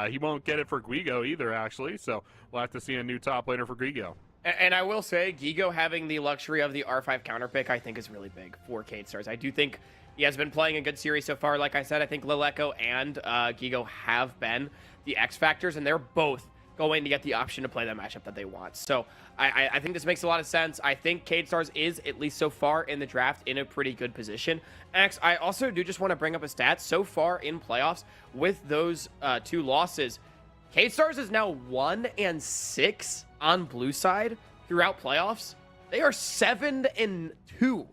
he won't get it for Guigo either, actually. So we'll have to see a new top laner for Guigo. And I will say, Gigo having the luxury of the R5 counter pick, I think is really big for Cade Stars. I do think he has been playing a good series so far. Like I said, I think Leleco and Gigo have been the X factors, and they're both going to get the option to play the matchup that they want. So I think this makes a lot of sense. I think K-Stars is, at least so far in the draft, in a pretty good position. X, I also do just want to bring up a stat. So far in playoffs, with those 2 losses, K-Stars is now 1-6 on blue side throughout playoffs. They are 7-2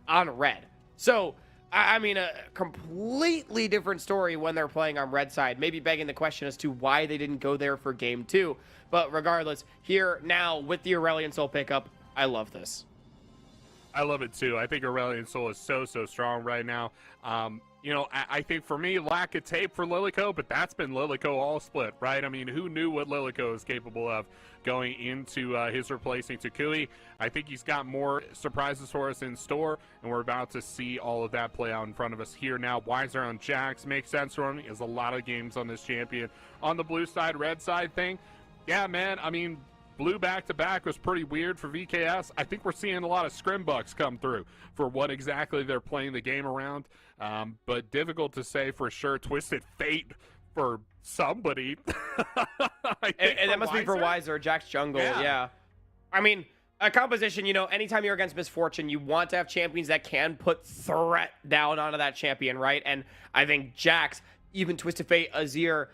on red. So, I mean, a completely different story when they're playing on red side, maybe begging the question as to why they didn't go there for game 2. But regardless, here now with the Aurelion Sol pickup, I love this. I love it too. I think Aurelion Sol is so strong right now. You know, I think for me, lack of tape for Lilyko, but that's been Lilyko all split, right? I mean, who knew what Lilyko is capable of going into his replacing Takui? I think he's got more surprises for us in store, and we're about to see all of that play out in front of us here now. Weiser on Jax makes sense for him. He has a lot of games on this champion. On the blue side, red side thing, yeah, man, I mean, blue back-to-back was pretty weird for VKS. I think we're seeing a lot of scrim bucks come through for what exactly they're playing the game around. But difficult to say for sure. Twisted Fate for somebody. And that must be for Weiser, Jack's jungle, yeah. I mean, a composition, you know, anytime you're against Misfortune, you want to have champions that can put threat down onto that champion, right? And I think Jax, even Twisted Fate, Azir,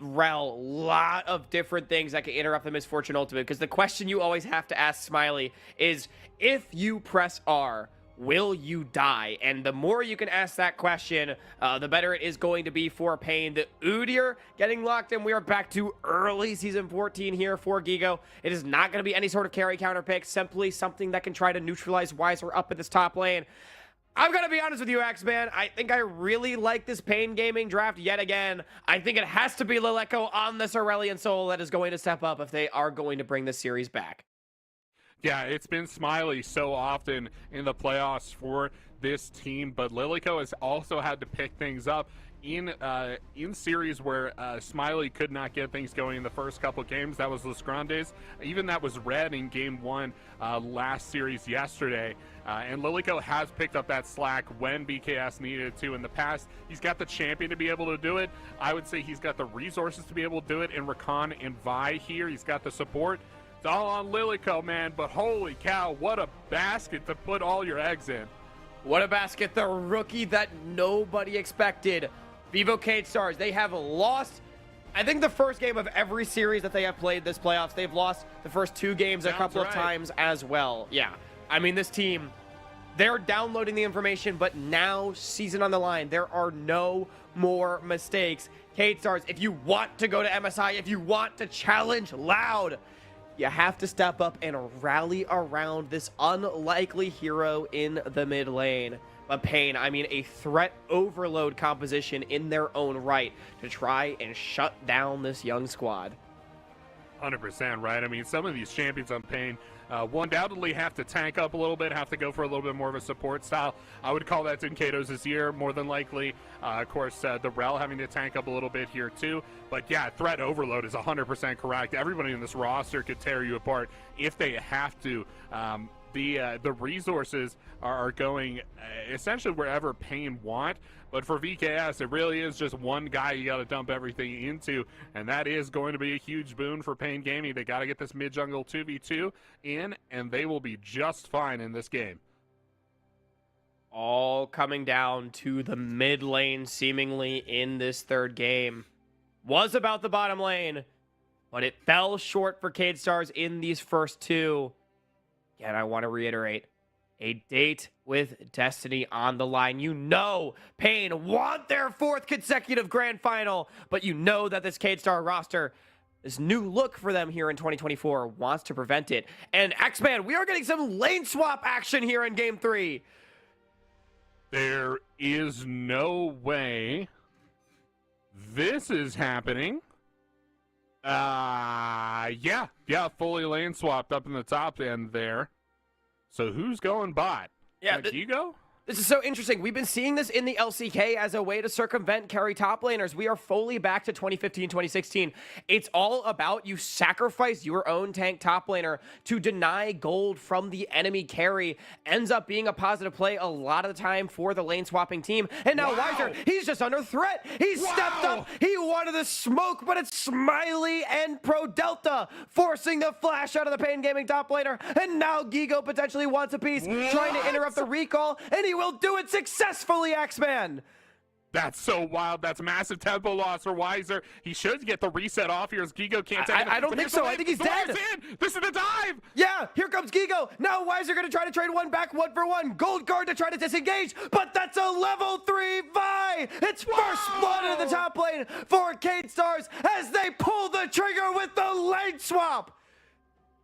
Rel, lot of different things that can interrupt the Misfortune ultimate, because the question you always have to ask Smiley is, if you press R, will you die? And the more you can ask that question, the better it is going to be for Pain. The Udyr getting locked in. We are back to early season 14 here for Gigo. It is not going to be any sort of carry counter pick, simply something that can try to neutralize Weiser up in this top lane. I'm going to be honest with you, X-Man. I think I really like this Pain Gaming draft yet again. I think it has to be Lilyko on this Aurelion Sol that is going to step up if they are going to bring this series back. Yeah, it's been Smiley so often in the playoffs for this team, but Lilyko has also had to pick things up in series where Smiley could not get things going in the first couple games. That was Los Grandes. Even that was red in game 1 last series yesterday. And Lilyko has picked up that slack when BKS needed it to in the past. He's got the champion to be able to do it. I would say he's got the resources to be able to do it in Rakan and Vi here. He's got the support. It's all on Lilyko, man, but holy cow, what a basket to put all your eggs in. What a basket. The rookie that nobody expected. Vivo K-Stars, they have lost, I think, the first game of every series that they have played this playoffs. They've lost the first 2 games a couple of times as well. Yeah, I mean, this team, they're downloading the information, but now, season on the line, there are no more mistakes. K-Stars, if you want to go to MSI, if you want to challenge loud, you have to step up and rally around this unlikely hero in the mid lane. But Pain, I mean, a threat overload composition in their own right to try and shut down this young squad. 100%, right? I mean, some of these champions on Pain will undoubtedly have to tank up a little bit, have to go for a little bit more of a support style. I would call that Zinkato's this year, more than likely. Of course, the Rel having to tank up a little bit here too. But yeah, threat overload is 100% correct. Everybody in this roster could tear you apart if they have to. The resources are going essentially wherever Pain want, but for VKS, it really is just one guy you got to dump everything into, and that is going to be a huge boon for Pain Gaming. They got to get this mid-jungle 2v2 in, and they will be just fine in this game. All coming down to the mid lane, seemingly, in this third game. Was about the bottom lane, but it fell short for K-Stars in these first 2. Again, I want to reiterate, a date with Destiny on the line. You know Pain want their 4th consecutive grand final, but you know that this K-Star roster, this new look for them here in 2024, wants to prevent it. And X-Man, we are getting some lane swap action here in Game 3. There is no way this is happening. Yeah, fully lane swapped up in the top end there. So who's going bot? Yeah, Gigo? This is so interesting. We've been seeing this in the LCK as a way to circumvent carry top laners. We are fully back to 2015, 2016. It's all about you sacrifice your own tank top laner to deny gold from the enemy carry. Ends up being a positive play a lot of the time for the lane swapping team. And now Weiser, he's just under threat. He stepped up. He wanted the smoke, but it's Smiley and Pro Delta forcing the flash out of the Pain Gaming top laner. And now Gigo potentially wants a piece, trying to interrupt the recall, and he will do it successfully, Axeman. That's so wild. That's massive tempo loss for Weiser. He should get the reset off here as Gigo can't take it. I don't think so. I think he's dead. This is the dive. Yeah, here comes Gigo. Now Weiser going to try to trade one back 1-for-1. Gold card to try to disengage, but that's a level 3 Vi. It's first blood into the top lane for Cade Stars as they pull the trigger with the lane swap.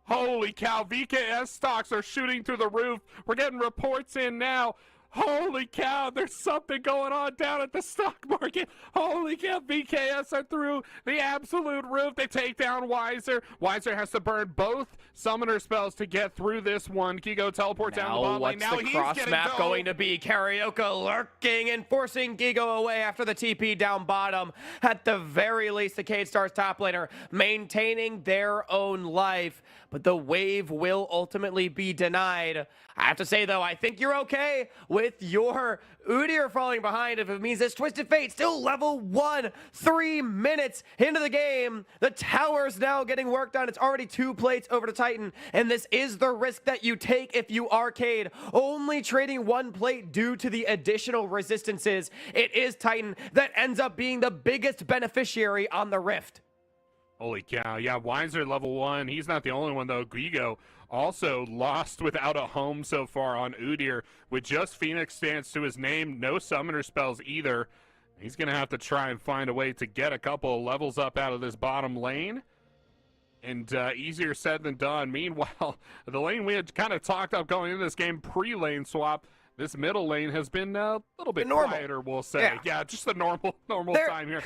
Holy cow, VKS stocks are shooting through the roof. We're getting reports in now. Holy cow, there's something going on down at the stock market. Holy cow, VKS are through the absolute roof. They take down Weiser. Weiser has to burn both summoner spells to get through this one. Gigo teleports down the bottom lane. Now what's the cross map going to be? Karaoke lurking and forcing Gigo away after the TP down bottom. At the very least, the Cade Stars top laner maintaining their own life, but the wave will ultimately be denied. I have to say, though, I think you're okay with your Udyr falling behind if it means this Twisted Fate still level 1, 3 minutes into the game. The tower's now getting worked on. It's already 2 plates over to Titan, and this is the risk that you take if you arcade. Only trading 1 plate due to the additional resistances. It is Titan that ends up being the biggest beneficiary on the Rift. Holy cow. Yeah, Weiser level 1. He's not the only one, though. Gigo also lost without a home so far on Udyr with just Phoenix Stance to his name. No summoner spells either. He's going to have to try and find a way to get a couple of levels up out of this bottom lane. And easier said than done. Meanwhile, the lane we had kind of talked up going into this game pre-lane swap, this middle lane has been a little bit quieter, we'll say. Yeah, just the normal time here.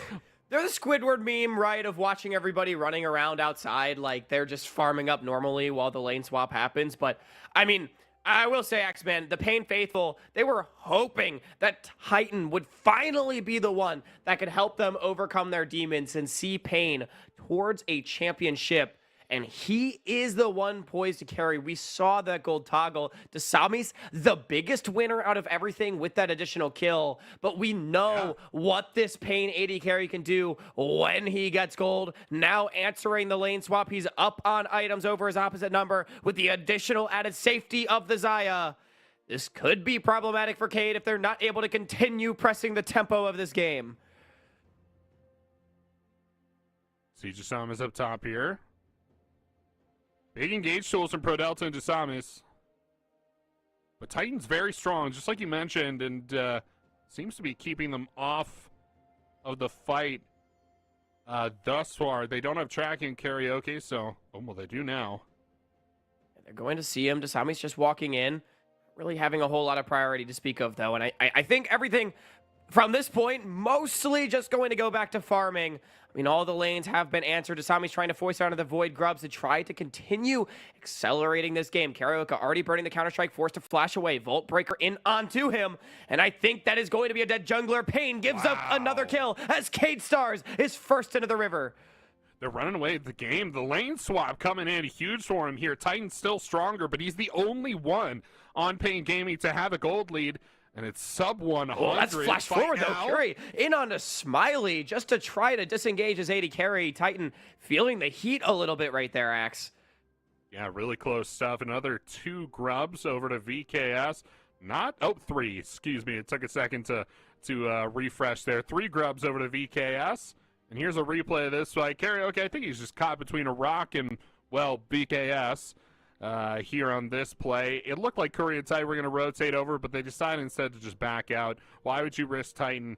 There's a Squidward meme, right, of watching everybody running around outside like they're just farming up normally while the lane swap happens. But, I mean, I will say, X-Men, the Pain Faithful, they were hoping that Titan would finally be the one that could help them overcome their demons and see Pain towards a championship. And he is the one poised to carry. We saw that gold toggle. Dasami's the biggest winner out of everything with that additional kill. But we know what this Pain AD carry can do when he gets gold. Now answering the lane swap. He's up on items over his opposite number with the additional added safety of the Xayah. This could be problematic for Cade if they're not able to continue pressing the tempo of this game. Siege Dasami's up top here. Big engage tools from Pro Delta and Dasamis. But Titan's very strong, just like you mentioned, and seems to be keeping them off of the fight thus far. They don't have tracking Karaoke, so, well, they do now. They're going to see him. Dasami's just walking in, really having a whole lot of priority to speak of, though. And I think everything from this point, mostly just going to go back to farming. I mean, all the lanes have been answered. Dasami's trying to force onto the Void Grubs to try to continue accelerating this game. Karaoke already burning the Counter-Strike, forced to flash away. Volt Breaker in onto him. And I think that is going to be a dead jungler. Pain gives up another kill as Cade Stars is first into the river. They're running away with the game. The lane swap coming in huge for him here. Titan's still stronger, but he's the only one on Pain Gaming to have a gold lead. And it's sub 100. Oh, that's flash forward, though. Fury in onto Smiley just to try to disengage his AD carry. Titan feeling the heat a little bit right there, Axe. Yeah, really close stuff. Another 2 grubs over to VKS. Three. Excuse me. It took a second to refresh there. 3 grubs over to VKS. And here's a replay of this fight. Karaoke, I think he's just caught between a rock and, well, VKS. Here on this play. It looked like Curry and Titan were going to rotate over, but they decided instead to just back out. Why would you risk Titan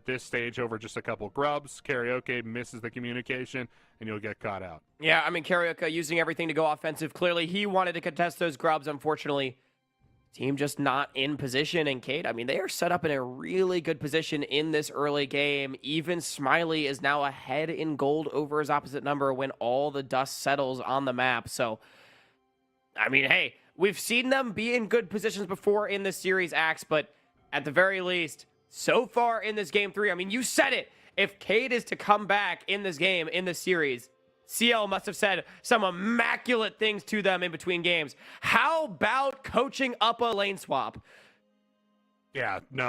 this stage over just a couple grubs? Karaoke misses the communication, and you'll get caught out. Yeah, I mean, Karaoke using everything to go offensive. Clearly, he wanted to contest those grubs. Unfortunately, team just not in position. And Cade, I mean, they are set up in a really good position in this early game. Even Smiley is now ahead in gold over his opposite number when all the dust settles on the map. So, I mean, hey, we've seen them be in good positions before in this series, Axe, but at the very least, so far in this game 3, I mean, you said it. If Cade is to come back in this game, in this series, CL must have said some immaculate things to them in between games. How about coaching up a lane swap? Yeah, no,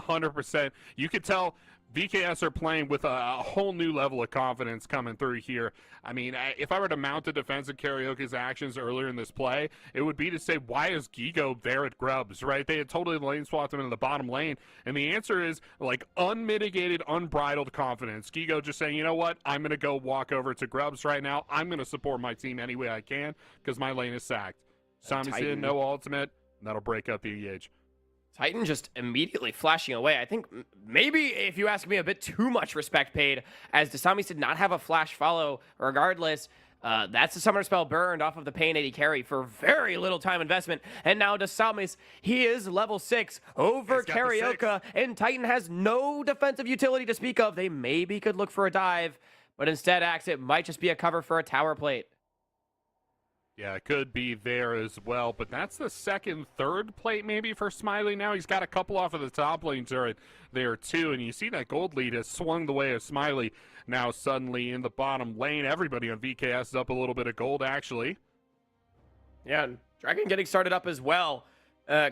100%. You could tell VKS are playing with a whole new level of confidence coming through here. I mean, if I were to mount the defensive Karaoke's actions earlier in this play, it would be to say, why is Gigo there at Grubs, right? They had totally lane swapped him in the bottom lane, and the answer is, like, unmitigated, unbridled confidence. Gigo just saying, you know what, I'm going to go walk over to Grubs right now. I'm going to support my team any way I can because my lane is sacked. Sami's in, no ultimate, and that'll break up the EH. Titan just immediately flashing away. I think maybe, if you ask me, a bit too much respect paid, as Desamis did not have a flash follow. Regardless, that's the summoner spell burned off of the Pain 80 carry for very little time investment. And now Desamis, he is level 6 over Karaoke, and Titan has no defensive utility to speak of. They maybe could look for a dive, but instead, Axe, it might just be a cover for a tower plate. Yeah, it could be there as well, but that's the second, third plate maybe for Smiley now. He's got a couple off of the top lane turret there too, and you see that gold lead has swung the way of Smiley now suddenly in the bottom lane. Everybody on VKS is up a little bit of gold, actually. Yeah, Dragon getting started up as well.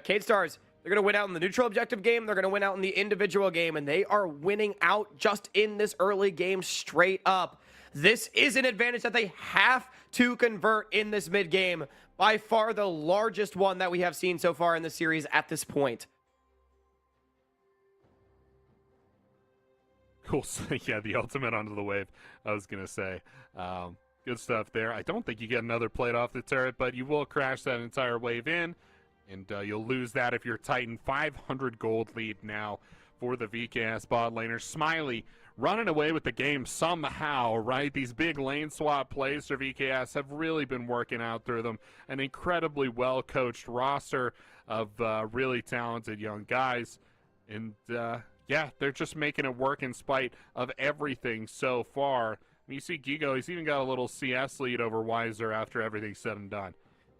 Cade Stars, they're going to win out in the neutral objective game. They're going to win out in the individual game, and they are winning out just in this early game straight up. This is an advantage that they have to convert in this mid game. By far the largest one that we have seen so far in the series at this point. Cool. Yeah, the ultimate onto the wave, I was going to say. Good stuff there. I don't think you get another plate off the turret, but you will crash that entire wave in, and you'll lose that if you're Titan. 500 gold lead now for the VKS bot laner. Smiley running away with the game somehow, right? These big lane swap plays for VKS have really been working out through them. An incredibly well-coached roster of really talented young guys. And, yeah, they're just making it work in spite of everything so far. You see Gigo, he's even got a little CS lead over Weiser after everything's said and done.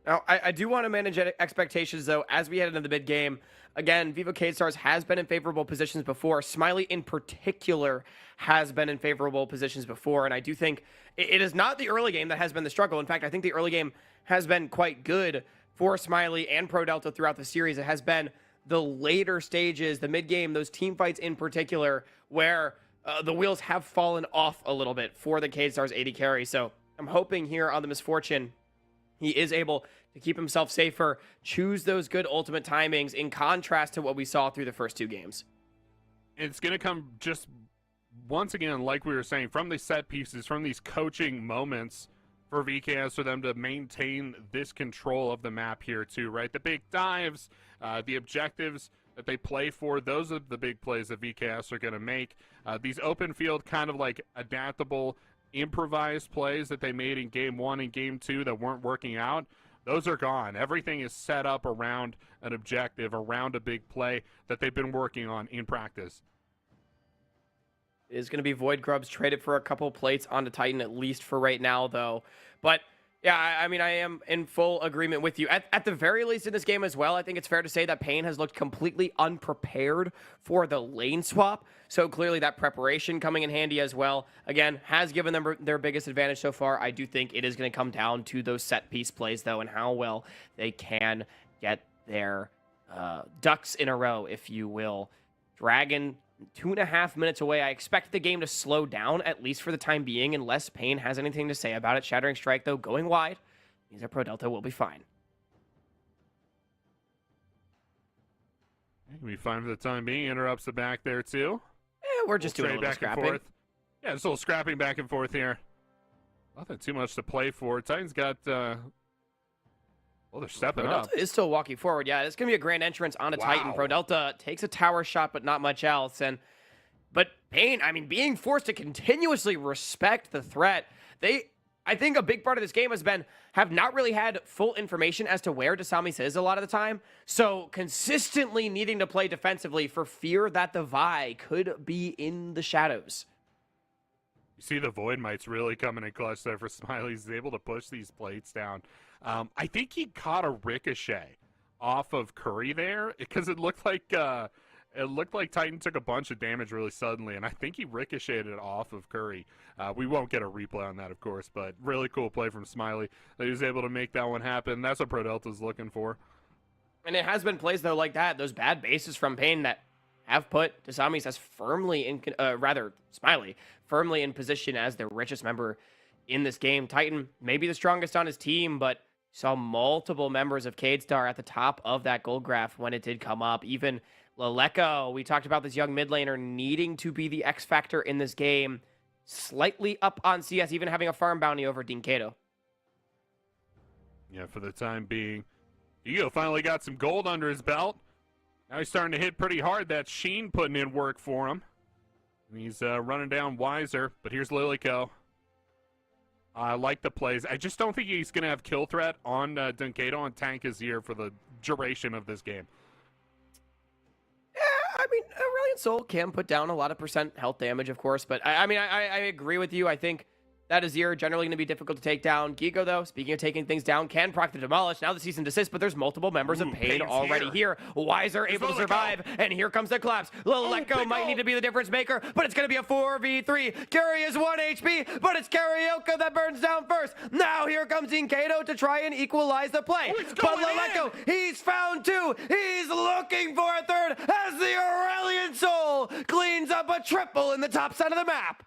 Now, I do want to manage expectations, though, as we head into the mid-game. Again, Vivo Cade Stars has been in favorable positions before. Smiley, in particular, has been in favorable positions before, and I do think it is not the early game that has been the struggle. In fact, I think the early game has been quite good for Smiley and Pro Delta throughout the series. It has been the later stages, the mid-game, those team fights in particular, where the wheels have fallen off a little bit for the Cade Stars 80 carry. So I'm hoping here on the Misfortune, he is able to keep himself safer, choose those good ultimate timings in contrast to what we saw through the first two games. It's going to come just, once again, like we were saying, from these set pieces, from these coaching moments for VKS, for them to maintain this control of the map here too, right? The big dives, the objectives that they play for, those are the big plays that VKS are going to make. These open field kind of like adaptable, improvised plays that they made in game 1 and game 2 that weren't working out, those are gone. Everything is set up around an objective, around a big play that they've been working on in practice. It is going to be Void Grubs traded for a couple plates onto Titan, at least for right now, though. But yeah, I mean, I am in full agreement with you. At the very least in this game as well, I think it's fair to say that Pain has looked completely unprepared for the lane swap. So clearly that preparation coming in handy as well. Again, has given them their biggest advantage so far. I do think it is going to come down to those set piece plays, though, and how well they can get their ducks in a row, if you will. Dragon, 2.5 minutes away. I expect the game to slow down, at least for the time being, unless Pain has anything to say about it. Shattering Strike, though, going wide means that Pro Delta will be fine. It'll be fine for the time being. Interrupts the back there, too. Yeah, we're just doing a little back scrapping. And forth. Yeah, just a little scrapping back and forth here. Nothing too much to play for. Titan's got... well, they're stepping Pro up. Delta is still walking forward. Yeah, it's going to be a grand entrance onto Titan. Pro Delta takes a tower shot, but not much else. But Pain, I mean, being forced to continuously respect the threat, I think a big part of this game have not really had full information as to where Desamis is a lot of the time. So consistently needing to play defensively for fear that the Vi could be in the shadows. You see the Void Mites really coming in clutch there for Smiley. He's able to push these plates down. I think he caught a ricochet off of Curry there because it looked like Titan took a bunch of damage really suddenly, and I think he ricocheted it off of Curry. We won't get a replay on that, of course, but really cool play from Smiley that he was able to make that one happen. That's what Pro Delta's looking for. And it has been plays, though, like that, those bad bases from Pain that have put Desamis as firmly in, Smiley, firmly in position as the richest member in this game. Titan, maybe the strongest on his team, but saw multiple members of Cade Star at the top of that gold graph when it did come up. Even Leleko, we talked about this young mid laner needing to be the X factor in this game, slightly up on CS, even having a farm bounty over Dean Cato. Yeah, for the time being. Ego finally got some gold under his belt. Now he's starting to hit pretty hard. That's Sheen putting in work for him. And he's running down Wiser, but here's Lilyko. I like the plays. I just don't think he's going to have kill threat on Dunkado and Tank Azir for the duration of this game. Yeah, I mean, Aurelion Sol can put down a lot of % health damage, of course, but I agree with you. I think that Azir generally going to be difficult to take down. Gigo, though, speaking of taking things down, can proc the Demolish. Now the cease and desist, but there's multiple members of Pain already here. Wiser able to survive, and here comes the collapse. Leleko might need to be the difference maker, but it's going to be a 4v3. Carry is 1 HP, but it's Karaoke that burns down first. Now here comes Inkado to try and equalize the play. But Leleko, he's found two. He's looking for a third as the Aurelion Sol cleans up a triple in the top side of the map.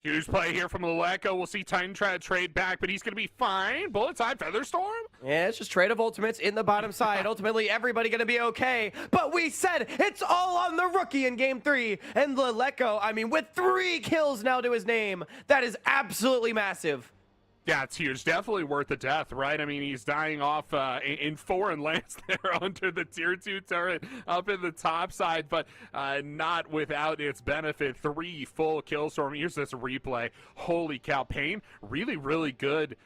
Huge play here from Leleko. We'll see Titan try to trade back, but he's going to be fine. Bullet Tide, Featherstorm? Yeah, it's just trade of ultimates in the bottom side. Ultimately, everybody going to be okay. But we said it's all on the rookie in Game 3. And Leleko, I mean, with 3 kills now to his name, that is absolutely massive. Yeah, it's huge. Definitely worth the death, right? I mean, he's dying off in foreign lands there under the tier 2 turret up in the top side, but not without its benefit. 3 full kills for him. Here's this replay. Holy cow. Pain, really, really good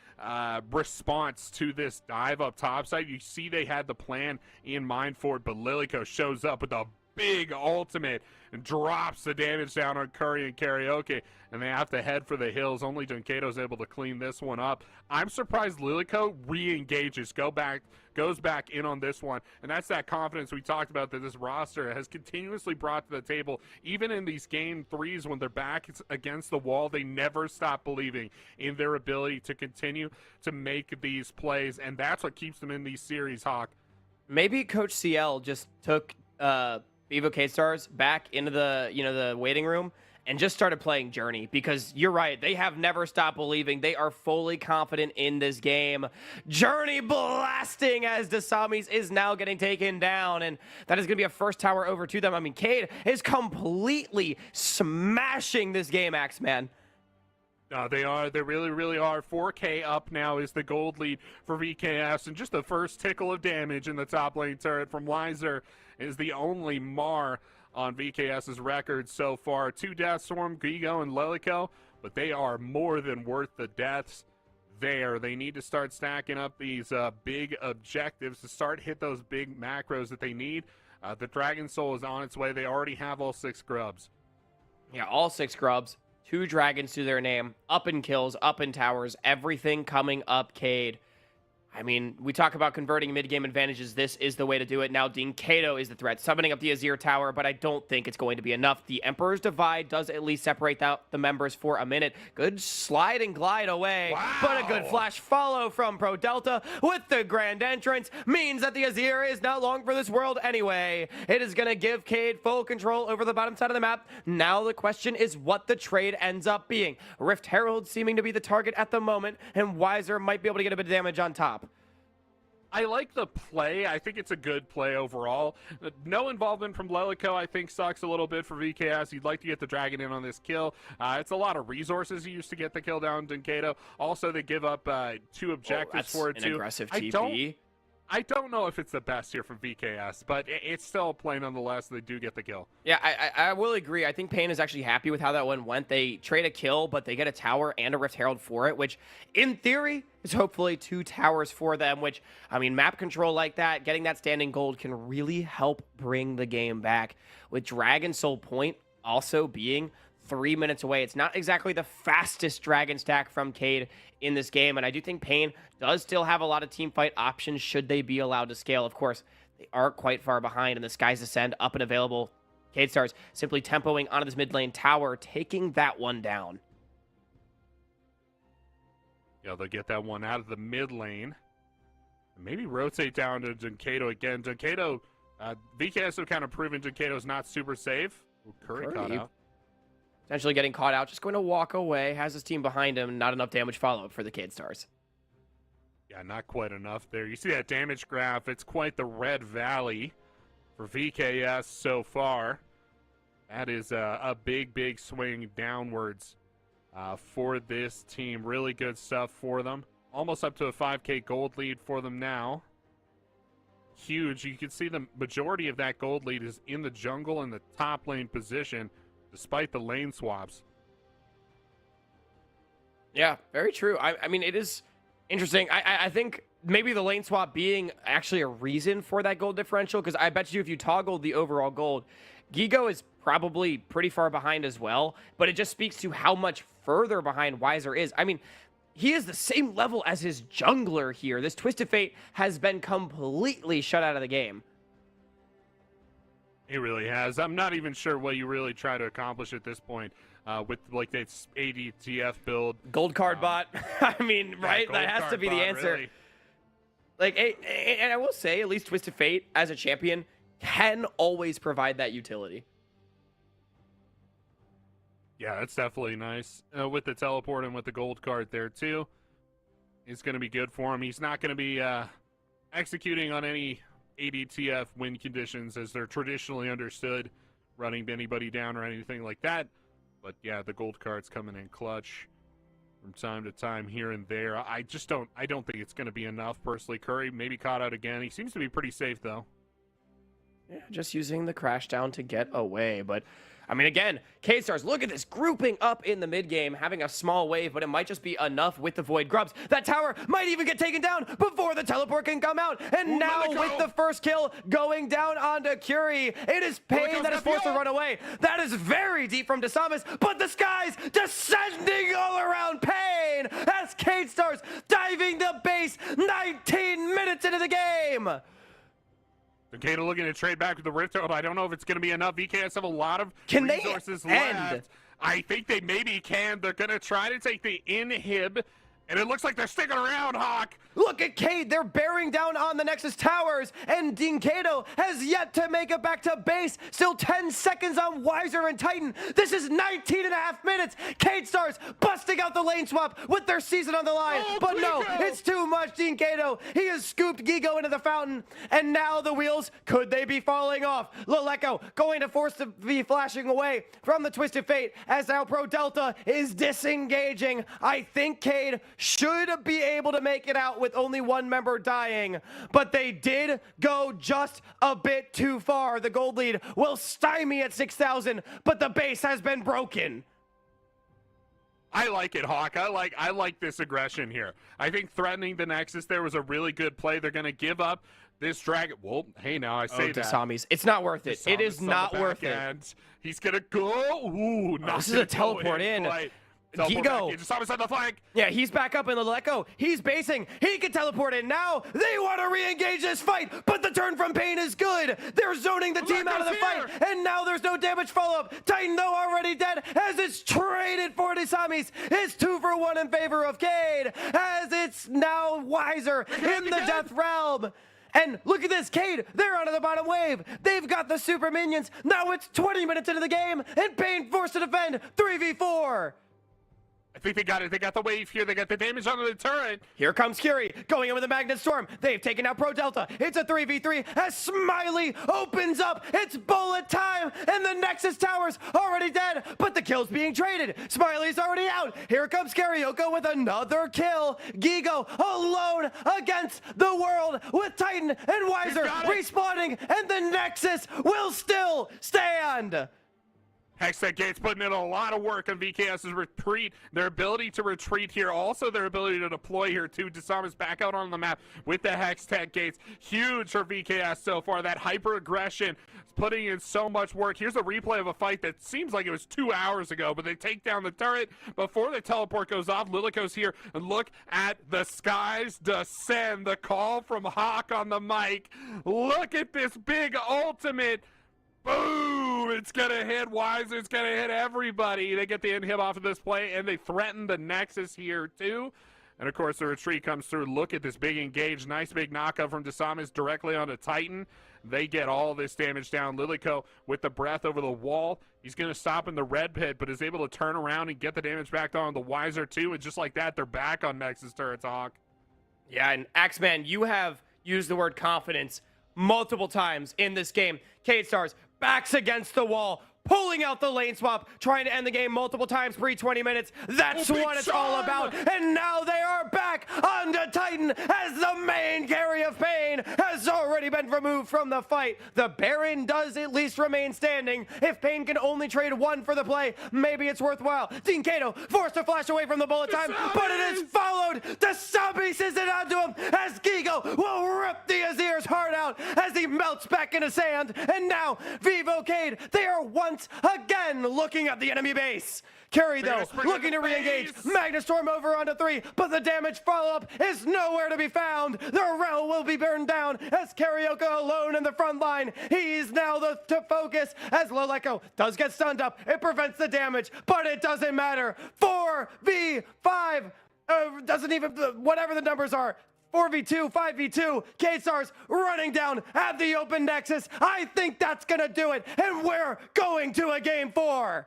response to this dive up top side. You see they had the plan in mind for it, but Lilyko shows up with a big ultimate and drops the damage down on Curry and Karaoke, and they have to head for the hills. Only Dunkado's able to clean this one up. I'm surprised Lilyko re-engages, goes back in on this one, and that's that confidence we talked about that this roster has continuously brought to the table. Even in these game 3s when they're back against the wall, they never stop believing in their ability to continue to make these plays, and that's what keeps them in these series, Hawk. Maybe Coach CL just took Vivo K-Stars back into the waiting room and just started playing Journey, because you're right, they have never stopped believing. They are fully confident in this game. Journey blasting as Desamis is now getting taken down, and that is going to be a first tower over to them. I mean, Cade is completely smashing this game, Axeman. They are. They really, really are. 4K up now is the gold lead for VKS, and just the first tickle of damage in the top lane turret from Wiser is the only mar on VKS's record so far. 2 deaths from Gigo and Lilyko, but they are more than worth the deaths there. They need to start stacking up these big objectives to start hit those big macros that they need. The Dragon Soul is on its way. They already have all 6 grubs. Yeah, all 6 grubs. 2 dragons to their name. Up in kills, up in towers. Everything coming up, Cade. I mean, we talk about converting mid-game advantages. This is the way to do it. Now, Dean Cato is the threat, summoning up the Azir Tower, but I don't think it's going to be enough. The Emperor's Divide does at least separate out the members for a minute. Good slide and glide away, but a good flash follow from Pro Delta with the grand entrance means that the Azir is not long for this world anyway. It is going to give Cade full control over the bottom side of the map. Now the question is what the trade ends up being. Rift Herald seeming to be the target at the moment, and Wiser might be able to get a bit of damage on top. I like the play. I think it's a good play overall. No involvement from Lilyko, I think, sucks a little bit for VKS. You'd like to get the dragon in on this kill. It's a lot of resources he used to get the kill down Dunkado. Also, they give up 2 objectives for it, too. Aggressive TP. I don't know if it's the best here from VKS, but it's still a play nonetheless. They do get the kill. Yeah, I will agree. I think Pain is actually happy with how that one went. They trade a kill, but they get a tower and a Rift Herald for it, which in theory is hopefully 2 towers for them, which, I mean, map control like that, getting that standing gold can really help bring the game back. With Dragon Soul Point also being 3 minutes away. It's not exactly the fastest dragon stack from Cade in this game, and I do think Pain does still have a lot of team fight options should they be allowed to scale. Of course, they are quite far behind, and the Skies Ascend up and available. Cade Stars simply tempoing onto this mid lane tower, taking that one down. Yeah, they'll get that one out of the mid lane. Maybe rotate down to Junkato again. Junkato, VKS have kind of proven Junkato's not super safe. Ooh, Curry caught out. Potentially getting caught out, just going to walk away. Has his team behind him. Not enough damage follow-up for the Cade Stars. Yeah, not quite enough there. You see that damage graph. It's quite the red valley for VKS so far. That is a big, big swing downwards for this team. Really good stuff for them. Almost up to a 5K gold lead for them now. Huge. You can see the majority of that gold lead is in the jungle in the top lane position, despite the lane swaps. Yeah, very true. I mean, it is interesting. I think maybe the lane swap being actually a reason for that gold differential, because I bet you if you toggled the overall gold, Gigo is probably pretty far behind as well, but it just speaks to how much further behind Weiser is. I mean, he is the same level as his jungler here. This Twisted Fate has been completely shut out of the game. He really has. I'm not even sure what you really try to accomplish at this point with like this ADTF build. Gold card bot. I mean, yeah, right? That has to be the answer. Really. Like, and I will say, at least Twisted Fate as a champion can always provide that utility. Yeah, that's definitely nice. With the teleport and with the gold card there, too. It's going to be good for him. He's not going to be executing on any ADTF win conditions as they're traditionally understood, running anybody down or anything like that. But, yeah, the gold card's coming in clutch from time to time here and there. I don't think it's going to be enough, personally. Curry maybe caught out again. He seems to be pretty safe, though. Yeah, just using the crash down to get away, but... I mean, again, K-Stars, look at this, grouping up in the mid-game, having a small wave, but it might just be enough with the Void Grubs. That tower might even get taken down before the teleport can come out. And now with the first kill going down onto Curie, it is Pain that is forced to run away. That is very deep from Desamis, but the Skies descending all around Pain as K-Stars diving the base 19 minutes into the game. Takeda looking to trade back with the Rift Herald. I don't know if it's going to be enough. VKS have a lot of resources left. I think they maybe can. They're going to try to take the inhib, and it looks like they're sticking around, Hawk. Look at Cade. They're bearing down on the Nexus towers, and Dinkato has yet to make it back to base. Still 10 seconds on Weiser and Titan. This is 19 and a half minutes. Cade Stars busting out the lane swap with their season on the line. But no, it's too much, Dinkato. He has scooped Gigo into the fountain, and now the wheels, could they be falling off? Leleko going to force to be flashing away from the Twisted Fate as now Pro Delta is disengaging. I think Cade should be able to make it out with only one member dying, but they did go just a bit too far. The gold lead will stymie at 6,000, but the base has been broken. I like it, Hawk. I like this aggression here. I think threatening the Nexus there was a really good play. They're going to give up this dragon. Well, hey, now I say that. Desamis. It's not worth it. It is not worth it. He's going to go. Ooh, this is a teleport in. Gigo. Desamis on the flank. Yeah, he's back up in the Leleko. He's basing. He can teleport in now. They want to re-engage this fight, but the turn from Pain is good. They're zoning the team out of the fight, and now there's no damage follow-up. Titan, though, already dead, as it's traded for Desamis. It's 2 for 1 in favor of Cade, as it's now Weiser in the Death Realm. And look at this, Cade, they're onto the bottom wave. They've got the super minions. Now it's 20 minutes into the game, and Pain forced to defend 3v4. I think they got it. They got the wave here. They got the damage onto the turret. Here comes Curie going in with a Magnet Storm. They've taken out Pro Delta. It's a 3v3 as Smiley opens up. It's bullet time, and the Nexus Tower's already dead, but the kill's being traded. Smiley's already out. Here comes Karaoke with another kill. Gigo alone against the world with Titan and Weiser respawning, and the Nexus will still stand. Hextech Gates putting in a lot of work on VKS's retreat. Their ability to retreat here, also their ability to deploy here too. Disarm is back out on the map with the Hextech Gates. Huge for VKS so far. That hyper aggression is putting in so much work. Here's a replay of a fight that seems like it was 2 hours ago, but they take down the turret before the teleport goes off. Lilico's here, and look at the skies descend. The call from Hawk on the mic. Look at this big ultimate. Boom! It's gonna hit Weiser. It's gonna hit everybody. They get the inhib off of this play, and they threaten the Nexus here too. And of course, the retreat comes through. Look at this big engage. Nice big knockup from Desamis directly onto Titan. They get all this damage down. Lilico with the breath over the wall. He's gonna stop in the red pit, but is able to turn around and get the damage back on the Weiser too. And just like that, they're back on Nexus turrets, Hawk. Yeah, and Axeman, you have used the word confidence multiple times in this game. K-Stars, backs against the wall, pulling out the lane swap, trying to end the game multiple times pre 20 minutes. That's what it's all about. And now they are back onto Titan as the main carry of Pain has already been removed from the fight. The Baron does at least remain standing. If Pain can only trade one for the play, maybe it's worthwhile. Dean Kato forced to flash away from the bullet time, but it is followed. The zombie sends it onto him as Gigo will rip the Azir's heart out as he melts back into sand. And now Vivo Cade, they are once again looking at the enemy base. Carry though, looking to re-engage. Magnastorm over onto 3, but the damage follow-up is nowhere to be found. The Rel will be burned down as Karioka alone in the front line. He's now to focus as Loleko does get stunned up. It prevents the damage, but it doesn't matter. 4v5, doesn't even, whatever the numbers are. 4v2, 5v2, K-Stars running down at the open Nexus. I think that's gonna do it, and we're going to a game 4.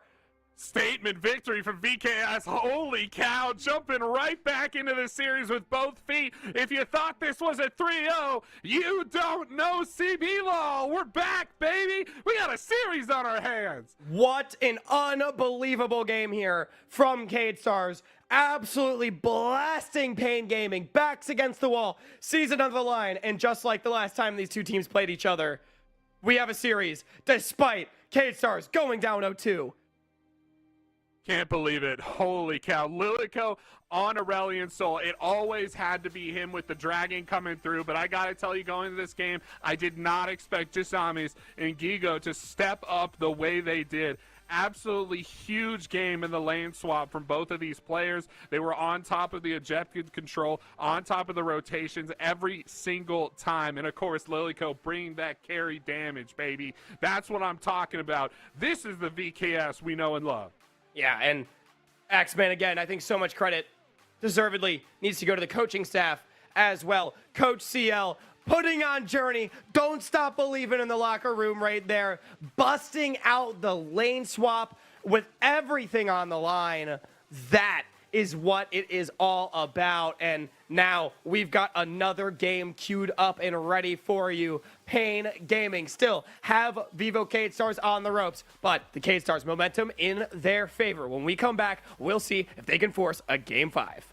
Statement victory from VKS. Holy cow, jumping right back into the series with both feet. If you thought this was a 3-0, you don't know CBLOL. We're back, baby. We got a series on our hands. What an unbelievable game here from K-Stars. Absolutely blasting Pain Gaming, backs against the wall, season on the line, and just like the last time these two teams played each other, we have a series despite K-Stars going down 0-2. Can't believe it. Holy cow. Lilico on Aurelion Soul. It always had to be him with the dragon coming through, but I gotta tell you, going into this game, I did not expect Jisamis and Gigo to step up the way they did. Absolutely huge game in the lane swap from both of these players. They were on top of the objective control, on top of the rotations every single time. And of course, Lilico bringing that carry damage, baby. That's what I'm talking about. This is the VKS we know and love. Yeah, and Axeman, again, I think so much credit deservedly needs to go to the coaching staff as well. Coach CL putting on Journey, don't stop believing in the locker room right there, busting out the lane swap with everything on the line. That is what it is all about. And now we've got another game queued up and ready for you. Pain Gaming still have Vivo K-Stars on the ropes, but the K-Stars momentum in their favor. When we come back, we'll see if they can force a game 5.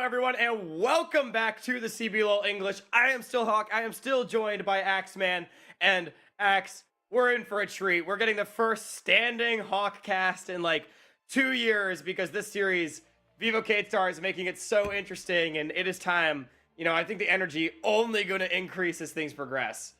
everyone, and welcome back to the CBLOL English. I am still Hawk. I am still joined by Axeman. And Axe, we're in for a treat. We're getting the first standing Hawk cast in like 2 years because this series, Vivo K-Star, is making it so interesting, and it is time. You know, I think the energy only going to increase as things progress.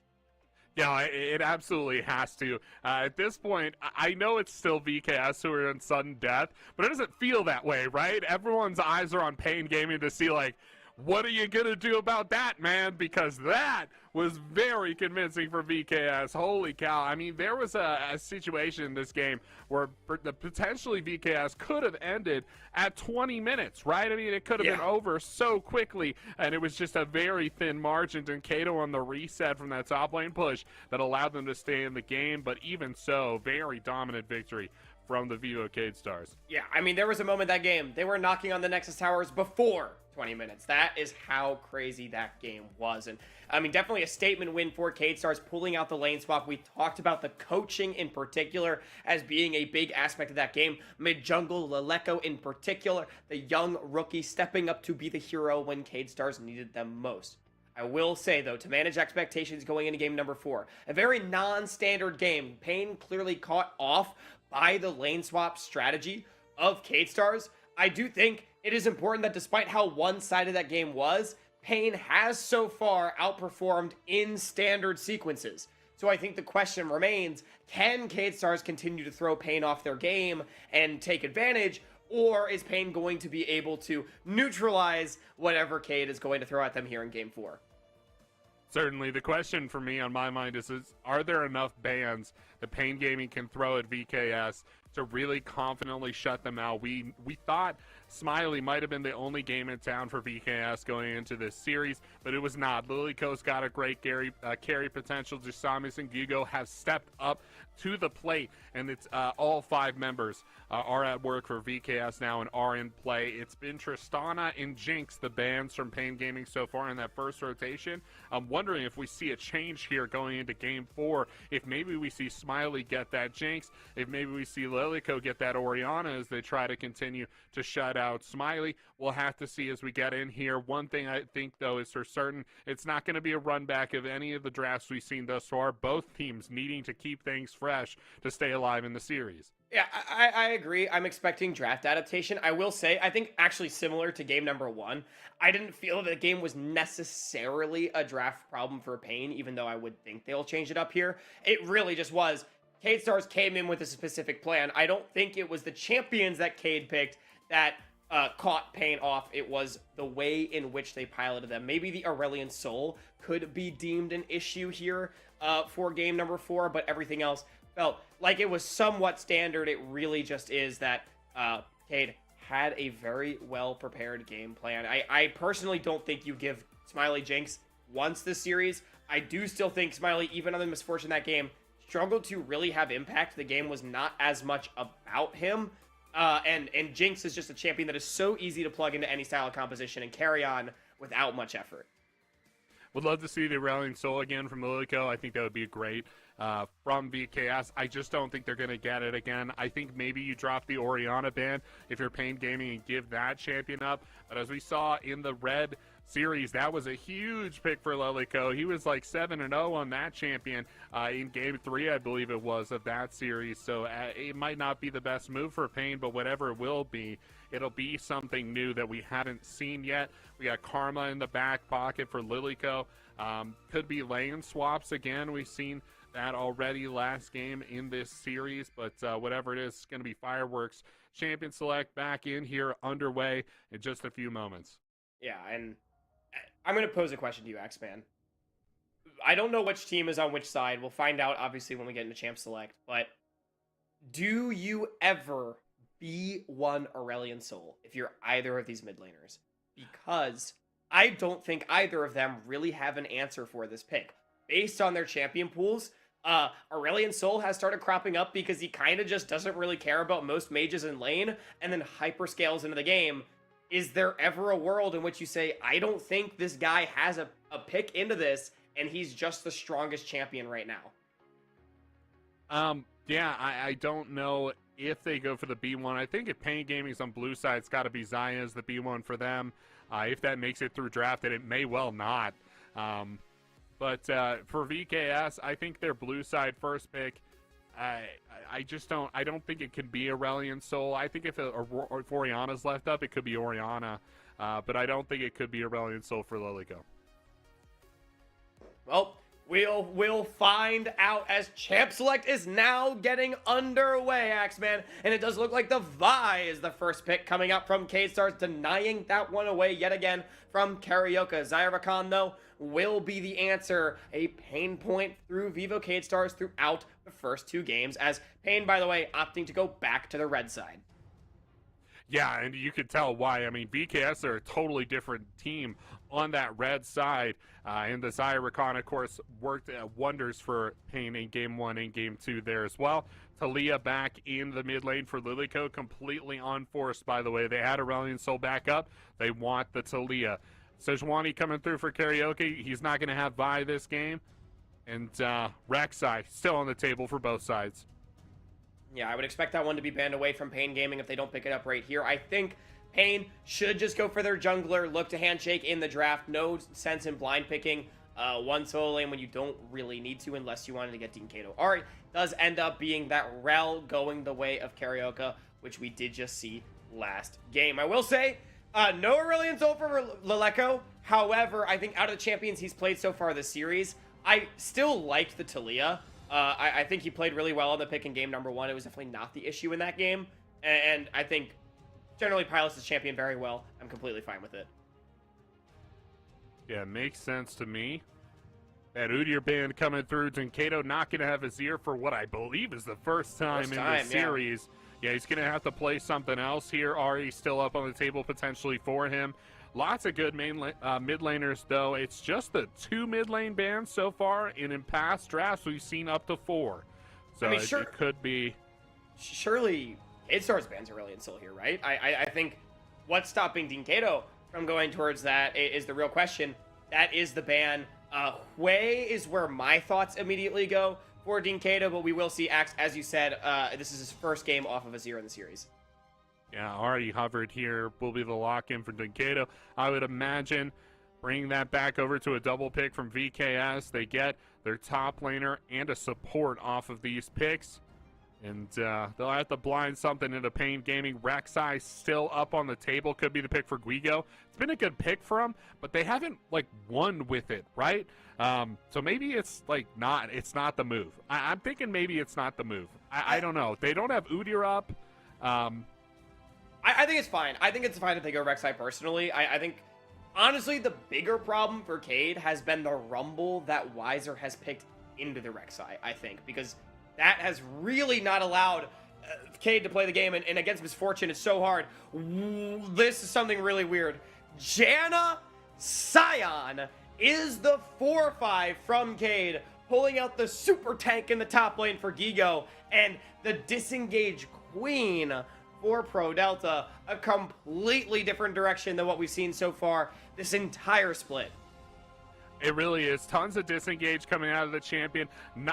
Yeah, it absolutely has to. At this point, I know it's still VKS who are in sudden death, but it doesn't feel that way, right? Everyone's eyes are on Pain Gaming to see, like, what are you going to do about that, man? Because that was very convincing for VKS. Holy cow. I mean, there was a situation in this game where potentially VKS could have ended at 20 minutes, right? I mean, it could have been over so quickly, and it was just a very thin margin. And Kato on the reset from that top lane push that allowed them to stay in the game. But even so, very dominant victory from the Vivo K-Stars. Yeah, I mean, there was a moment that game, they were knocking on the Nexus towers before 20 minutes. That is how crazy that game was. And I mean, definitely a statement win for K-Stars pulling out the lane swap. We talked about the coaching in particular as being a big aspect of that game. Mid-jungle, Leleco in particular, the young rookie stepping up to be the hero when K-Stars needed them most. I will say, though, to manage expectations going into game number 4, a very non-standard game. Pain clearly caught off by the lane swap strategy of K-Stars. I do think it is important that despite how one-sided that game was, Pain has so far outperformed in standard sequences. So I think the question remains, can K-Stars continue to throw Pain off their game and take advantage, or is Pain going to be able to neutralize whatever Cade is going to throw at them here in game 4? Certainly. The question for me on my mind is are there enough bans that Pain Gaming can throw at VKS to really confidently shut them out? We thought Smiley might have been the only game in town for VKS going into this series, but it was not. Lilyco's got a great carry potential. Jisamis and Gugo have stepped up to the plate, and it's all 5 members are at work for VKS now and are in play. It's been Tristana and Jinx, the bans from Pain Gaming so far in that first rotation. I'm wondering if we see a change here going into game 4, if maybe we see Smiley get that Jinx, if maybe we see Lilyco get that Orianna as they try to continue to shut out Smiley. We'll have to see as we get in here. One thing I think, though, is for certain, it's not going to be a run back of any of the drafts we've seen thus far. Both teams needing to keep things fresh to stay alive in the series. Yeah, I agree. I'm expecting draft adaptation. I will say, I think actually similar to game number 1, I didn't feel that the game was necessarily a draft problem for Pain, even though I would think they'll change it up here. It really just was. K-Stars came in with a specific plan. I don't think it was the champions that Cade picked that caught Pain off. It was the way in which they piloted them. Maybe the Aurelion Soul could be deemed an issue here for game number 4, but everything else felt like it was somewhat standard. It really just is that Cade had a very well-prepared game plan. I personally don't think you give Smiley Jinx once this series. I do still think Smiley, even on the misfortune that game, struggled to really have impact. The game was not as much about him. And Jinx is just a champion that is so easy to plug into any style of composition and carry on without much effort. Would love to see the Aurelion Soul again from Lilyco. I think that would be great from VKS. I just don't think they're going to get it again. I think maybe you drop the Orianna ban if you're Pain Gaming and give that champion up. But as we saw in the Red series, that was a huge pick for Lilyco. He was like 7-0 on that champion in game 3, I believe it was, of that series. So it might not be the best move for Pain, but whatever it will be, it'll be something new that we haven't seen yet. We got Karma in the back pocket for Lilyco. Could be lane swaps again. We've seen that already last game in this series, but whatever it is, it's going to be fireworks. Champion select back in here, underway in just a few moments. Yeah, and I'm going to pose a question to you, Axeman. I don't know which team is on which side. We'll find out, obviously, when we get into Champ Select. But do you ever B1 Aurelion Soul if you're either of these mid laners? Because I don't think either of them really have an answer for this pick. Based on their champion pools, Aurelion Soul has started cropping up because he kind of just doesn't really care about most mages in lane and then hyperscales into the game. Is there ever a world in which you say, I don't think this guy has a pick into this, and he's just the strongest champion right now? Yeah, I don't know if they go for the B1. I think if Pain Gaming's on blue side, it's got to be Zaya as the B1 for them. If that makes it through draft, and it may well not. But for VKS, I think their blue side first pick. I just don't. I don't think it can be Aurelion Sol. I think if Oriana's left up, it could be Oriana. But I don't think it could be Aurelion Sol for Lilico. Well, we'll find out as Champ Select is now getting underway, Axeman. And it does look like the Vi is the first pick coming up from K-Stars, denying that one away yet again from Carioca. Zaya Rakan, though, will be the answer. A pain point through Vivo K-Stars throughout the first two games, as Pain, by the way, opting to go back to the red side. Yeah, and you could tell why. I mean, VKS are a totally different team on that red side. And the Zaya Rakan, of course, worked wonders for Pain in Game 1 and Game 2 there as well. Talia back in the mid lane for Lilico, completely unforced, by the way. They had Aurelion Sol back up. They want the Talia. Sejuani coming through for Karaoke. He's not going to have Vi this game. And Rek'Sai still on the table for both sides. Yeah, I would expect that one to be banned away from Pain Gaming if they don't pick it up right here. I think Pain should just go for their jungler, look to handshake in the draft. No sense in blind picking one solo lane when you don't really need to, unless you wanted to get Dean Kato. Alright, does end up being that Rel going the way of Carioca, which we did just see last game. I will say, no Aurelion Sol for Lilico. However, I think out of the champions he's played so far this series, I still liked the Talia. I think he played really well on the pick in game number 1. It was definitely not the issue in that game. And I think generally pilots his champion very well. I'm completely fine with it. Yeah, makes sense to me. That Udyr band coming through. Denkato not going to have Azir for what I believe is the first time in the series. Yeah, he's going to have to play something else here. Ahri's still up on the table potentially for him. Lots of good mid laners, though. It's just the 2 mid lane bans so far, and in past drafts, we've seen up to 4. So I mean, it could be. Surely, K-Stars bans Aurelion Sol here, right? I think what's stopping Dean Kato from going towards that is the real question. That is the ban. Hui is where my thoughts immediately go for Dean Kato, but we will see Axe, as you said, this is his first game off of Azir in the series. Yeah, already hovered here will be the lock-in for Denkato. I would imagine bringing that back over to a double pick from VKS. They get their top laner and a support off of these picks. And they'll have to blind something into Pain Gaming. Rek'Sai still up on the table. Could be the pick for Guigo. It's been a good pick for them, but they haven't, like, won with it, right? So maybe it's, like, it's not the move. I'm thinking maybe it's not the move. I don't know. They don't have Udyr up. I think it's fine. I think it's fine if they go Rek'Sai personally. I think, honestly, the bigger problem for Cade has been the rumble that Weiser has picked into the Rek'Sai, I think, because that has really not allowed Cade to play the game, and against Misfortune, it's so hard. This is something really weird. Janna Sion is the 4/5 from Cade, pulling out the super tank in the top lane for Gigo, and the disengage queen for Pro Delta, a completely different direction than what we've seen so far this entire split. It really is. Tons of disengage coming out of the champion.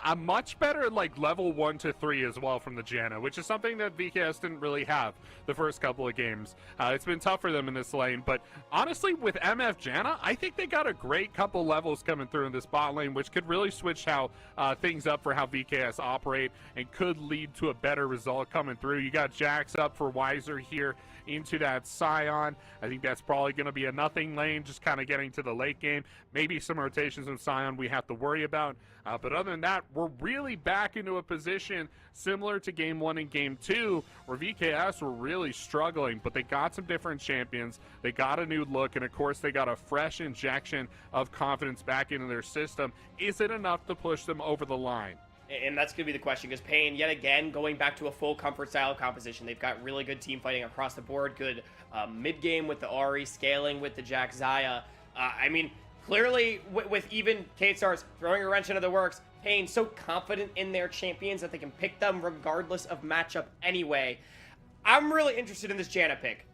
A much better, like, level 1 to 3 as well from the Janna, which is something that VKS didn't really have the first couple of games. It's been tough for them in this lane, but honestly, with MF Janna, I think they got a great couple levels coming through in this bot lane, which could really switch how things up for how VKS operate and could lead to a better result coming through. You got Jax up for Weiser here into that Sion. I think that's probably going to be a nothing lane, just kind of getting to the late game. Maybe some rotations of Sion we have to worry about. But other than that, we're really back into a position similar to Game 1 and Game 2, where VKS were really struggling, but they got some different champions. They got a new look, and of course, they got a fresh injection of confidence back into their system. Is it enough to push them over the line? And that's going to be the question, because Pain, yet again, going back to a full comfort style composition. They've got really good team fighting across the board, good mid-game with the Ahri, scaling with the Jack Zaya. I mean, clearly, with even K-Stars throwing a wrench into the works, Pain so confident in their champions that they can pick them regardless of matchup anyway. I'm really interested in this Janna pick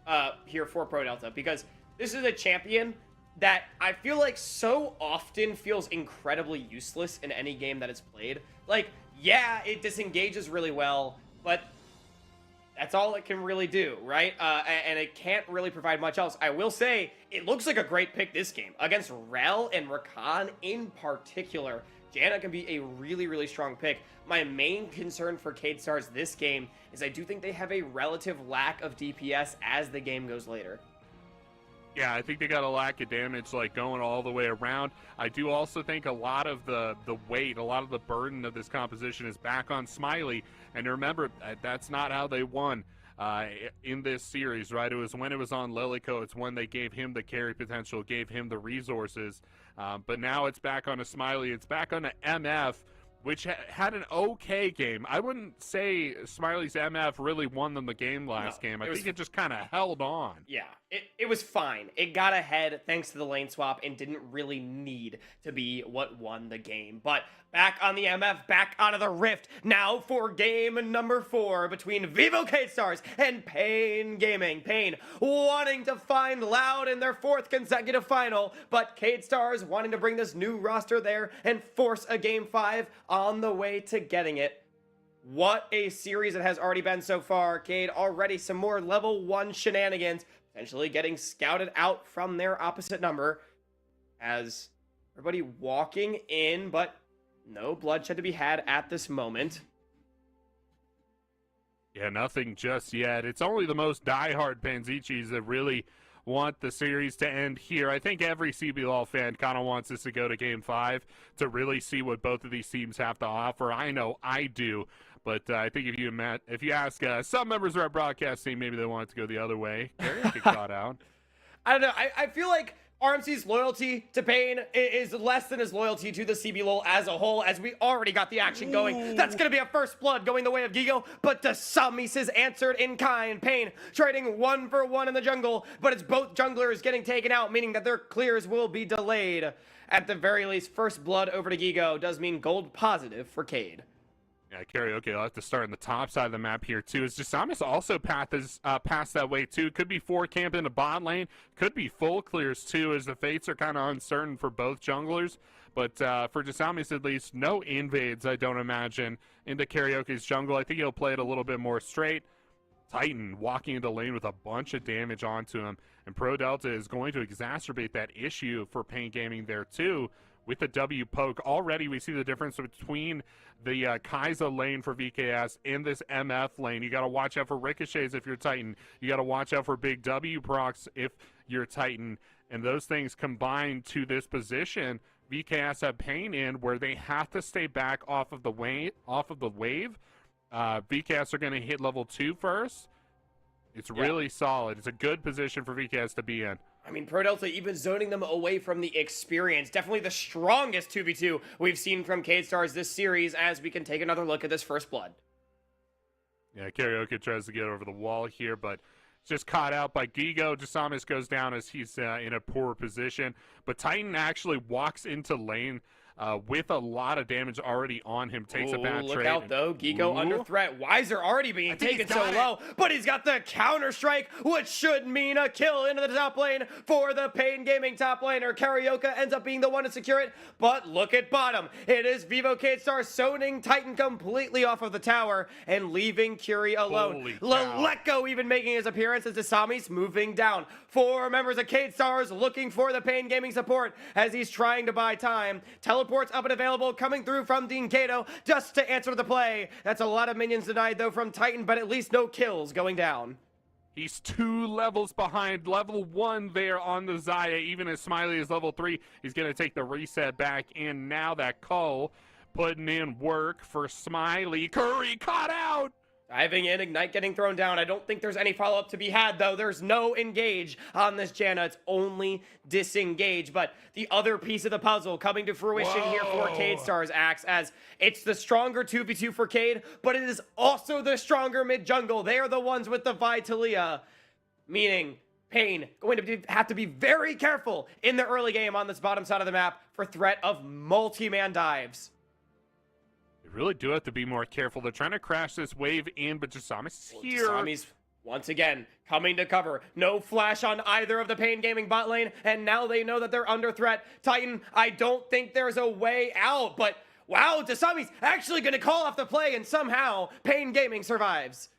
here for Pro Delta, because this is a champion that I feel like so often feels incredibly useless in any game that it's played. Like, yeah, it disengages really well, but That's all it can really do, right? And it can't really provide much else. I will say, it looks like a great pick this game. Against Rel and Rakan in particular, Janna can be a really, really strong pick. My main concern for Cade Stars this game is I do think they have a relative lack of DPS as the game goes later. Yeah, I think they got a lack of damage, like, going all the way around. I do also think a lot of the weight, a lot of the burden of this composition is back on Smiley. And remember, that's not how they won in this series, right? It was when it was on Lilico. It's when they gave him the carry potential, gave him the resources. But now it's back on a Smiley. It's back on a MF, which had an okay game. I wouldn't say Smiley's MF really won them the game last game. I think it just kind of held on. Yeah, it was fine. It got ahead thanks to the lane swap and didn't really need to be what won the game. But back on the MF, back onto the Rift, now for game number 4 between Vivo K-Stars and Pain Gaming. Pain wanting to find Loud in their 4th consecutive final, but K-Stars wanting to bring this new roster there and force a game 5 on the way to getting it. What a series it has already been so far. Cade already some more level 1 shenanigans, potentially getting scouted out from their opposite number as everybody walking in, but no bloodshed to be had at this moment. Yeah, nothing just yet. It's only the most diehard Panzichis that really want the series to end here. I think every CBLOL fan kind of wants this to go to Game 5 to really see what both of these teams have to offer. I know I do, but I think if you ask some members of our broadcast team, maybe they want it to go the other way. Karaoke got out. I don't know. I feel like RMC's loyalty to Pain is less than his loyalty to the CBLOL as a whole, as we already got the action going. Ooh. That's going to be a first blood going the way of Gigo, but decisive is answered in kind. Pain trading 1 for 1 in the jungle, but it's both junglers getting taken out, meaning that their clears will be delayed. At the very least, first blood over to Gigo does mean gold positive for Cade. Yeah, Karaoke will have to start on the top side of the map here, too. As Jasamis also passed that way, too. Could be 4 camp in the bot lane. Could be full clears, too, as the fates are kind of uncertain for both junglers. But for Jasamis, at least, no invades, I don't imagine, into Karaoke's jungle. I think he'll play it a little bit more straight. Titan walking into lane with a bunch of damage onto him. And Pro Delta is going to exacerbate that issue for Pain Gaming there, too. With the W poke, already we see the difference between the Kai'Sa lane for VKS and this MF lane. You got to watch out for ricochets if you're Titan. You got to watch out for big W procs if you're Titan. And those things combined to this position, VKS have Pain in where they have to stay back off of the wave. VKS are going to hit level 2 first. It's really solid. It's a good position for VKS to be in. I mean, Pro Delta even zoning them away from the experience. Definitely the strongest 2v2 we've seen from Cade Stars this series, as we can take another look at this first blood. Yeah, Karaoke tries to get over the wall here, but just caught out by Gigo. Jasamis goes down as he's in a poor position. But Titan actually walks into lane with a lot of damage already on him. Takes a bad trade. Look out, though. Gigo under threat. Weiser already being taken so low, but he's got the counter-strike, which should mean a kill into the top lane for the Pain Gaming top laner. Karaoke ends up being the one to secure it, but look at bottom. It is Vivo K-Star zoning Titan completely off of the tower and leaving Curie alone. Leleko even making his appearance as Dasami's moving down. 4 members of K-Stars looking for the Pain Gaming support as he's trying to buy time. Teleports up and available coming through from Dean Kato just to answer the play. That's a lot of minions denied though from Titan, but at least no kills going down. He's 2 levels behind, level 1 there on the Xayah. Even as Smiley is level 3, he's going to take the reset back in. Now that Cole putting in work for Smiley. Curry caught out! Diving in, Ignite getting thrown down. I don't think there's any follow-up to be had, though. There's no engage on this Janna. It's only disengage. But the other piece of the puzzle coming to fruition here for Cade Stars acts as it's the stronger 2v2 for Cade, but it is also the stronger mid-jungle. They are the ones with the Vitalia, meaning Pain going to have to be very careful in the early game on this bottom side of the map for threat of multi-man dives. Really do have to be more careful. They're trying to crash this wave in, but Jasamis is here. Jasamis once again coming to cover. No flash on either of the Pain Gaming bot lane, and now they know that they're under threat. Titan, I don't think there's a way out, but wow, Jasamis actually going to call off the play, and somehow Pain Gaming survives.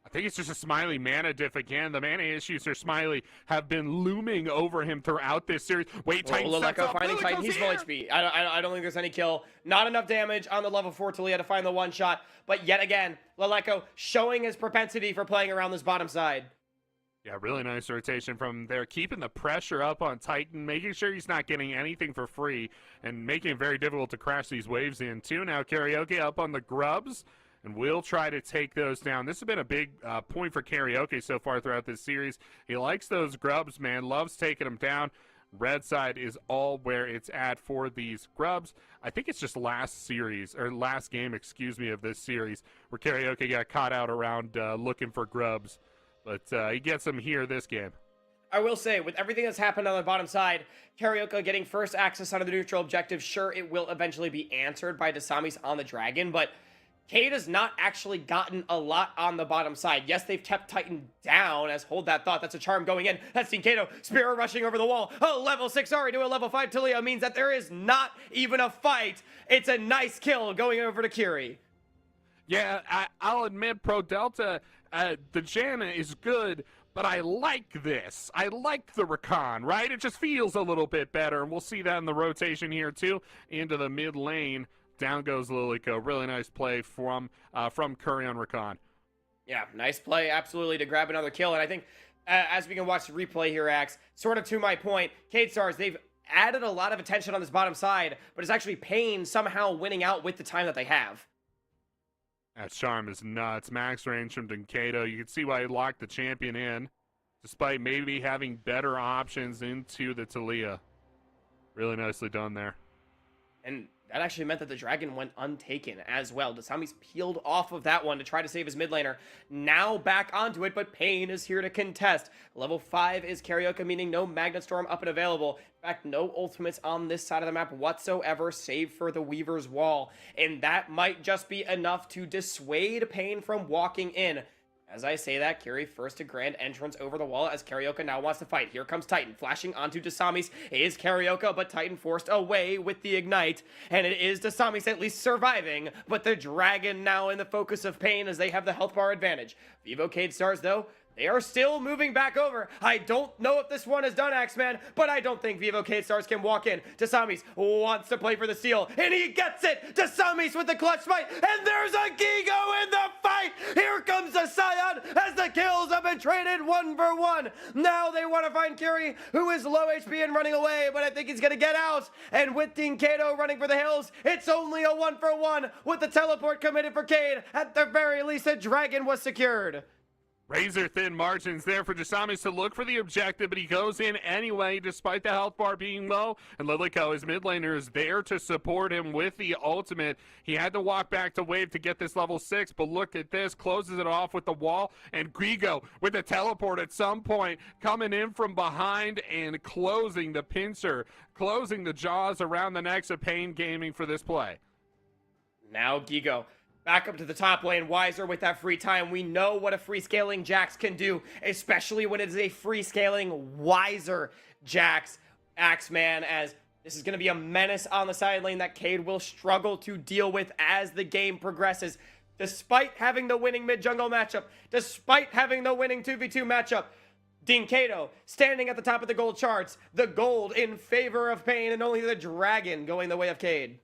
I I think it's just a Smiley mana diff again. The mana issues for Smiley have been looming over him throughout this series. Wait, Titan steps Leleko up. finding Titan. He's full HP. I don't think there's any kill. Not enough damage on the level 4 Talia to find the one shot. But yet again, Leleko showing his propensity for playing around this bottom side. Yeah, really nice rotation from there. Keeping the pressure up on Titan, making sure he's not getting anything for free, and making it very difficult to crash these waves in, too. Now Karaoke up on the grubs, and we'll try to take those down. This has been a big point for Karaoke so far throughout this series. He likes those grubs, man. Loves taking them down. Red side is all where it's at for these grubs. I think it's just last game, of this series, where Karaoke got caught out around looking for grubs. But he gets them here this game. I will say, with everything that's happened on the bottom side, Karaoke getting first access onto the neutral objective, sure, it will eventually be answered by Dasamis on the Dragon, but Cade has not actually gotten a lot on the bottom side. Yes, they've kept Titan down, as hold that thought. That's a charm going in. That's Dinkato. Spirit rushing over the wall. Oh, level 6 Ari to a level 5 Talia means that there is not even a fight. It's a nice kill going over to Kiri. Yeah, I'll admit, Pro Delta, the Janna is good, but I like this. I like the Rakan, right? It just feels a little bit better, and we'll see that in the rotation here, too. Into the mid lane, down goes Liliko. Really nice play from Curry on Rakan. Yeah, nice play, absolutely, to grab another kill, and I think, as we can watch the replay here, Axe, sort of to my point, Cade Stars, they've added a lot of attention on this bottom side, but it's actually Pain somehow winning out with the time that they have. That charm is nuts. Max range from Dinkato. You can see why he locked the champion in, despite maybe having better options into the Talia. Really nicely done there. And that actually meant that the Dragon went untaken as well. Dasami's peeled off of that one to try to save his mid laner. Now back onto it, but Pain is here to contest. Level 5 is Karaoke, meaning no Magnet Storm up and available. In fact, no ultimates on this side of the map whatsoever, save for the Weaver's Wall. And that might just be enough to dissuade Pain from walking in. As I say that, Kiri first to grand entrance over the wall as Karaoke now wants to fight. Here comes Titan, flashing onto Dasamis. It is Karaoke, but Titan forced away with the ignite. And it is Dasamis at least surviving, but the Dragon now in the focus of Pain as they have the health bar advantage. Vivo Cade Stars, though, they are still moving back over. I don't know if this one is done, Axeman, but I don't think Vivo Cade Stars can walk in. Dasamis wants to play for the steal, and he gets it! Dasamis with the clutch fight, and there's a Gigo in the fight! Here comes the Scion as the kills have been traded 1 for 1. Now they want to find Kiri, who is low HP and running away, but I think he's going to get out. And with Dinkato running for the hills, it's only a 1 for 1 with the teleport committed for Cade. At the very least, a Dragon was secured. Razor thin margins there for Dasamis to look for the objective, but he goes in anyway despite the health bar being low. And Liliko, his mid laner, is there to support him with the ultimate. He had to walk back to wave to get this level 6, but look at this, closes it off with the wall. And Gigo with the teleport at some point, coming in from behind and closing the pincer, closing the jaws around the necks of Pain Gaming for this play. Now Gigo back up to the top lane, Wiser with that free time. We know what a free scaling Jax can do, especially when it is a free scaling Wiser Jax. Axeman, as this is going to be a menace on the side lane that Cade will struggle to deal with as the game progresses. Despite having the winning mid-jungle matchup, despite having the winning 2v2 matchup, Dinkato standing at the top of the gold charts, the gold in favor of Pain, and only the Dragon going the way of Cade.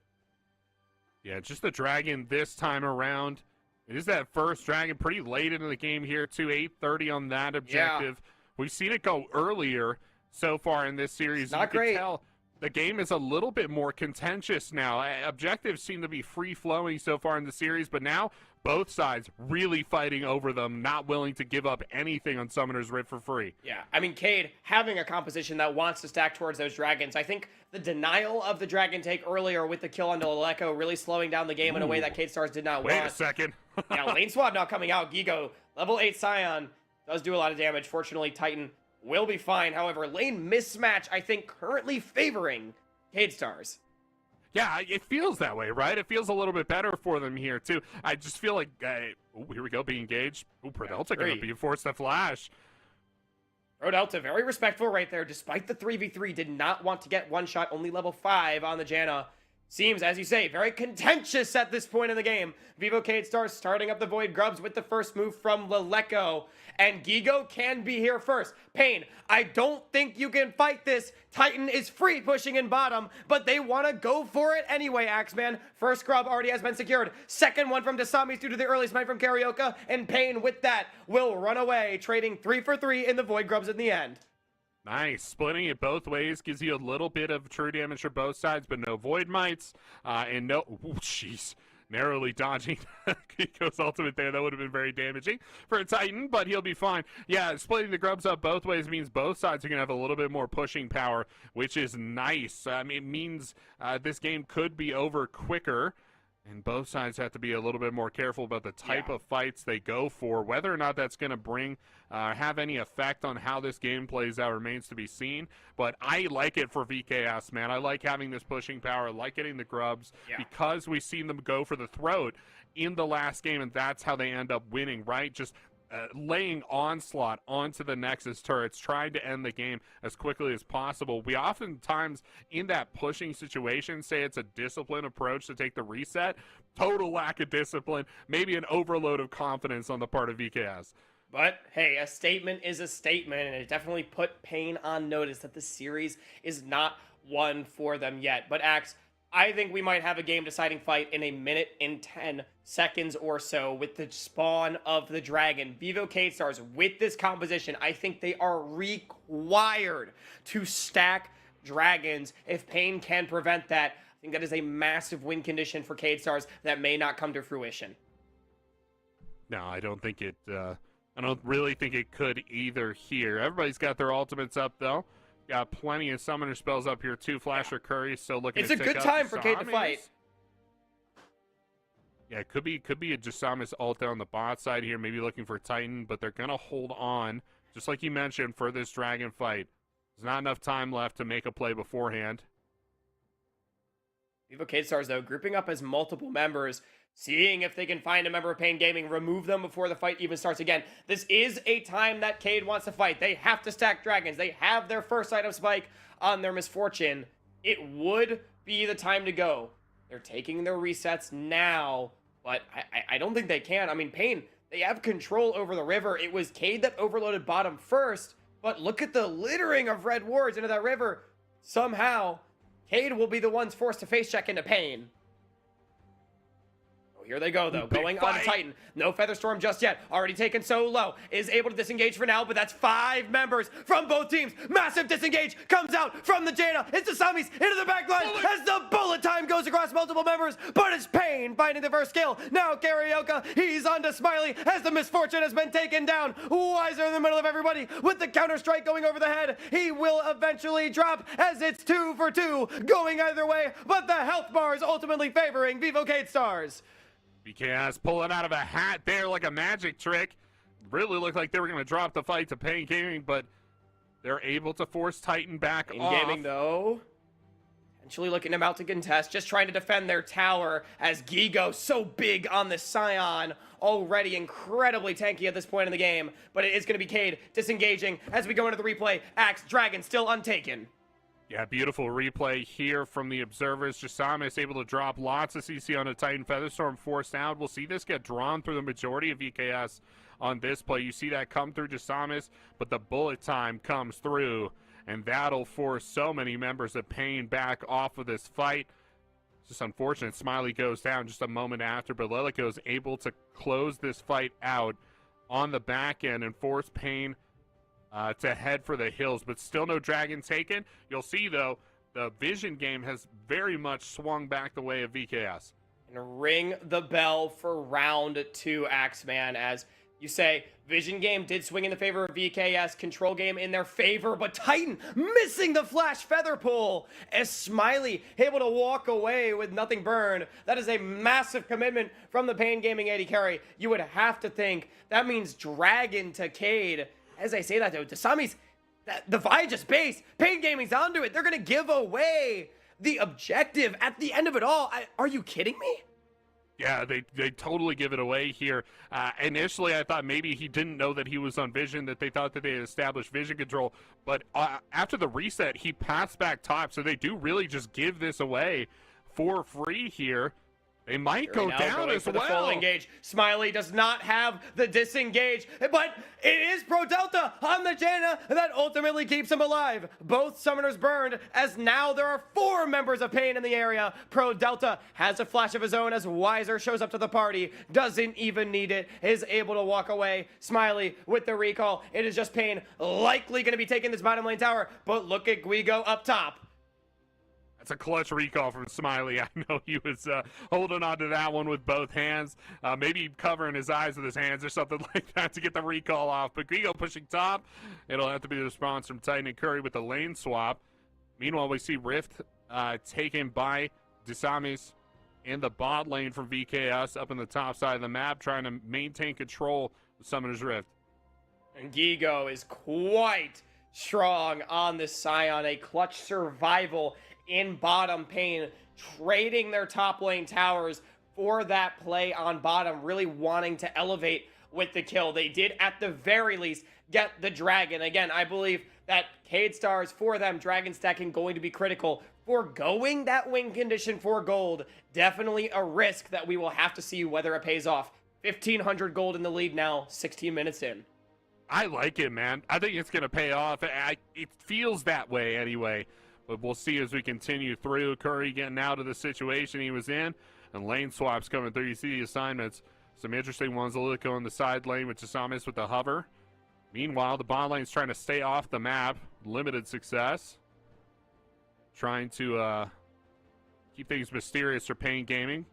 Yeah, just the Dragon this time around. It is that first Dragon pretty late into the game here, too. 8:30 on that objective. Yeah. We've seen it go earlier so far in this series. Not great. You can tell the game is a little bit more contentious now. Objectives seem to be free-flowing so far in the series, but now both sides really fighting over them, not willing to give up anything on Summoner's Rift for free. Yeah, I mean, Cade having a composition that wants to stack towards those dragons. I think the denial of the dragon take earlier with the kill on Leleko really slowing down the game in a way that Cade Stars did not want. Wait a second. Yeah, lane swap now coming out. Gigo, level 8 Scion, does do a lot of damage. Fortunately, Titan will be fine. However, lane mismatch, I think, currently favoring Cade Stars. Yeah, it feels that way, right? It feels a little bit better for them here, too. I just feel like, ooh, here we go, being engaged. Ooh, Prodelta going to be forced to flash. Prodelta, very respectful right there, despite the 3v3, did not want to get one shot, only level 5 on the Janna. Seems, as you say, very contentious at this point in the game. Vivo Cade Stars starting up the Void Grubs with the first move from Leleko. And Gigo can be here first. Pain, I don't think you can fight this. Titan is free pushing in bottom, but they want to go for it anyway, Axeman. First grub already has been secured. Second one from Dasamis due to the early smite from Karaoke. And Pain, with that, will run away, trading 3 for 3 in the Void Grubs in the end. Nice. Splitting it both ways gives you a little bit of true damage for both sides, but no Void Mites. And no... Jeez. Narrowly dodging Kiko's ultimate there. That would have been very damaging for a Titan, but he'll be fine. Yeah, splitting the grubs up both ways means both sides are going to have a little bit more pushing power, which is nice. It means this game could be over quicker, and both sides have to be a little bit more careful about the type of fights they go for. Whether or not that's going to have any effect on how this game plays out remains to be seen. But I like it for VKS, man. I like having this pushing power. I like getting the grubs because we've seen them go for the throat in the last game, and that's how they end up winning, right? Just laying onslaught onto the Nexus turrets, trying to end the game as quickly as possible. We oftentimes, in that pushing situation, say it's a disciplined approach to take the reset. Total lack of discipline, maybe an overload of confidence on the part of VKS. But, hey, a statement is a statement, and it definitely put Pain on notice that the series is not one for them yet. But, Axe, I think we might have a game-deciding fight in 1 minute and 10 seconds or so with the spawn of the dragon. Vivo Cade Stars, with this composition, I think they are required to stack dragons if Pain can prevent that. I think that is a massive win condition for Cade Stars that may not come to fruition. No, I don't think it... I don't really think it could either here. Everybody's got their ultimates up, though. Got plenty of summoner spells up here, too. Flasher Curry still looking it's to a take good up time for Cade to fight. Yeah, it could be a Jasamis ult on the bot side here, maybe looking for Titan, but they're going to hold on, just like you mentioned, for this dragon fight. There's not enough time left to make a play beforehand. Vivo Cade Stars, though, grouping up as multiple members, seeing if they can find a member of Pain Gaming, remove them before the fight even starts again. This is a time that Cade wants to fight. They have to stack dragons. They have their first item spike on their Misfortune. It would be the time to go. They're taking their resets now, but I don't think they can. I mean, Pain, they have control over the river. It was Cade that overloaded bottom first, but look at the littering of red wards into that river. Somehow, Cade will be the ones forced to face check into Pain. Here they go, though. Going on to Titan. No Featherstorm just yet. Already taken so low. Is able to disengage for now, but that's 5 members from both teams. Massive disengage comes out from the Jaina. It's the Samis into the back line as the bullet time goes across multiple members, but it's Pain finding the first kill. Now Karaoke, he's on to Smiley as the Misfortune has been taken down. Wiser in the middle of everybody with the counter-strike going over the head. He will eventually drop as it's 2 for 2 going either way, but the health bar is ultimately favoring Vivo Cade Stars. BKS pulling out of a hat there like a magic trick. Really looked like they were going to drop the fight to Pain Gaming, but they're able to force Titan back off. Pain Gaming, though, potentially looking about to contest, just trying to defend their tower as Gigo, so big on the Scion, already incredibly tanky at this point in the game, but it is going to be Cade disengaging as we go into the replay. Axe, Dragon still untaken. Yeah, beautiful replay here from the observers. Jasamis able to drop lots of CC on a Titan. Featherstorm forced out. We'll see this get drawn through the majority of VKS on this play. You see that come through Jasamis, but the bullet time comes through, and that'll force so many members of Pain back off of this fight. It's just unfortunate. Smiley goes down just a moment after, but Lelico is able to close this fight out on the back end and force Pain to head for the hills, but still no dragon taken. You'll see, though, the Vision game has very much swung back the way of VKS. And ring the bell for round 2, Axeman, as you say, Vision game did swing in the favor of VKS, control game in their favor, but Titan missing the flash feather pull as Smiley able to walk away with nothing burned. That is a massive commitment from the Pain Gaming AD carry. You would have to think that means Dragon to Cade. As I say that, though, Dasamis, the Vija's base, Pain Gaming's onto it. They're going to give away the objective at the end of it all. Are you kidding me? Yeah, they totally give it away here. Initially, I thought maybe he didn't know that he was on Vision, that they thought that they had established Vision control. But after the reset, he passed back top, so they do really just give this away for free here. They might go down as for the full well. engage. Smiley does not have the disengage, but it is Pro Delta on the Janna that ultimately keeps him alive. Both summoners burned, as now there are 4 members of Pain in the area. Pro Delta has a flash of his own as Weiser shows up to the party, doesn't even need it, is able to walk away. Smiley with the recall. It is just Pain likely going to be taking this bottom lane tower, but look at Guigo up top. It's a clutch recall from Smiley. I know he was holding on to that one with both hands, maybe covering his eyes with his hands or something like that to get the recall off. But Guigo pushing top. It'll have to be the response from Titan and Curry with the lane swap. Meanwhile, we see Rift taken by Desamis in the bot lane from VKS up in the top side of the map, trying to maintain control of Summoner's Rift. And Guigo is quite strong on this Scion, a clutch survival in bottom. Pain trading their top lane towers for that play on bottom, really wanting to elevate with the kill. They did at the very least get the dragon. Again, I believe that Cade Stars for them, dragon stacking going to be critical. Foregoing that win condition for gold, definitely a risk that we will have to see whether it pays off. 1,500 gold in the lead now, 16 minutes in. I like it, man. I think it's going to pay off. It feels that way anyway. But we'll see as we continue through. Curry getting out of the situation he was in. And lane swaps coming through. You see the assignments. Some interesting ones. Lilico on the side lane with Jasamis with the hover. Meanwhile, the bot lane's trying to stay off the map. Limited success. Trying to keep things mysterious for Pain Gaming.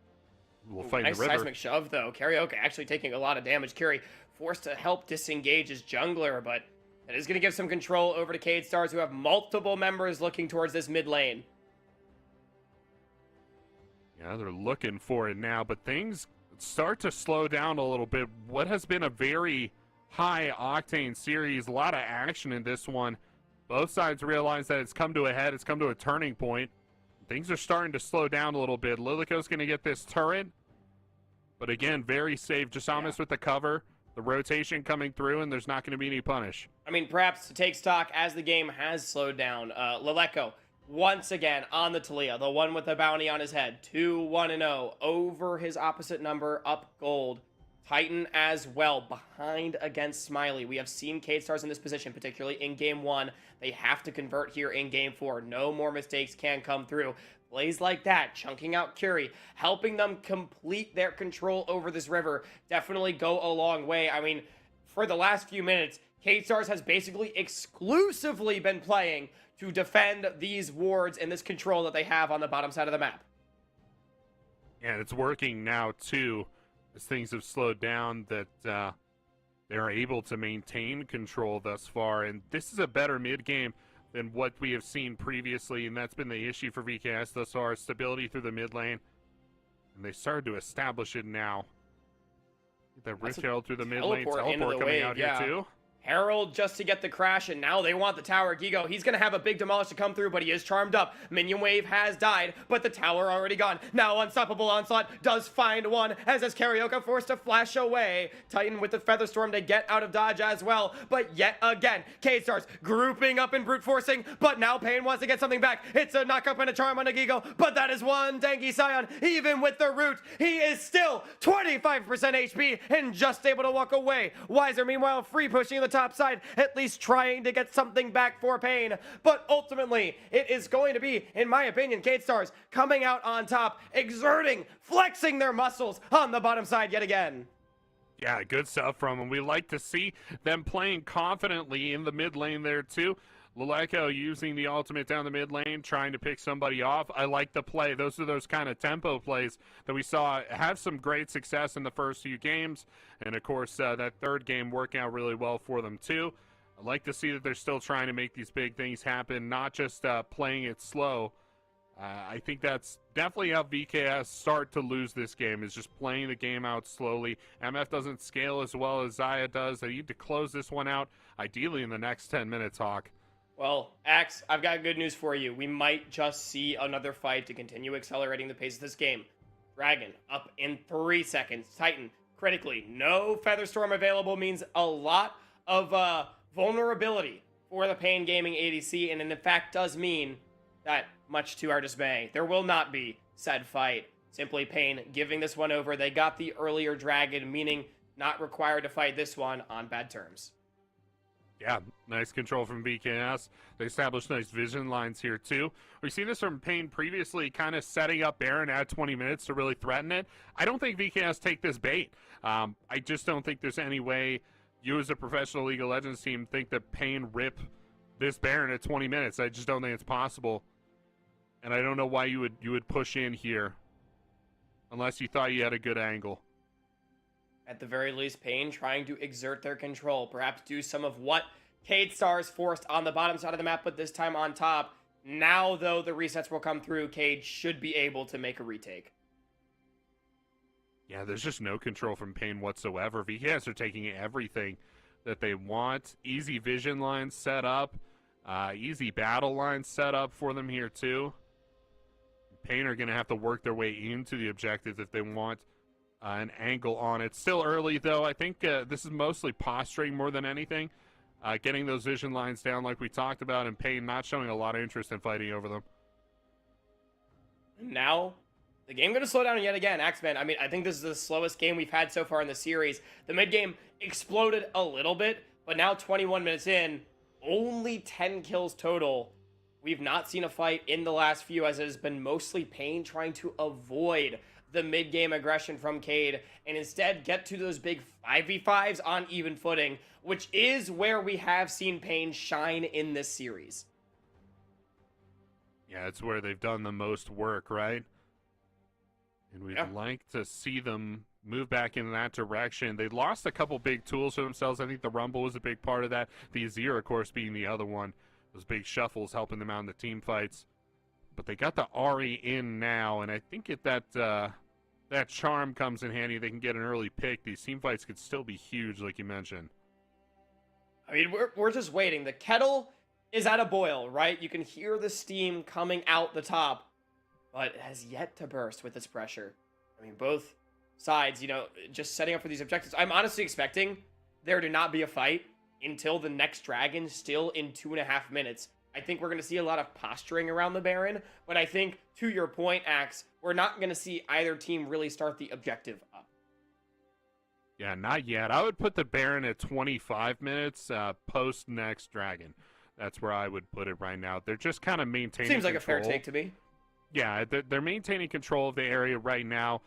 We'll fight nice in the river. Seismic shove, though. Karaoke actually taking a lot of damage. Curry forced to help disengage his jungler, but that is going to give some control over to Cade Stars, who have multiple members looking towards this mid lane. Yeah, they're looking for it now, but things start to slow down a little bit. What has been a very high-octane series, a lot of action in this one. Both sides realize that it's come to a head, it's come to a turning point. Things are starting to slow down a little bit. Lilico's going to get this turret, but again, very safe. Jasamis with the cover. The rotation coming through, and there's not going to be any punish. I mean, perhaps to take stock as the game has slowed down, Lilico, once again on the Talia, the one with the bounty on his head, 2-1-0, over his opposite number, up gold. Titan as well, behind against Smiley. We have seen Cade Stars in this position, particularly in Game 1. They have to convert here in Game 4. No more mistakes can come through. Plays like that, chunking out Curry, helping them complete their control over this river, definitely go a long way. I mean, for the last few minutes, Cade Stars has basically exclusively been playing to defend these wards and this control that they have on the bottom side of the map. And it's working now, too, as things have slowed down, that they're able to maintain control thus far. And this is a better mid-game than what we have seen previously, and that's been the issue for VKS thus far, stability through the mid lane. And they started to establish it now. That Rift Herald through the mid lane, teleport coming out here too. Herald just to get the crash, and now they want the tower. Gigo, he's going to have a big demolish to come through, but he is charmed up. Minion wave has died, but the tower already gone. Now Unstoppable Onslaught does find one, as is Karaoke forced to flash away. Titan with the Feather Storm to get out of dodge as well, but yet again, Cade Stars grouping up and brute forcing, but now Pain wants to get something back. It's a knock up and a charm on a Gigo, but that is one Dangy Scion. Even with the root, he is still 25% HP and just able to walk away. Weiser, meanwhile, free pushing the top side, at least trying to get something back for Pain. But ultimately, it is going to be, in my opinion, Cade Stars coming out on top, exerting, flexing their muscles on the bottom side yet again. Yeah, good stuff from them. We like to see them playing confidently in the mid lane there too. Lilico using the ultimate down the mid lane, trying to pick somebody off. I like the play. Those are those kind of tempo plays that we saw have some great success in the first few games. And, of course, that third game working out really well for them, too. I like to see that they're still trying to make these big things happen, not just playing it slow. I think that's definitely how VKS start to lose this game, is just playing the game out slowly. MF doesn't scale as well as Xayah does. They need to close this one out, ideally in the next 10 minutes, Hawk. Well, Axe, I've got good news for you. We might just see another fight to continue accelerating the pace of this game. Dragon up in 3 seconds. Titan critically. No Feather Storm available means a lot of vulnerability for the Pain Gaming ADC, and in fact does mean that, much to our dismay, there will not be said fight. Simply Pain giving this one over. They got the earlier dragon, meaning not required to fight this one on bad terms. Yeah, nice control from BKS. They established nice vision lines here, too. We've seen this from Pain previously, kind of setting up Baron at 20 minutes to really threaten it. I don't think BKS take this bait. I just don't think there's any way you as a professional League of Legends team think that Pain rip this Baron at 20 minutes. I just don't think it's possible. And I don't know why you would push in here unless you thought you had a good angle. At the very least, Pain trying to exert their control, perhaps do some of what Cade Stars forced on the bottom side of the map, but this time on top. Now, though, the resets will come through. Cade should be able to make a retake. Yeah, there's just no control from Pain whatsoever. VKS are taking everything that they want. Easy vision lines set up. Easy battle lines set up for them here, too. Pain are going to have to work their way into the objective if they want an angle on it. Still early, though. I think this is mostly posturing more than anything. Getting those vision lines down like we talked about, and Pain not showing a lot of interest in fighting over them. Now, the game going to slow down yet again. Axeman, I mean, I think this is the slowest game we've had so far in the series. The mid game exploded a little bit, but now 21 minutes in, only 10 kills total. We've not seen a fight in the last few, as it has been mostly Pain trying to avoid the mid-game aggression from Cade and instead get to those big 5v5s on even footing, which is where we have seen Pain shine in this series. Yeah, it's where they've done the most work, right? And we'd like to see them move back in that direction. They lost a couple big tools for themselves. I think the Rumble was a big part of that. The Azir, of course, being the other one. Those big shuffles helping them out in the team fights. But they got the Ahri in now, and I think that charm comes in handy. They can get an early pick. These team fights could still be huge, like you mentioned. I mean, we're just waiting. The kettle is at a boil, right? You can hear the steam coming out the top, but it has yet to burst with this pressure. I mean, both sides, you know, just setting up for these objectives. I'm honestly expecting there to not be a fight until the next dragon, still in 2.5 minutes. I think we're going to see a lot of posturing around the Baron, but I think, to your point, Axe, we're not going to see either team really start the objective up. Yeah, not yet. I would put the Baron at 25 minutes post next dragon. That's where I would put it right now. They're just kind of maintaining Seems like control. a fair take to me. Yeah, they're maintaining control of the area right now.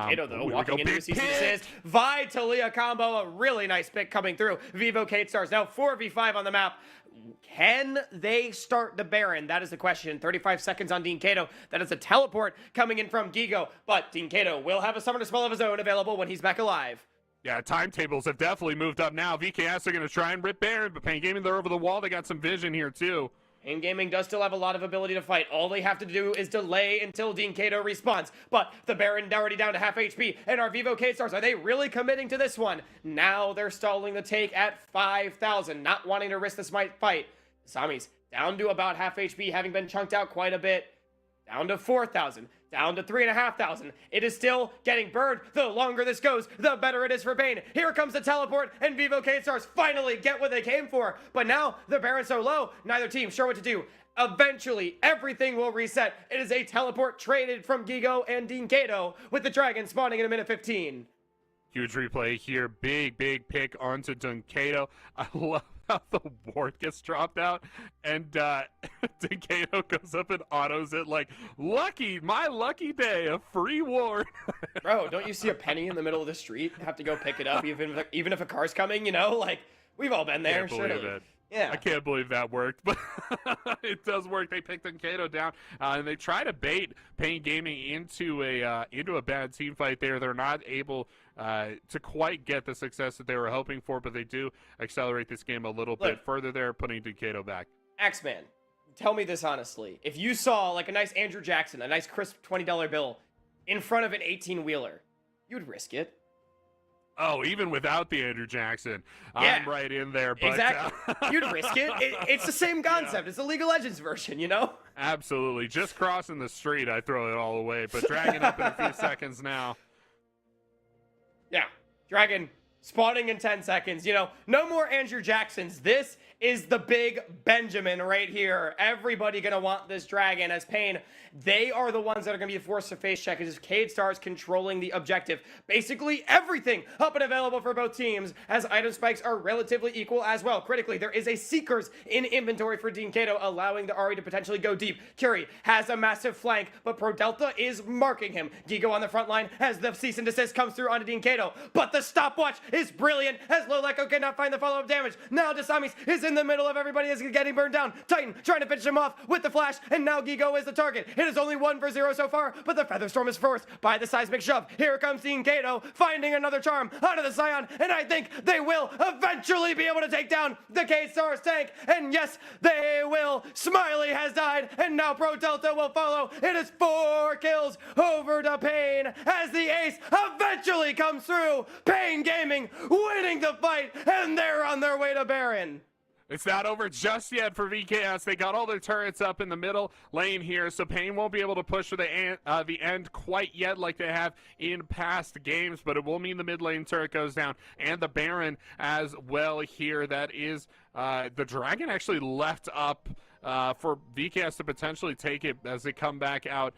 Kato, though, walking into a season assist. Vi Talia combo, a really nice pick coming through. Vivo Cade Stars now 4v5 on the map. Can they start the Baron? That is the question. 35 seconds on Dean Kato. That is a teleport coming in from Gigo, but Dean Kato will have a Summoner Spell of his own available when he's back alive. Yeah, timetables have definitely moved up now. VKS are going to try and rip Baron, but Pain Gaming, they're over the wall. They got some vision here, too. Pain Gaming does still have a lot of ability to fight. All they have to do is delay until Dean Kato respawns. But the Baron already down to half HP, and our Vivo K-Stars, are they really committing to this one? Now they're stalling the take at 5,000, not wanting to risk this fight. Sami's down to about half HP, having been chunked out quite a bit. Down to 4,000, down to 3,500. It is still getting burned. The longer this goes, the better it is for Pain. Here comes the teleport, and Vivo K-Stars finally get what they came for. But now, the Baron's so low, neither team sure what to do. Eventually, everything will reset. It is a teleport traded from Gigo and Dean Kato, with the Dragon spawning in a minute 15. Huge replay here. Big pick onto Dunkato. I love how the ward gets dropped out, and Dunkato goes up and autos it like, my lucky day, a free ward. Bro, don't you see a penny in the middle of the street? Have to go pick it up even if a car's coming, you know? Like, we've all been there. Can't believe it. Yeah. I can't believe that worked, but it does work. They picked Dunkato down, and they try to bait Pain Gaming into a bad team fight there. They're not able to quite get the success that they were hoping for, but they do accelerate this game a little bit further there, putting Dunkato back. Axeman, tell me this honestly. If you saw like a nice Andrew Jackson, a nice crisp $20 bill in front of an 18-wheeler, you'd risk it. Oh, even without the Andrew Jackson, yeah. I'm right in there. But, exactly. You'd risk it. It's the same concept. Yeah. It's the League of Legends version, you know? Absolutely. Just crossing the street, I throw it all away. But Dragon up in a few seconds now. Yeah. Dragon Spawning in 10 seconds. You know, no more Andrew Jacksons. This is the big Benjamin right here. Everybody gonna want this dragon as Pain. They are the ones that are gonna be forced to face check as Cade Stars controlling the objective. Basically everything up and available for both teams as item spikes are relatively equal as well. Critically, there is a Seekers in inventory for Dean Kato, allowing the Ahri to potentially go deep. Curie has a massive flank, but Pro Delta is marking him. Gigo on the front line as the cease and desist comes through onto Dean Kato, but the stopwatch is brilliant as Loleko cannot find the follow-up damage. Now Desamis is in the middle of everybody is getting burned down. Titan trying to finish him off with the flash, and now Gigo is the target. It is only 1 for 0 so far, but the Featherstorm is forced by the seismic shove. Here comes Dean Kato finding another charm out of the Scion, and I think they will eventually be able to take down the K-Stars tank, and yes, they will. Smiley has died, and now Pro Delta will follow. It is 4 kills over to Pain as the ace eventually comes through. Pain Gaming winning the fight, and they're on their way to Baron. It's not over just yet for VKS. They got all their turrets up in the middle lane here, so Pain won't be able to push for the end quite yet like they have in past games, but it will mean the mid lane turret goes down and the Baron as well here. That is the Dragon actually left up for VKS to potentially take it as they come back out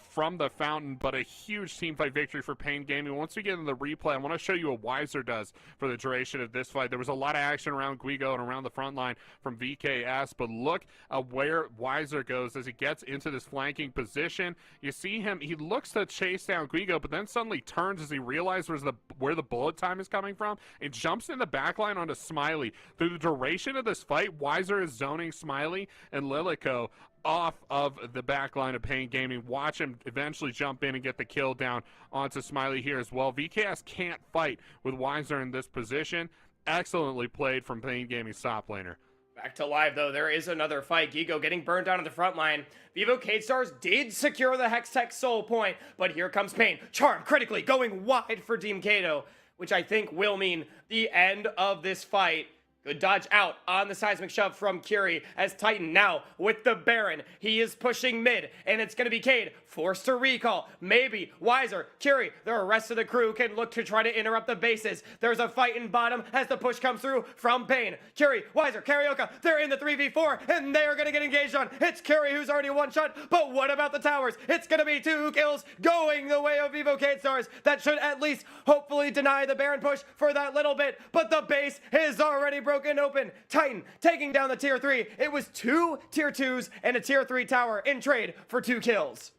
from the fountain, but a huge team fight victory for Pain Gaming. Once we get in the replay, I want to show you what Weiser does for the duration of this fight. There was a lot of action around Guigo and around the front line from VKS, but look where Weiser goes as he gets into this flanking position. You see him, he looks to chase down Guigo, but then suddenly turns as he realizes where the bullet time is coming from and jumps in the backline onto Smiley. Through the duration of this fight, Weiser is zoning Smiley and Lilico off of the backline of Pain Gaming. Watch him eventually jump in and get the kill down onto Smiley here as well. VKS can't fight with Weiser in this position. Excellently played from Pain Gaming's top laner. Back to live, though. There is another fight. Gigo getting burned down on the front line. Vivo Cade Stars did secure the Hextech Soul Point, but here comes Pain. Charm critically going wide for Team Kato, which I think will mean the end of this fight. Good dodge out on the seismic shove from Curie as Titan now with the Baron. He is pushing mid, and it's going to be Cade forced to recall. Maybe Weiser, Curie, the rest of the crew can look to try to interrupt the bases. There's a fight in bottom as the push comes through from Pain. Curie, Weiser, Carioca, they're in the 3v4, and they are going to get engaged on. It's Curie who's already one shot, but what about the towers? It's going to be 2 kills going the way of Vivo Cade Stars. That should at least hopefully deny the Baron push for that little bit, but the base is already broken open. Titan taking down the tier 3. It was 2 tier 2s and a tier 3 tower in trade for 2 kills.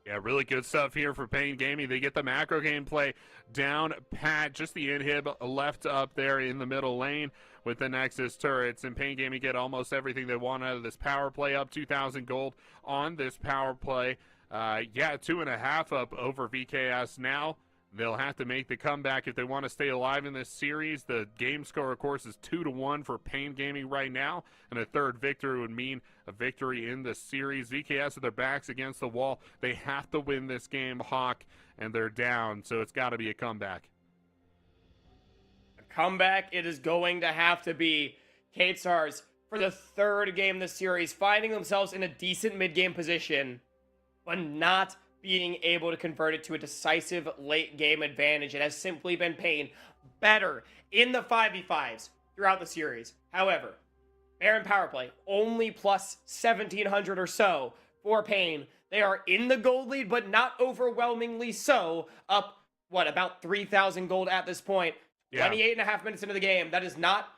Yeah, really good stuff here for Pain Gaming. They get the macro gameplay down pat, just the inhib left up there in the middle lane with the Nexus turrets, and Pain Gaming get almost everything they want out of this power play, up 2,000 gold on this power play. Yeah, 2.5 up over VKS now. They'll have to make the comeback if they want to stay alive in this series. The game score, of course, is 2-1 for Pain Gaming right now, and a third victory would mean a victory in the series. VKS with their backs against the wall. They have to win this game, Hawk, and they're down, so it's got to be a comeback. A comeback it is going to have to be. Cade Stars, for the 3rd game of the series, finding themselves in a decent mid-game position, but not being able to convert it to a decisive late game advantage. It has simply been Pain better in the 5v5s throughout the series. However, Baron power play only plus 1,700 or so for Pain. They are in the gold lead, but not overwhelmingly so. Up, what, about 3,000 gold at this point. Yeah. 28.5 minutes into the game. That is not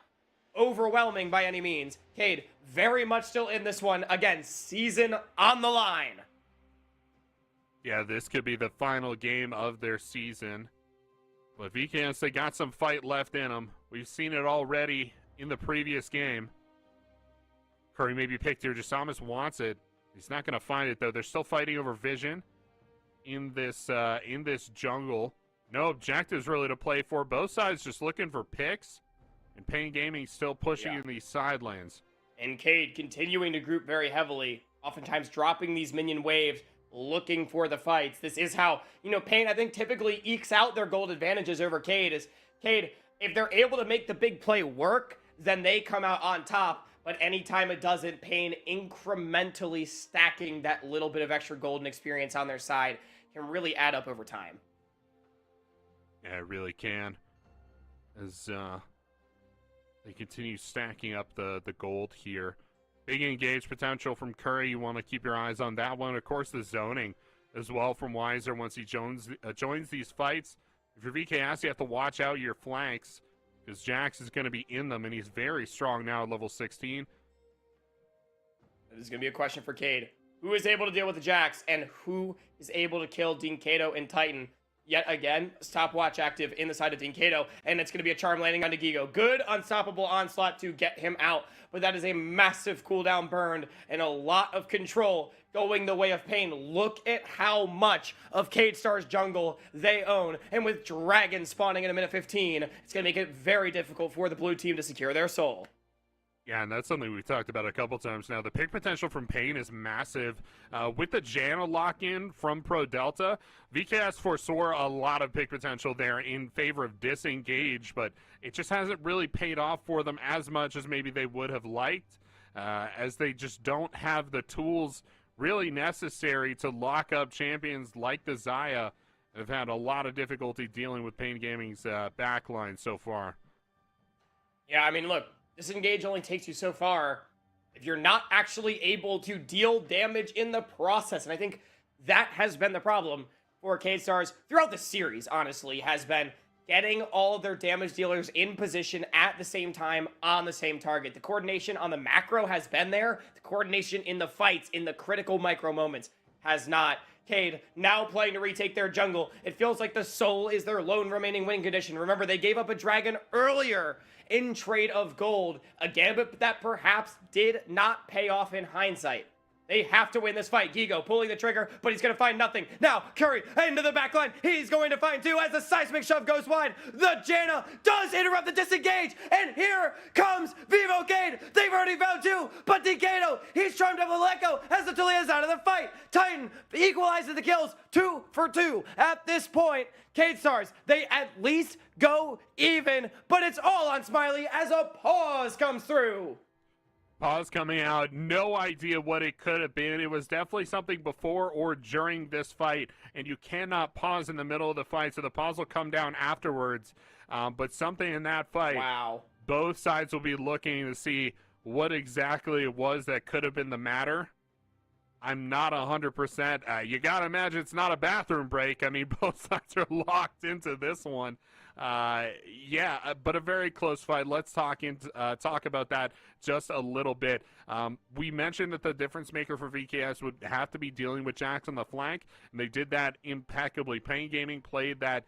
overwhelming by any means. Cade very much still in this one. Again, season on the line. Yeah, this could be the final game of their season. But VKS, they got some fight left in them. We've seen it already in the previous game. Curry maybe picked here. Jasamis wants it. He's not going to find it, though. They're still fighting over vision in this jungle. No objectives really to play for. Both sides just looking for picks. And Pain Gaming still pushing in these side lanes. And Cade continuing to group very heavily. Oftentimes dropping these minion waves, looking for the fights. This is how, Pain, I think, typically ekes out their gold advantages over Cade. Is Cade, if they're able to make the big play work, then they come out on top. But anytime it doesn't, Pain incrementally stacking that little bit of extra golden experience on their side can really add up over time. Yeah, it really can. as they continue stacking up the gold here. Big engage potential from Curry. You want to keep your eyes on that one. Of course, the zoning as well from Weiser once he joins these fights. If you're VKS, you have to watch out your flanks because Jax is going to be in them, and he's very strong now at level 16. This is going to be a question for Cade. Who is able to deal with the Jax, and who is able to kill Dinkato and Titan? Yet again, stopwatch active in the side of Dinkato, and it's going to be a charm landing on Gigo. Good unstoppable onslaught to get him out, but that is a massive cooldown burn and a lot of control going the way of Pain. Look at how much of Cade Star's jungle they own, and with Dragon spawning in a minute 15, it's going to make it very difficult for the blue team to secure their soul. Yeah, and that's something we've talked about a couple times now. The pick potential from Pain is massive. With the Janna lock-in from Pro Delta, VKS foresaw a lot of pick potential there in favor of disengage, but it just hasn't really paid off for them as much as maybe they would have liked, as they just don't have the tools really necessary to lock up champions like the Xayah. Have had a lot of difficulty dealing with Pain Gaming's backline so far. Yeah, I mean, look. Disengage only takes you so far if you're not actually able to deal damage in the process. And I think that has been the problem for K-Stars throughout the series, honestly, has been getting all of their damage dealers in position at the same time on the same target. The coordination on the macro has been there. The coordination in the fights, in the critical micro moments, has not. Cade now playing to retake their jungle. It feels like the Soul is their lone remaining win condition. Remember, they gave up a dragon earlier in trade of gold. A gambit that perhaps did not pay off in hindsight. They have to win this fight. Gigo pulling the trigger, but he's going to find nothing. Now, Curry into the backline. He's going to find two as the seismic shove goes wide. The Janna does interrupt the disengage, and here comes Vivo Cade. They've already found two, but Dinkato, he's charmed up with Echo as the Tulia's out of the fight. Titan equalizes the kills 2 for 2 at this point. Cade Stars, they at least go even, but it's all on Smiley as a pause comes through. Pause coming out, no idea what it could have been. It was definitely something before or during this fight, and you cannot pause in the middle of the fight, so the pause will come down afterwards. But something in that fight, wow. Both sides will be looking to see what exactly it was that could have been the matter. I'm not 100%. You got to imagine it's not a bathroom break. I mean, both sides are locked into this one. But a very close fight. Let's talk about that just a little bit. We mentioned that the difference maker for VKS would have to be dealing with Jax on the flank, and they did that impeccably. Pain Gaming played that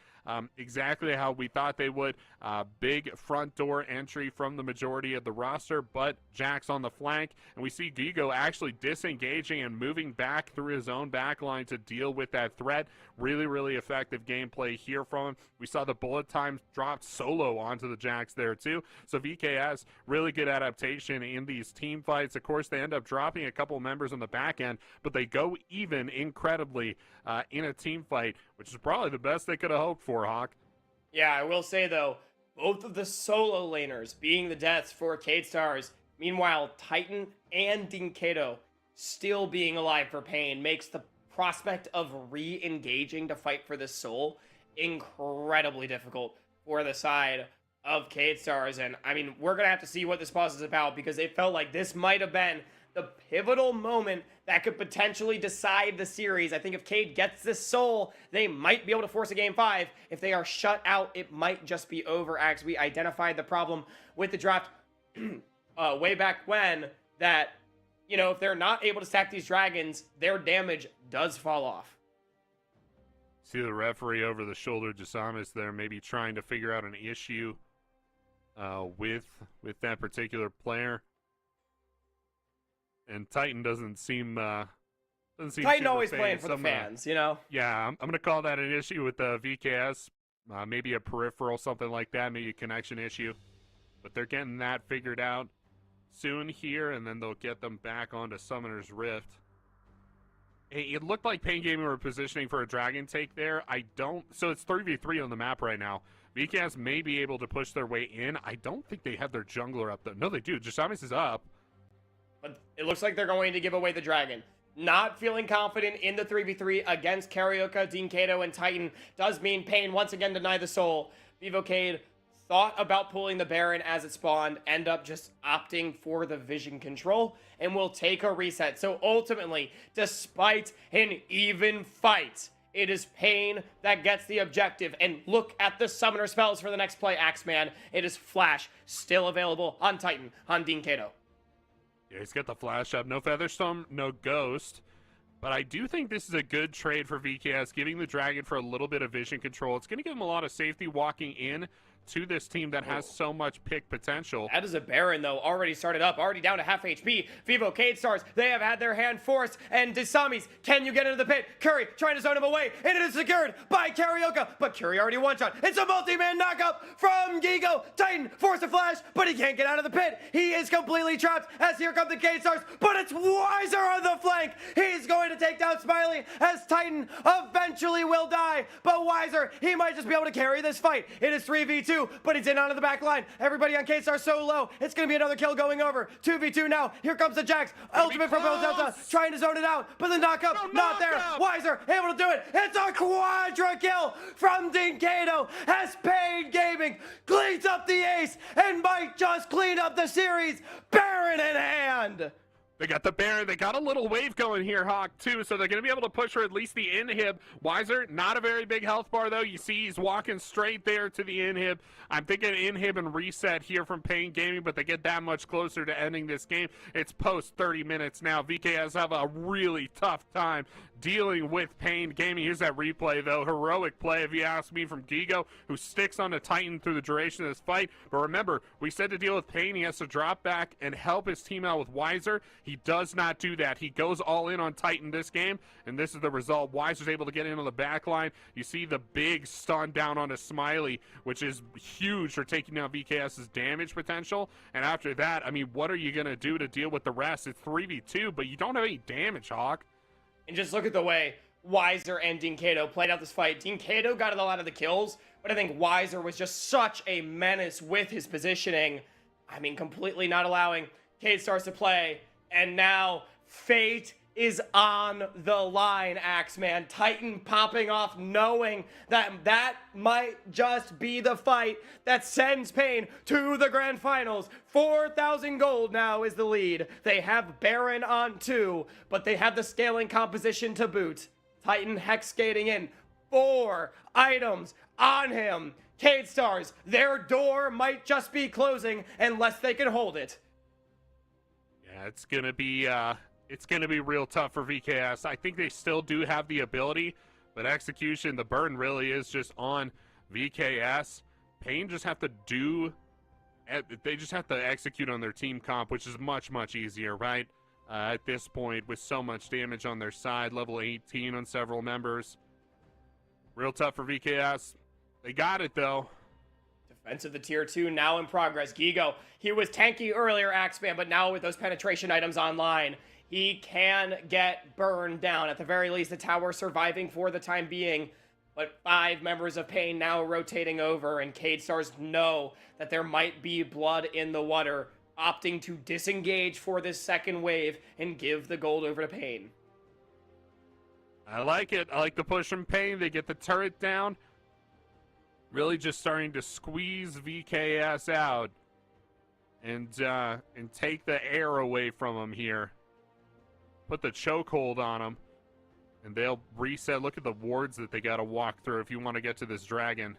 exactly how we thought they would. Big front door entry from the majority of the roster, but Jax on the flank, and we see Gigo actually disengaging and moving back through his own backline to deal with that threat. Really, really effective gameplay here from him. We saw the bullet time dropped solo onto the Jax there too. So VKS, really good adaptation in these team fights. Of course, they end up dropping a couple members on the back end, but they go even incredibly in a team fight, which is probably the best they could have hoped for, Hawk. Yeah, I will say though, both of the solo laners being the deaths for Cade Stars. Meanwhile, Titan and Dinkato still being alive for Pain makes the prospect of re-engaging to fight for the soul incredibly difficult for the side of Cade Stars. And I mean, we're gonna have to see what this pause is about, because it felt like this might have been the pivotal moment that could potentially decide the series. I think if Cade gets this soul, they might be able to force a game 5. If they are shut out, it might just be over, as we identified the problem with the draft way back when, that, you know, if they're not able to stack these dragons, their damage does fall off. See the referee over the shoulder, Jasamis there, maybe trying to figure out an issue with that particular player. And Titan doesn't seem Titan always playing for the fans, you know? Yeah, I'm going to call that an issue with the VKS. Maybe a peripheral, something like that, maybe a connection issue. But they're getting that figured out soon here, and then they'll get them back onto Summoner's Rift. It looked like Pain Gaming were positioning for a dragon take there. So it's 3v3 on the map right now. VKS may be able to push their way in. I don't think they have their jungler up though. No, they do. Jasamis is up. But it looks like they're going to give away the dragon. Not feeling confident in the 3v3 against Carioca, Dinkato, and Titan does mean Pain once again deny the soul. Vivo Cade thought about pulling the Baron as it spawned end up just opting for the vision control and will take a reset. So ultimately, despite an even fight, it is Pain that gets the objective. And look at the summoner spells for the next play, Axeman. It is Flash, still available on Titan, on Dean Kato. Yeah, he's got the flash up. No Featherstorm, no Ghost. But I do think this is a good trade for VKS, giving the Dragon for a little bit of vision control. It's going to give him a lot of safety walking in to this team that has so much pick potential. That is a Baron, though, already started up, already down to half HP. Vivo, Cade Stars, they have had their hand forced, and Desamis, can you get into the pit? Curry trying to zone him away, and it is secured by Carioca, but Curry already one-shot. It's a multi-man knockup from Gigo. Titan forced a flash, but he can't get out of the pit. He is completely trapped, as here come the Cade Stars, but it's Weiser on the flank. He's going to take down Smiley, as Titan eventually will die, but Weiser, he might just be able to carry this fight. It is 3v2. But he's in onto the back line. Everybody on K-Star so low. It's going to be another kill going over. 2v2 now. Here comes the Jax. Ultimate from Bo Delta. Trying to zone it out. But the knockup, not there. Weiser able to do it. It's a quadra kill from Dean Kato as Pain Gaming cleans up the ace and might just clean up the series. Baron in hand. They got the Baron. They got a little wave going here, Hawk, too, so they're going to be able to push for at least the inhib. Weiser, not a very big health bar, though. You see he's walking straight there to the inhib. I'm thinking inhib and reset here from Pain Gaming, but they get that much closer to ending this game. It's post 30 minutes now. VKS have a really tough time dealing with Pain Gaming. Here's that replay, though. Heroic play, if you ask me, from Gigo, who sticks on the Titan through the duration of this fight. But remember, we said to deal with Pain, he has to drop back and help his team out with Weiser. He does not do that. He goes all in on Titan this game, and this is the result. Weiser's able to get in on the back line. You see the big stun down on a Smiley, which is huge for taking down VKS's damage potential. And after that, I mean, what are you going to do to deal with the rest? It's 3v2, but you don't have any damage, Hawk. And just look at the way Weiser and Dean Kato played out this fight. Dean Kato got a lot of the kills, but I think Weiser was just such a menace with his positioning. I mean, completely not allowing Cade Stars to play. And now fate is on the line, Axeman. Titan popping off, knowing that that might just be the fight that sends Pain to the grand finals. 4,000 gold now is the lead. They have Baron on 2, but they have the scaling composition to boot. Titan hex skating in. 4 items on him. Cade Stars, their door might just be closing unless they can hold it. Yeah, it's gonna be real tough for VKS. I think they still do have the ability, but execution, the burden really is just on VKS. Pain just have to they just have to execute on their team comp, which is much, much easier, right? At this point, with so much damage on their side, level 18 on several members. Real tough for VKS. They got it, though. Defense of the tier 2 now in progress. Gigo, he was tanky earlier, Axeman, but now with those penetration items online, he can get burned down. At the very least, the tower surviving for the time being. But 5 members of Pain now rotating over, and Cade Stars know that there might be blood in the water, opting to disengage for this second wave and give the gold over to Pain. I like it. I like the push from Pain. They get the turret down. Really just starting to squeeze VKS out and take the air away from him here. Put the chokehold on him, and they'll reset. Look at the wards that they got to walk through if you want to get to this dragon.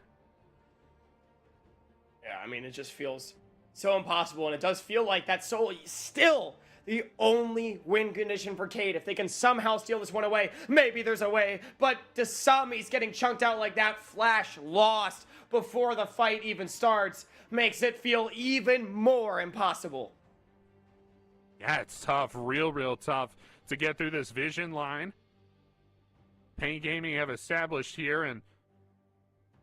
Yeah, I mean, it just feels so impossible, and it does feel like that's still the only win condition for Cade. If they can somehow steal this one away, maybe there's a way, but Dasami's getting chunked out like that. Flash lost before the fight even starts makes it feel even more impossible. Yeah, it's tough, real tough to get through this vision line. Pain Gaming have established here, and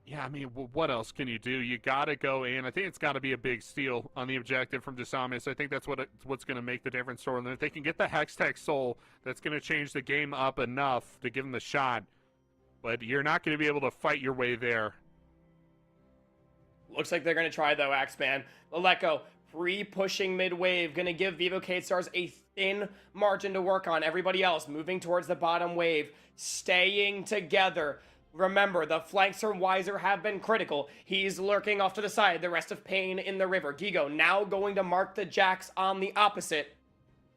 yeah, I mean, what else can you do? You got to go in. I think it's got to be a big steal on the objective from Desamis. I think that's what's going to make the difference for them. If they can get the Hextech Soul, that's going to change the game up enough to give them the shot. But you're not going to be able to fight your way there. Looks like they're going to try, though, Axeman. Leleko pre-pushing mid-wave, going to give Vivo Cade Stars a thin margin to work on. Everybody else moving towards the bottom wave, staying together. Remember, the flanks from Weiser have been critical. He's lurking off to the side, the rest of Pain in the river. Gigo now going to mark the Jax on the opposite.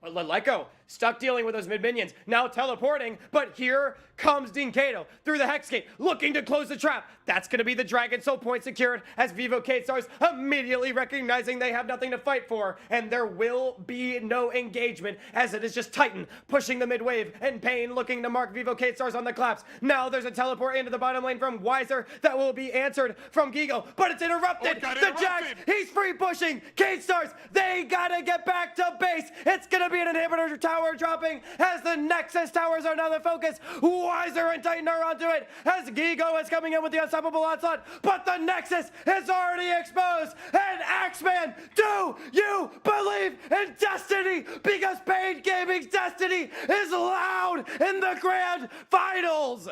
But Leleko, stuck dealing with those mid-minions, now teleporting, but here comes Dinkato through the Hex Gate, looking to close the trap. That's going to be the Dragon Soul point secured as Vivo K-Stars immediately recognizing they have nothing to fight for, and there will be no engagement as it is just Titan pushing the mid-wave and Pain looking to mark Vivo K-Stars on the collapse. Now there's a teleport into the bottom lane from Weiser that will be answered from Gigo, but it's interrupted. The Jax, he's free pushing. K-Stars, they gotta get back to base. It's gonna be an inhibitor tower dropping as the Nexus towers are now the focus. Weiser and Titan are onto it as Gigo is coming in with the unstoppable onslaught, but the Nexus is already exposed. And Axeman, do you believe in destiny? Because Pain Gaming's destiny is loud in the grand finals.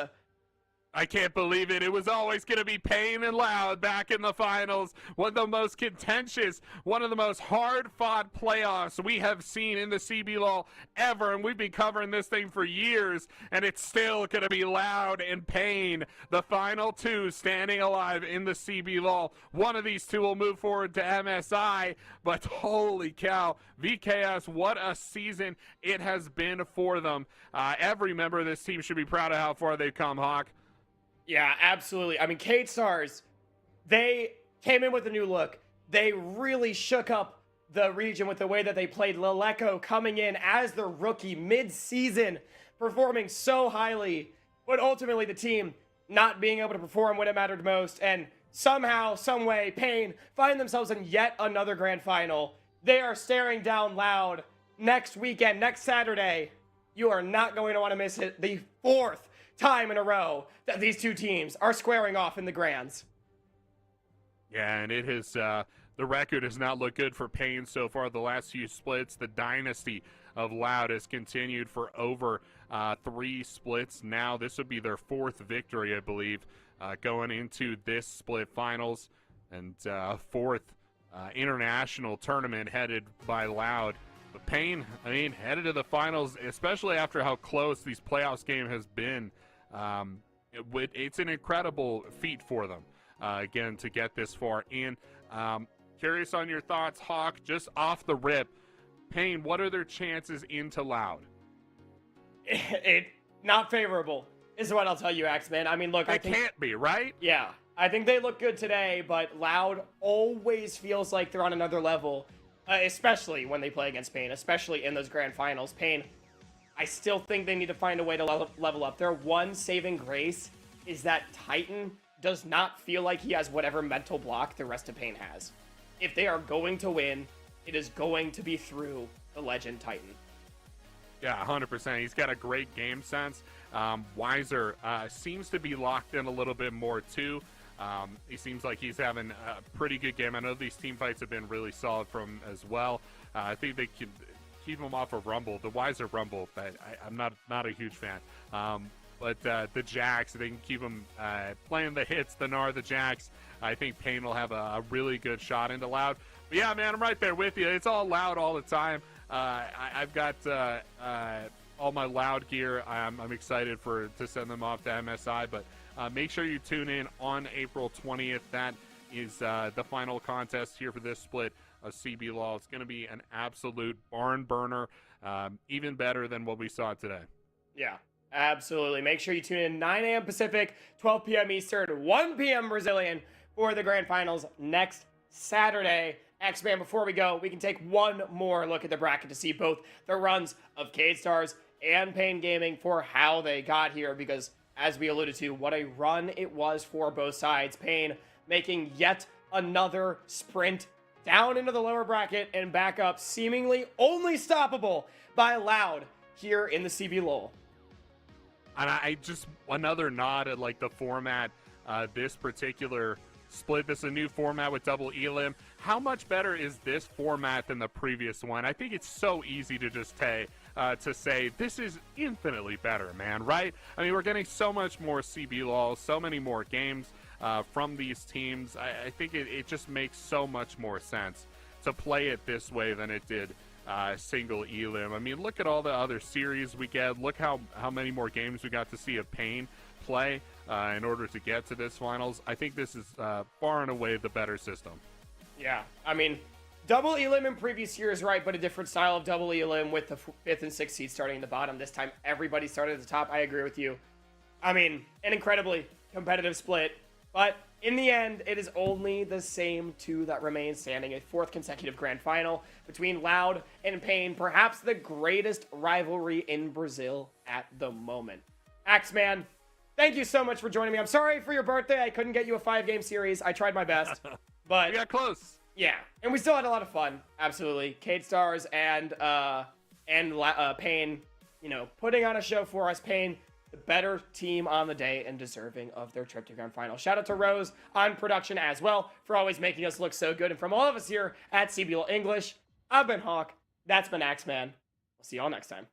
I can't believe it. It was always going to be Pain and Loud back in the finals. One of the most contentious, one of the most hard-fought playoffs we have seen in the CBLOL ever. And we've been covering this thing for years, and it's still going to be Loud and Pain. The final two standing alive in the CBLOL. One of these two will move forward to MSI, but holy cow, VKS, what a season it has been for them. Every member of this team should be proud of how far they've come, Hawk. Yeah, absolutely. I mean, K-Stars, they came in with a new look. They really shook up the region with the way that they played. Leleko coming in as the rookie mid-season, performing so highly, but ultimately the team not being able to perform when it mattered most, and somehow, some way, Pain find themselves in yet another grand final. They are staring down Loud next weekend, next Saturday. You are not going to want to miss it. The fourth time in a row that these two teams are squaring off in the grands. Yeah, and it has the record has not looked good for Pain so far. The last few splits, the dynasty of Loud has continued for over 3 splits now. This would be their 4th victory, I believe, going into this split finals, and 4th international tournament headed by Loud. But Pain, I mean, headed to the finals, especially after how close these playoffs game has been. It's an incredible feat for them, again, to get this far in. Curious on your thoughts, Hawk, just off the rip. Pain, what are their chances into Loud? It not favorable is what I'll tell you, Axeman. I mean, look, It can't be, right? Yeah, I think they look good today, but Loud always feels like they're on another level, especially when they play against Pain, especially in those grand finals. Pain, I still think they need to find a way to level up. Their one saving grace is that Titan does not feel like he has whatever mental block the rest of Pain has. If they are going to win, it is going to be through the legend Titan. Yeah, 100%. He's got a great game sense. Weiser seems to be locked in a little bit more, too. He seems like he's having a pretty good game. I know these team fights have been really solid from as well. I think they can keep him off of Rumble, the Weiser Rumble, but I'm not a huge fan. But the Jax, they can keep him playing the hits, the Gnar, the Jax. I think Pain will have a really good shot into Loud. But yeah, man, I'm right there with you. It's all Loud all the time. I've got all my Loud gear. I'm excited to send them off to MSI, but make sure you tune in on April 20th. That is the final contest here for this split of CBLOL. It's going to be an absolute barn burner, even better than what we saw today. Yeah, absolutely. Make sure you tune in 9 a.m. Pacific, 12 p.m. Eastern, 1 p.m. Brazilian for the grand finals next Saturday. X-Man, before we go, we can take one more look at the bracket to see both the runs of K-Stars and Pain Gaming for how they got here, because as we alluded to, what a run it was for both sides. Pain making yet another sprint down into the lower bracket and back up, seemingly only stoppable by Loud here in the CBLOL. And I just, another nod at like the format, this particular split. This is a new format with double elim. How much better is this format than the previous one? I think it's so easy to just say this is infinitely better, man, right? I mean, we're getting so much more CBLOL, so many more games from these teams. I think it just makes so much more sense to play it this way than it did single elim. I mean, look at all the other series we get. Look how many more games we got to see of Pain play. in order to get to this finals. I think this is far and away the better system. Yeah, I mean, double elim in previous years, right, but a different style of double elim with the 5th and 6th seed starting at the bottom. This time, everybody started at the top. I agree with you. I mean, an incredibly competitive split, but in the end, it is only the same two that remain standing. A 4th consecutive grand final between Loud and Pain, perhaps the greatest rivalry in Brazil at the moment. Axeman, thank you so much for joining me. I'm sorry for your birthday. I couldn't get you a 5-game series. I tried my best, but We got close. yeah, and we still had a lot of fun. Absolutely, Kate Stars and Pain, you know, putting on a show for us. Pain, the better team on the day and deserving of their trip to grand final. Shout out to Rose on production as well for always making us look so good. And from all of us here at CBLOL English, I've been Hawk. That's been Axeman. We'll see y'all next time.